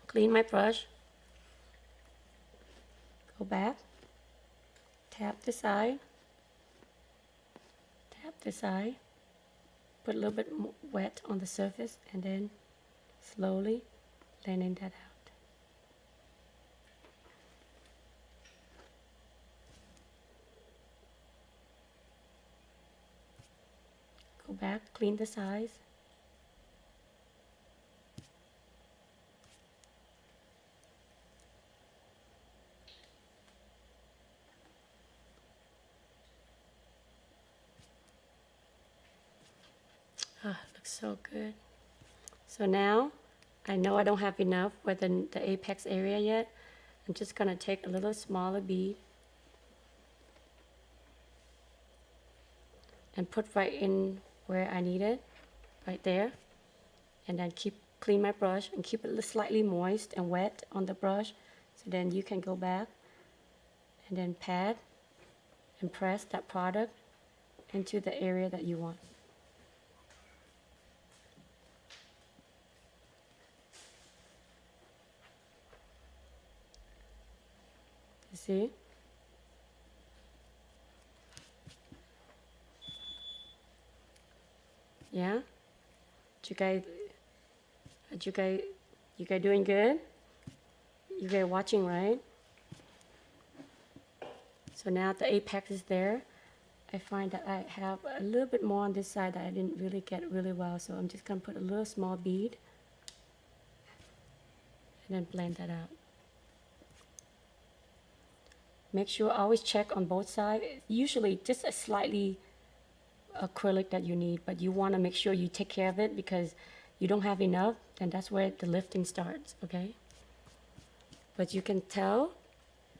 Clean my brush. Go back. Tap the side. Tap the side. Put a little bit wet on the surface, and then slowly blending that out. Go back, clean the sides. Oh, it looks so good. So now, I know I don't have enough within the apex area yet. I'm just gonna take a little smaller bead and put right in where I need it, right there. And then clean my brush and keep it slightly moist and wet on the brush. So then you can go back and then pat and press that product into the area that you want. You see? Yeah? You guys doing good? You guys watching, right? So now the apex is there. I find that I have a little bit more on this side that I didn't really get really well. So I'm just gonna put a little small bead and then blend that out. Make sure always check on both sides. Usually just a slightly acrylic that you need, but you want to make sure you take care of it, because you don't have enough, and that's where the lifting starts, okay? But you can tell,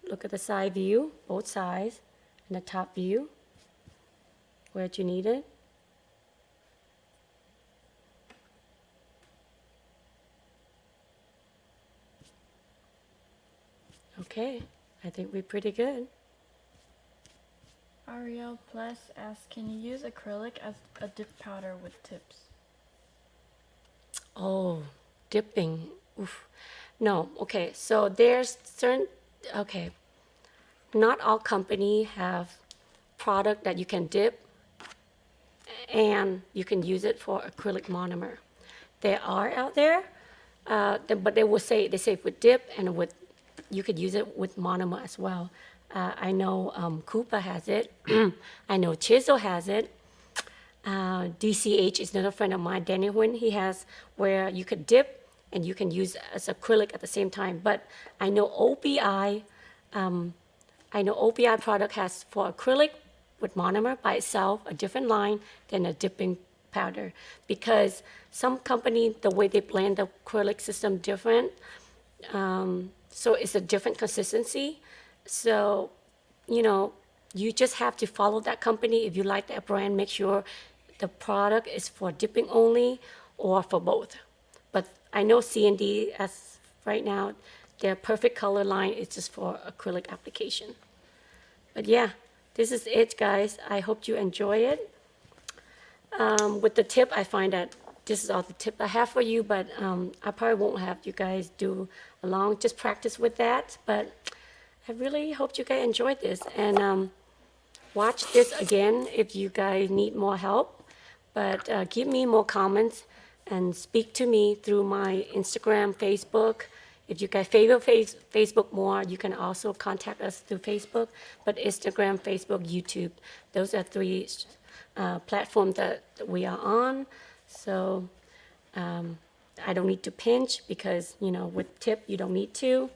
look at the side view, both sides, and the top view, where you need it. Okay, I think we're pretty good. Ariel Plus asks, can you use acrylic as a dip powder with tips? Oh, dipping. Oof. No, okay, so there's certain, okay, not all company have product that you can dip and you can use it for acrylic monomer. There are out there, but they say with dip and with, you could use it with monomer as well. I know Coupa has it. I know Chisel has it. DCH is another friend of mine, Danny Nguyen. He has where you could dip and you can use as acrylic at the same time. But I know OBI product has for acrylic with monomer by itself a different line than a dipping powder, because some company, the way they blend the acrylic system different, so it's a different consistency. So, you just have to follow that company. If you like that brand, make sure the product is for dipping only or for both. But I know C&D, as right now, their perfect color line is just for acrylic application. But yeah, this is it, guys. I hope you enjoy it. With the tip, I find that this is all the tip I have for you, but I probably won't have you guys do along. Just practice with that. But I really hope you guys enjoyed this. And watch this again if you guys need more help. But give me more comments and speak to me through my Instagram, Facebook. If you guys favor Facebook more, you can also contact us through Facebook. But Instagram, Facebook, YouTube, those are three platforms that we are on. So I don't need to pinch because, with tip, you don't need to.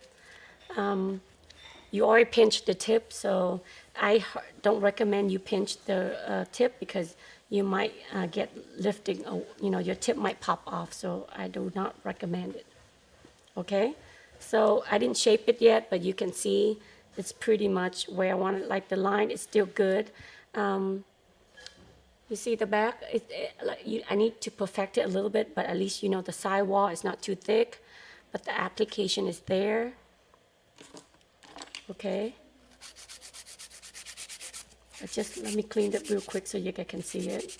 You already pinched the tip, so I don't recommend you pinch the tip because you might get lifting, your tip might pop off, so I do not recommend it. Okay? So I didn't shape it yet, but you can see it's pretty much where I want it. Like the line is still good. You see the back? I need to perfect it a little bit, but at least the sidewall is not too thick, but the application is there. Okay. Just let me clean it real quick so you guys can see it.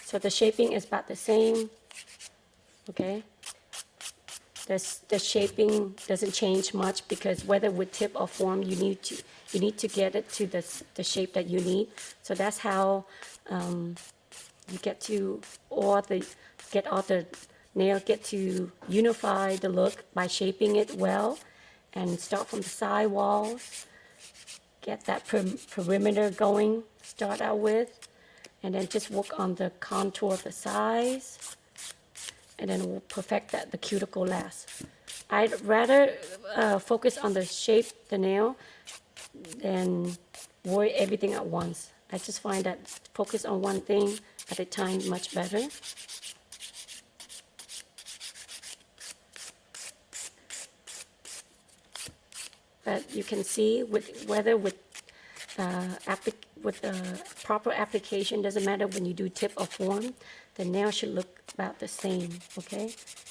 So the shaping is about the same. Okay. The shaping doesn't change much because whether with tip or form, you need to get it to the shape that you need. So that's how you get to get all the nail, get to unify the look by shaping it well, and start from the side walls, get that perimeter going, start out with, and then just work on the contour of the sides, and then we'll perfect the cuticle last. I'd rather focus on the shape, the nail, than worry everything at once. I just find that focus on one thing at a time much better. But you can see with proper application, doesn't matter when you do tip or form, the nail should look about the same, okay?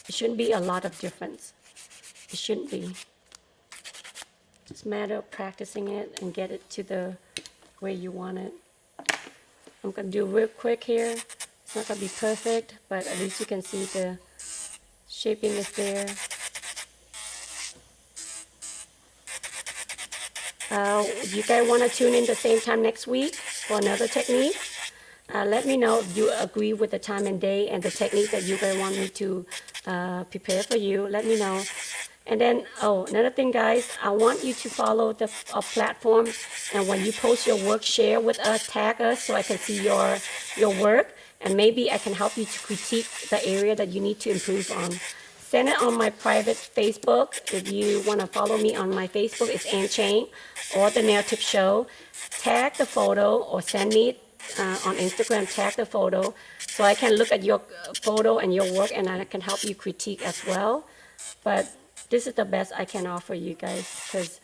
It shouldn't be a lot of difference. It shouldn't be. Just a matter of practicing it and get it to the way you want it. I'm going to do real quick here. It's not going to be perfect, but at least you can see the shaping is there. You guys want to tune in the same time next week for another technique? Let me know if you agree with the time and day and the technique that you guys want me to prepare for you. Let me know. And then, another thing, guys, I want you to follow the platform. And when you post your work, share with us, tag us so I can see your work. And maybe I can help you to critique the area that you need to improve on. Send it on my private Facebook. If you want to follow me on my Facebook, it's Ann Chang or The Nail Tip Show. Tag the photo or send me on Instagram, tag the photo so I can look at your photo and your work and I can help you critique as well. But this is the best I can offer you guys because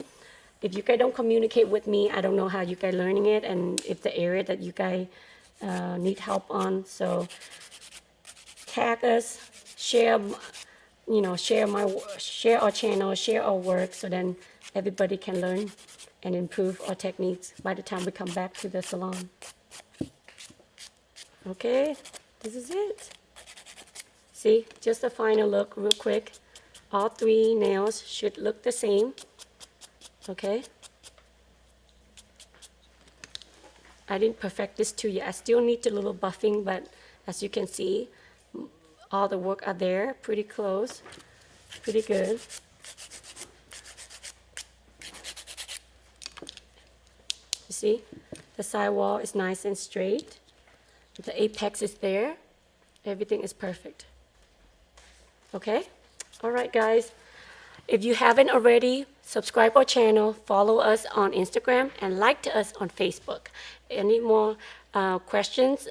if you guys don't communicate with me, I don't know how you guys learning it and if the area that you guys need help on. So tag us, share our channel, share our work so then everybody can learn and improve our techniques by the time we come back to the salon. Okay, this is it. See, just a final look real quick. All three nails should look the same. Okay. I didn't perfect this too yet. I still need a little buffing, but as you can see, all the work are there, pretty close, pretty good. You see, the side wall is nice and straight. The apex is there. Everything is perfect. Okay? All right, guys. If you haven't already, subscribe our channel, follow us on Instagram, and like us on Facebook. Any more questions,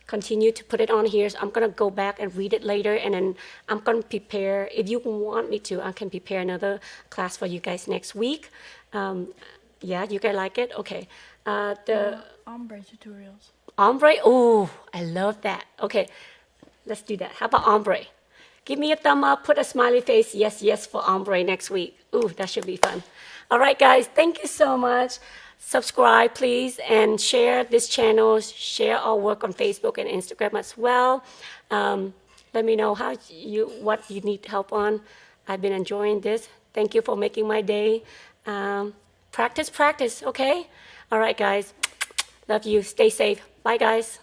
continue to put it on here. So I'm going to go back and read it later, and then I'm going to prepare, if you want me to, I can prepare another class for you guys next week. Yeah, you guys like it? Okay. The Ombre tutorials. ombre, oh, I love that. Okay, let's do that. How about ombre? Give me a thumb up, put a smiley face. Yes, yes for ombre next week. Ooh, that should be fun. All right, guys, thank you so much. Subscribe, please, and share this channel. Share our work on Facebook and Instagram as well. Let me know what you need help on. I've been enjoying this. Thank you for making my day. Practice, practice, okay? All right, guys. Love you. Stay safe. Bye, guys.